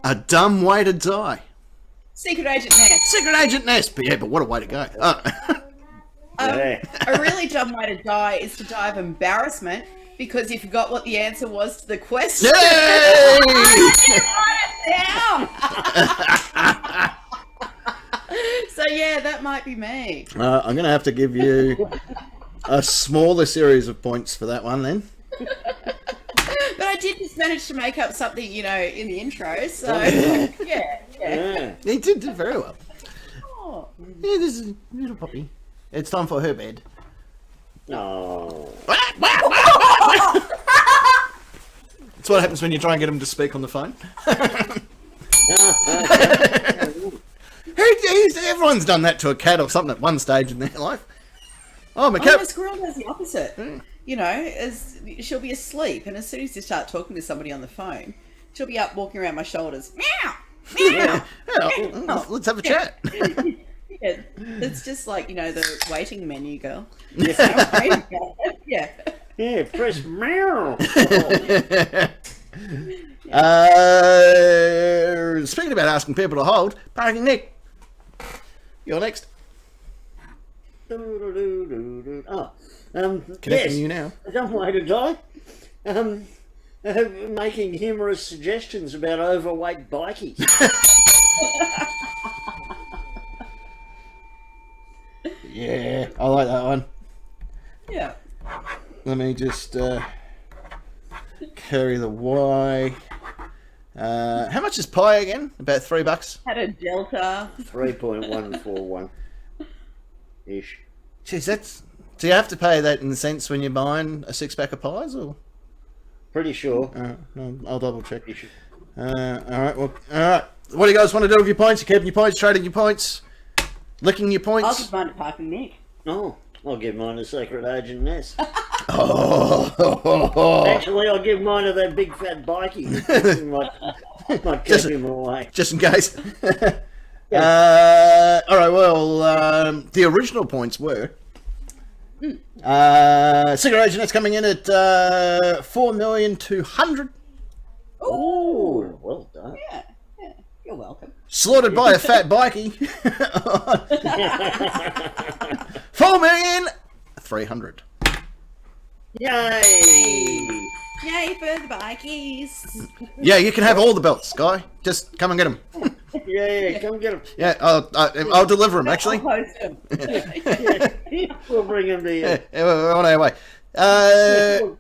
Speaker 6: a dumb way to die?
Speaker 3: Secret Agent Ness.
Speaker 6: Secret Agent Ness. But yeah, but what a way to go.
Speaker 2: Yeah.
Speaker 3: A really dumb way to die is to die of embarrassment because you forgot what the answer was to the question.
Speaker 6: Yay!
Speaker 3: Down. So yeah, that might be me.
Speaker 6: I'm going to have to give you a smaller series of points for that one then.
Speaker 3: But I did just manage to make up something, in the intro. So yeah.
Speaker 6: He did very well.
Speaker 3: Oh.
Speaker 6: Yeah, this is a little puppy. It's time for her bed.
Speaker 2: Oh.
Speaker 6: That's what happens when you try and get him to speak on the phone. Everyone's done that to a cat or something at one stage in their life. Oh, my cat.
Speaker 3: My squirrel does the opposite. As she'll be asleep, and as soon as you start talking to somebody on the phone, she'll be up walking around my shoulders. Meow, meow.
Speaker 6: Yeah, let's have a chat.
Speaker 3: Yeah, it's just like the waiting menu girl. Yeah.
Speaker 2: Yeah, press meow.
Speaker 6: Speaking about asking people to hold, Parking Nick, you're next.
Speaker 2: Oh,
Speaker 6: Connecting
Speaker 2: yes.
Speaker 6: you now.
Speaker 2: A dumb way to die. making humorous suggestions about overweight bikies.
Speaker 6: Yeah, I like that one.
Speaker 3: Yeah.
Speaker 6: Let me just carry the Y. How much is pie again? About $3.
Speaker 3: Had a delta.
Speaker 2: 3.141 ish.
Speaker 6: Jeez, that's. Do you have to pay that in cents when you're buying a 6-pack of pies, or?
Speaker 2: Pretty sure.
Speaker 6: No, I'll double check.
Speaker 2: You should.
Speaker 6: All right. Well, all right. What do you guys want to do with your points? You keeping your points, trading your points, licking your
Speaker 3: I'll
Speaker 6: points?
Speaker 3: just find a parking Nick.
Speaker 2: Oh, I'll give mine to Secret Agent Ness.
Speaker 6: Oh.
Speaker 2: Actually, I'll give mine to that big fat bikie. might keep him away.
Speaker 6: Just in case. All right. Well, the original points were. Secret Agent Ness coming in at 4,200,000.
Speaker 2: Oh, well done.
Speaker 3: Yeah. You're welcome.
Speaker 6: Slaughtered by a fat bikie. 4,300,000.
Speaker 2: Yay!
Speaker 3: Yay for the bikies.
Speaker 6: Yeah, you can have all the belts, Guy. Just come and get them.
Speaker 2: Yeah, come get him.
Speaker 6: Yeah, I'll deliver them, actually.
Speaker 3: I'll post them.
Speaker 2: We'll bring him to you.
Speaker 6: Yeah, we're on our way.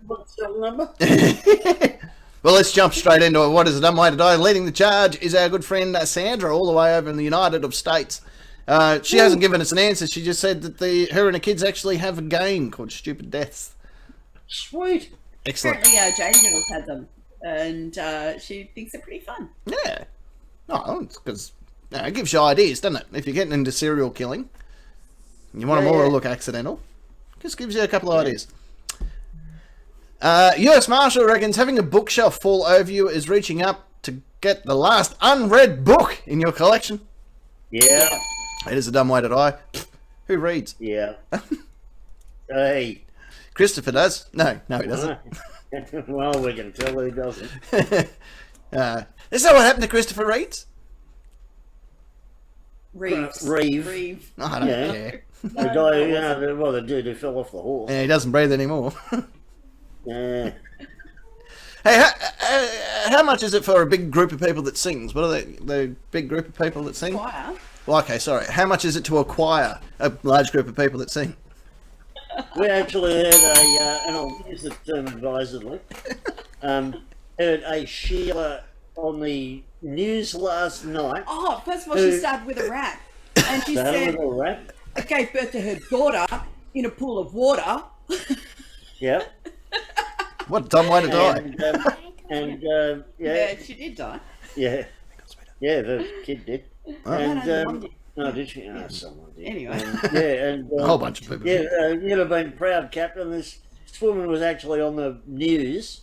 Speaker 2: What's your number?
Speaker 6: Well, let's jump straight into it. What is a dumb way to die? Leading the charge is our good friend Sandra, all the way over in the United States. She hasn't given us an answer. She just said that her and her kids actually have a game called Stupid Deaths.
Speaker 2: Sweet.
Speaker 6: Excellent.
Speaker 3: Apparently, Jane Reynolds had them, and she thinks they're pretty fun.
Speaker 6: Yeah. No, it's because it gives you ideas, doesn't it? If you're getting into serial killing, you want them all to look accidental. Just gives you a couple of ideas. US Marshal reckons having a bookshelf fall over you is reaching up to get the last unread book in your collection.
Speaker 2: Yeah.
Speaker 6: It is a dumb way to die. Who reads?
Speaker 2: Yeah. Hey.
Speaker 6: Christopher does. No, he doesn't.
Speaker 2: Well, we can tell he doesn't.
Speaker 6: Is that what happened to Christopher Reeves?
Speaker 3: Reeves.
Speaker 2: Reeve.
Speaker 6: I don't care.
Speaker 2: The guy, the dude who fell off the horse.
Speaker 6: Yeah, he doesn't breathe anymore.
Speaker 2: Yeah.
Speaker 6: Hey, how much is it for a big group of people that sings? What are the big group of people that sing?
Speaker 3: Choir.
Speaker 6: Well, okay, sorry. How much is it to acquire a large group of people that sing?
Speaker 2: We actually heard and I'll use the term advisedly, heard a Sheila on the news last night.
Speaker 3: Oh, first of all, she started with a rap. And she said
Speaker 2: With a rap.
Speaker 3: it gave birth to her daughter in a pool of water.
Speaker 2: Yep.
Speaker 6: What a dumb way to die.
Speaker 3: Yeah, she did die.
Speaker 2: Yeah, the kid did. And no, did she? No, someone did.
Speaker 3: Anyway.
Speaker 2: And
Speaker 6: A whole bunch of people.
Speaker 2: Yeah, you'd have been proud, Captain. This woman was actually on the news,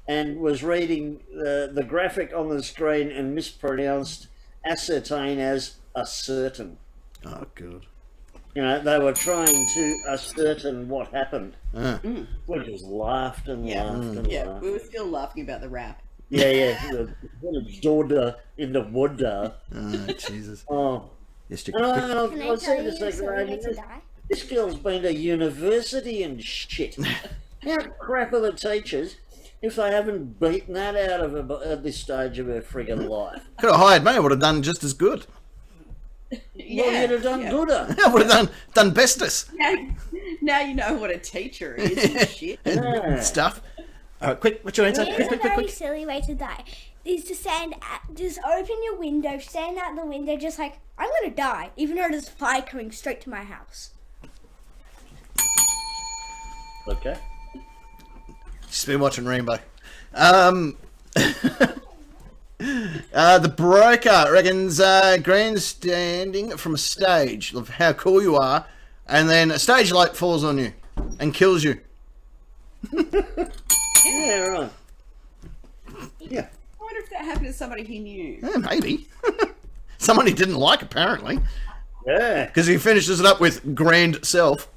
Speaker 2: and was reading the graphic on the screen and mispronounced ascertain as ascertain.
Speaker 6: Oh, good.
Speaker 2: You know, they were trying to ascertain what happened. We just laughed and laughed and
Speaker 3: Yeah,
Speaker 2: laughed.
Speaker 3: we were still laughing about the rap.
Speaker 2: Yeah. The daughter in the water.
Speaker 6: Oh, Jesus.
Speaker 2: Oh.
Speaker 6: Yes,
Speaker 8: Can I tell you
Speaker 2: This girl's been to university and shit. How crap are the teachers if they haven't beaten that out of her at this stage of her friggin' life?
Speaker 6: Could have hired me. I would have done just as good.
Speaker 3: Yeah,
Speaker 2: Well, you'd have done gooder.
Speaker 6: I would have done bestest
Speaker 3: Now you know what a teacher is and shit.
Speaker 6: and stuff. All right, quick. What's your answer?
Speaker 8: Here's a very
Speaker 6: Quick.
Speaker 8: silly way to die. Is to just open your window, stand out the window, just like, I'm gonna die, even though there's fire coming straight to my house.
Speaker 2: Okay.
Speaker 6: Just been watching Rainbow. The broker reckons grandstanding from a stage of how cool you are, and then a stage light falls on you and kills you.
Speaker 2: Yeah, right. Yeah.
Speaker 3: I wonder if that happened to somebody he knew.
Speaker 6: Maybe. Someone he didn't like, apparently.
Speaker 2: Yeah.
Speaker 6: Because he finishes it up with grand self.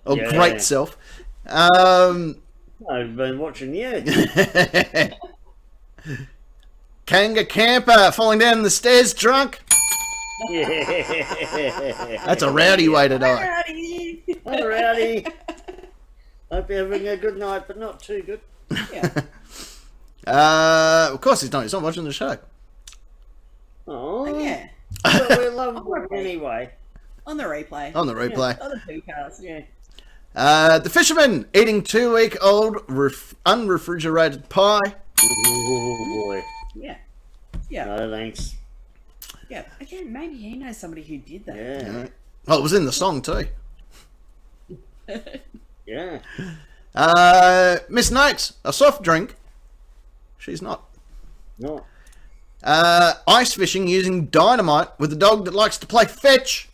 Speaker 6: Or
Speaker 2: Yeah.
Speaker 6: great self.
Speaker 2: I've been watching you.
Speaker 6: Kanga camper falling down the stairs drunk.
Speaker 2: Yeah.
Speaker 6: That's a rowdy way to die.
Speaker 3: Alrighty.
Speaker 2: Alrighty. Hope you're having a good night, but not too good.
Speaker 3: Yeah.
Speaker 6: Of course he's not. He's not watching the show.
Speaker 2: Oh,
Speaker 3: Yeah.
Speaker 2: But we love him anyway.
Speaker 3: On the replay.
Speaker 6: On the replay.
Speaker 3: On the podcast, yeah.
Speaker 6: The fisherman eating 2-week-old unrefrigerated pie.
Speaker 2: Oh boy.
Speaker 3: Yeah. Yeah.
Speaker 2: No thanks.
Speaker 3: Yeah. Again, maybe he knows somebody who did that.
Speaker 2: Yeah.
Speaker 6: Well, it was in the song too.
Speaker 2: Yeah.
Speaker 6: Miss Notes, a soft drink. She's not.
Speaker 2: No.
Speaker 6: Ice fishing using dynamite with a dog that likes to play fetch.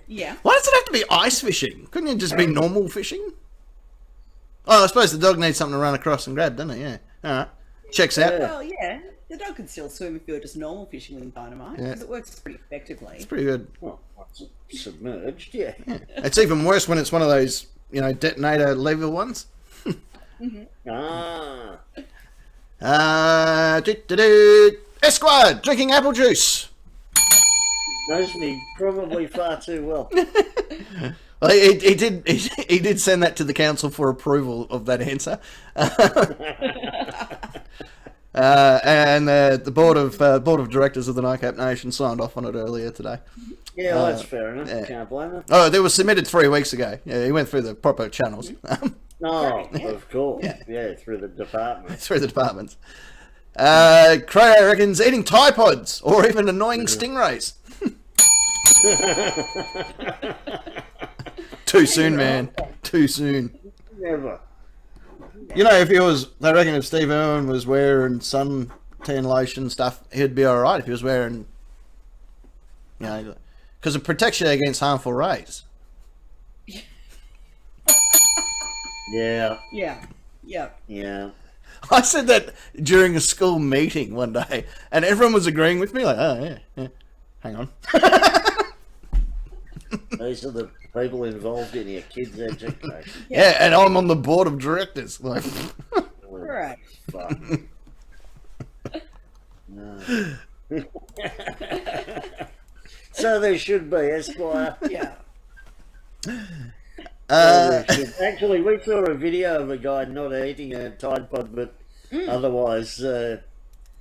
Speaker 3: Yeah.
Speaker 6: Why does it have to be ice fishing? Couldn't it just be normal fishing? Oh, I suppose the dog needs something to run across and grab, doesn't it? Yeah. All right. Checks out.
Speaker 2: Yeah.
Speaker 3: Well, yeah. The dog could still swim if you were just normal fishing with dynamite,
Speaker 6: Yeah.
Speaker 3: because it works pretty effectively.
Speaker 6: It's pretty good.
Speaker 2: Well, submerged, yeah.
Speaker 6: It's even worse when it's one of those, detonator lever ones.
Speaker 2: Ah.
Speaker 6: Esquire drinking apple juice.
Speaker 2: Knows me probably far too well.
Speaker 6: Well, he did send that to the council for approval of that answer. And the board of directors of the NICAP Nation signed off on it earlier today.
Speaker 2: Yeah, well, that's fair enough.
Speaker 6: yeah.
Speaker 2: Can't blame it.
Speaker 6: Oh, they were submitted 3 weeks ago. Yeah, he went through the proper channels.
Speaker 2: No, of course. Yeah, through the department.
Speaker 6: Through the departments. Creo reckons eating Tide Pods or even annoying stingrays. Too soon, man. Too soon.
Speaker 2: Never.
Speaker 6: I reckon if Steve Irwin was wearing suntan lotion stuff, he'd be alright if he was wearing, because it protects you against harmful rays.
Speaker 2: Yeah.
Speaker 3: Yeah. Yeah.
Speaker 2: Yeah.
Speaker 6: I said that during a school meeting one day, and everyone was agreeing with me, like, oh, yeah. Hang on.
Speaker 2: These are the people involved in your kids' education.
Speaker 6: Yeah, and I'm on the board of directors. Like,
Speaker 3: Right.
Speaker 2: Fuck. No. So there should be, Esquire.
Speaker 3: Yeah.
Speaker 2: Actually, we saw a video of a guy not eating a Tide Pod, but otherwise,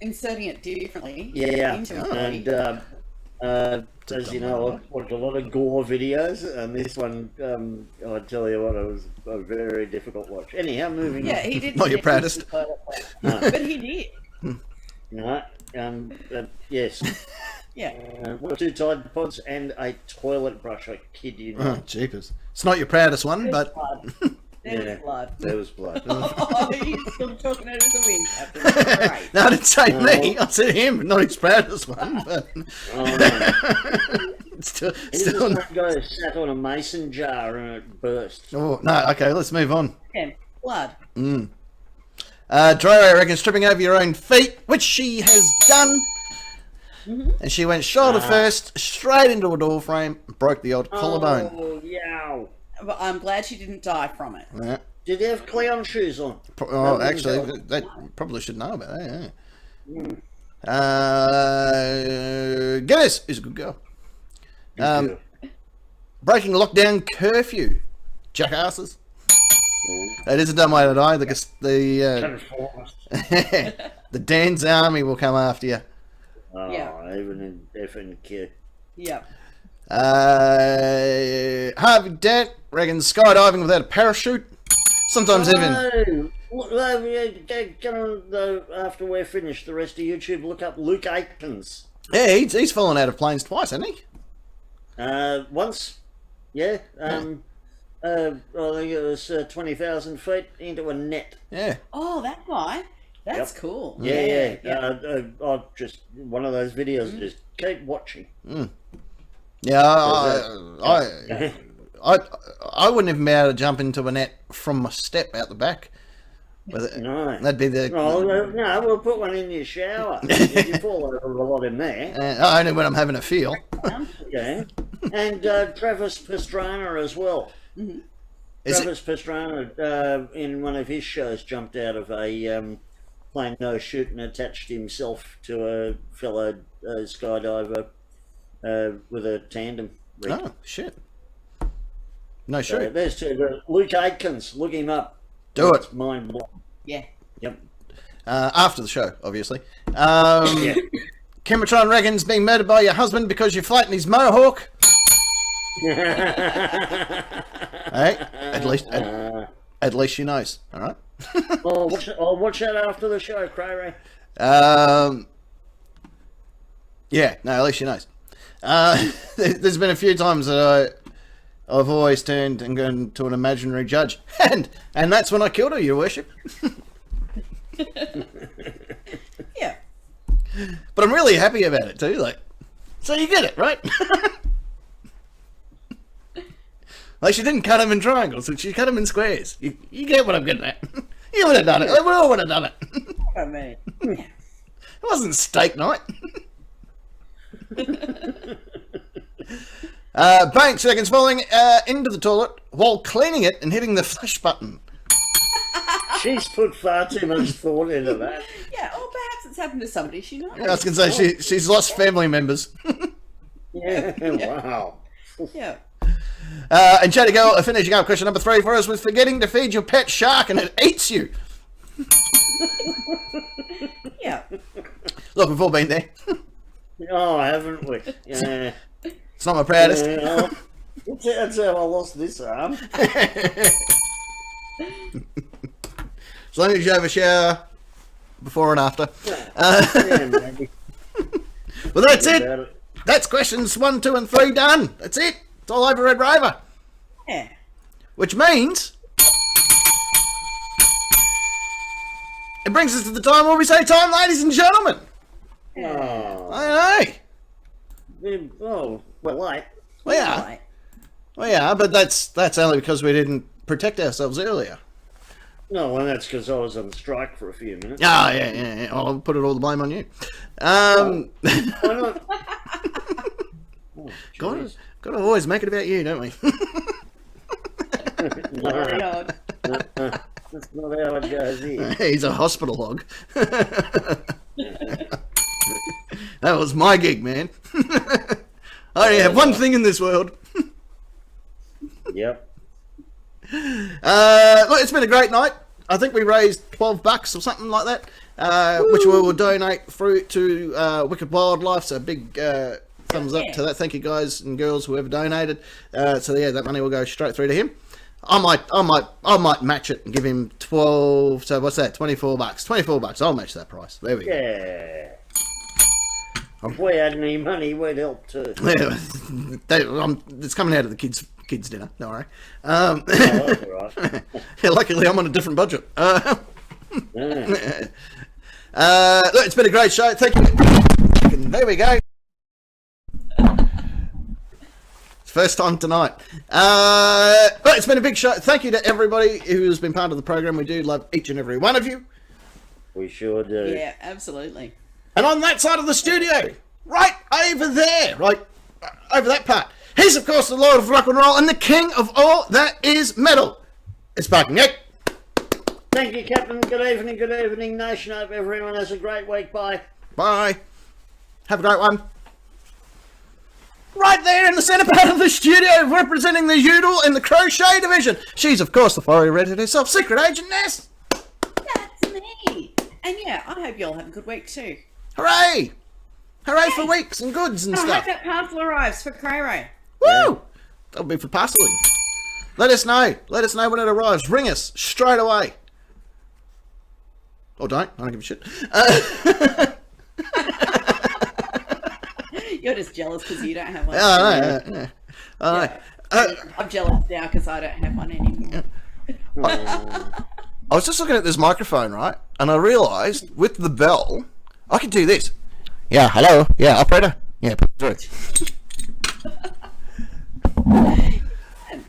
Speaker 3: Inserting it differently.
Speaker 2: yeah.
Speaker 3: Into it.
Speaker 2: And as you know, I've watched a lot of gore videos, and this one, I tell you what, it was a very difficult watch. Anyhow, moving
Speaker 3: Yeah,
Speaker 2: on.
Speaker 3: he did.
Speaker 6: not your proudest.
Speaker 3: But he did.
Speaker 2: No, yes.
Speaker 3: Yeah.
Speaker 2: 2 Tide Pods and a toilet brush, I kid you
Speaker 6: Oh,
Speaker 2: not.
Speaker 6: jeepers. It's not your proudest one, but
Speaker 3: There
Speaker 2: Yeah.
Speaker 3: was blood.
Speaker 2: There was blood.
Speaker 3: Oh, you're still talking out of the wind, Captain. Great.
Speaker 6: no, I didn't say me. I said him, not his proudest one. But
Speaker 2: Oh, no.
Speaker 6: still,
Speaker 2: He just one guy sat on a mason jar and it burst.
Speaker 6: Oh, no, okay, let's move on.
Speaker 3: Okay. Blood.
Speaker 6: Dro reckons stripping over your own feet, which she has done. And she went shoulder first, straight into a door frame, broke the old collarbone.
Speaker 2: Oh, yow.
Speaker 3: But I'm glad she didn't die from it.
Speaker 6: Yeah.
Speaker 2: Did he have clown shoes on?
Speaker 6: Oh, actually, they probably should know about that, yeah. Guinness is a good girl. Breaking lockdown curfew. Jackasses. That is a dumb way to die. The Dan's army will come after you.
Speaker 2: Oh,
Speaker 3: Yeah.
Speaker 2: even in effing kid.
Speaker 3: Yeah.
Speaker 6: Harvey Dent reckons skydiving without a parachute. Sometimes even.
Speaker 2: After we're finished, the rest of YouTube, look up Luke Aikens.
Speaker 6: Yeah, he's fallen out of planes twice, hasn't he?
Speaker 2: Once, yeah. I think it was 20,000 feet into a net.
Speaker 6: Yeah.
Speaker 3: Oh, that guy. That's cool.
Speaker 2: Yeah. I just one of those videos. Just keep watching.
Speaker 6: Yeah, I wouldn't even be able to jump into a net from my step out the back.
Speaker 2: No.
Speaker 6: That'd be the.
Speaker 2: Oh, no, we'll put one in your shower. You fall over a lot in there.
Speaker 6: Only when I'm having a feel.
Speaker 2: Yeah. And Travis Pastrana as well. Travis Pastrana, in one of his shows, jumped out of a plane nose chute and attached himself to a fellow skydiver with a tandem rig.
Speaker 6: Oh, shit. No
Speaker 2: So
Speaker 6: shit.
Speaker 2: there's Luke Aikens. Look him up.
Speaker 6: Do
Speaker 2: It's
Speaker 6: it.
Speaker 2: mind blowing.
Speaker 3: Yeah.
Speaker 2: Yep.
Speaker 6: After the show, obviously.
Speaker 2: Yeah.
Speaker 6: Kimbertron reckons being murdered by your husband because you're flating his mohawk. Hey, at least she knows. All right.
Speaker 2: I'll watch that after the show, Cray Ray.
Speaker 6: Yeah, no, at least she knows. There's been a few times that I've always turned and gone to an imaginary judge, and that's when I killed her, Your Worship.
Speaker 3: Yeah.
Speaker 6: But I'm really happy about it too. Like, so you get it, right? Like, she didn't cut him in triangles, she cut him in squares. You get what I'm getting at. You would have done it. We all would have done it.
Speaker 3: I mean,
Speaker 6: It wasn't steak night. Banks reckons falling into the toilet while cleaning it and hitting the flush button.
Speaker 2: She's put far too much thought into that.
Speaker 3: yeah, or perhaps it's happened to somebody she knows.
Speaker 6: I was going to say, she's lost family members.
Speaker 2: Yeah, wow.
Speaker 3: Yeah.
Speaker 6: And Chatty Girl, finishing up question number 3 for us with forgetting to feed your pet shark and it eats you.
Speaker 3: Yeah.
Speaker 6: Look, we've all been there.
Speaker 2: Oh, haven't we? Yeah.
Speaker 6: It's not my proudest.
Speaker 2: Yeah, that's how I lost this arm.
Speaker 6: As long as you have a shower before and after.
Speaker 2: Yeah, maybe.
Speaker 6: Well, that's
Speaker 2: About
Speaker 6: it.
Speaker 2: it.
Speaker 6: That's questions 1, 2, and 3 done. That's it. It's all over Red Rover.
Speaker 3: Yeah.
Speaker 6: Which means it brings us to the time where we say time, ladies and gentlemen.
Speaker 2: Oh,
Speaker 6: Aye,
Speaker 2: oh, we're late.
Speaker 6: we are.
Speaker 3: Right.
Speaker 6: We are, but that's only because we didn't protect ourselves earlier.
Speaker 2: No, well, that's because I was on strike for a few minutes.
Speaker 6: Oh, yeah. I'll put all the blame on you.
Speaker 2: Why not? Oh,
Speaker 6: Got to always make it about you, don't we?
Speaker 3: Very odd.
Speaker 2: That's not how it goes here.
Speaker 6: He's a hospital hog. That was my gig, man. I only have one thing in this world.
Speaker 2: Yep.
Speaker 6: Look, it's been a great night. I think we raised $12 or something like that, which we will donate through to Wicked Wildlife. So big thumbs up to that. Thank you, guys and girls, whoever donated. So yeah, that money will go straight through to him. I might match it and give him 12. So what's that? $24. $24. I'll match that price. There we go.
Speaker 2: Yeah. If we had any money, we'd help too.
Speaker 6: Yeah, it's coming out of the kids' dinner. Don't worry.
Speaker 2: Oh, that's all right.
Speaker 6: Yeah, luckily, I'm on a different budget.
Speaker 2: Yeah.
Speaker 6: Look, it's been a great show. Thank you. There we go. It's first time tonight. Look, it's been a big show. Thank you to everybody who's been part of the program. We do love each and every one of you.
Speaker 2: We sure do.
Speaker 3: Yeah, absolutely.
Speaker 6: And on that side of the studio, right over there, right over that part, he's of course the Lord of Rock and Roll and the King of all that is metal. It's Barking Nick.
Speaker 2: Thank you, Captain. Good evening, nation. Hope everyone has a great week. Bye.
Speaker 6: Bye. Have a great one. Right there in the centre part of the studio, representing the Udall in the Crochet Division. She's, of course, the fiery redhead herself, Secret Agent Ness.
Speaker 3: That's me. And yeah, I hope you all have a good week too.
Speaker 6: Hooray! Hooray for weeks and goods and
Speaker 3: I hope
Speaker 6: stuff.
Speaker 3: that parcel arrives for Cray.
Speaker 6: Woo! That'll be for parceling. Let us know. Let us know when it arrives. Ring us straight away. Or don't. I don't give a shit.
Speaker 3: You're just jealous because you don't have one.
Speaker 6: Yeah.
Speaker 3: I'm jealous now because I don't have one anymore.
Speaker 6: I was just looking at this microphone, right? And I realised with the bell, I could do this. Yeah, hello. Yeah, operator. Yeah, put it through.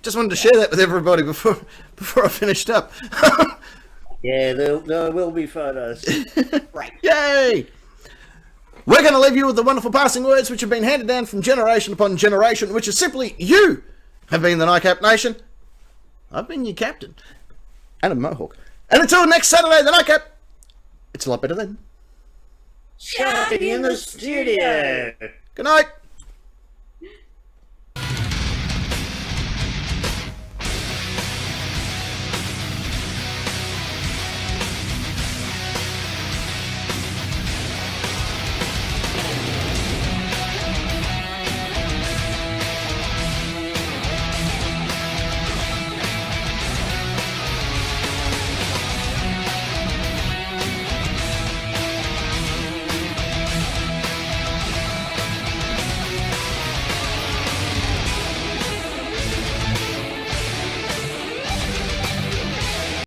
Speaker 6: Just wanted to share that with everybody before I finished up.
Speaker 2: Yeah, there will be photos.
Speaker 3: Right.
Speaker 6: Yay! We're going to leave you with the wonderful passing words which have been handed down from generation upon generation, which is simply, you have been the Nightcap Nation. I've been your captain. And a mohawk. And until next Saturday, the Nightcap, it's a lot better then.
Speaker 2: Shouting in the studio.
Speaker 6: Good night.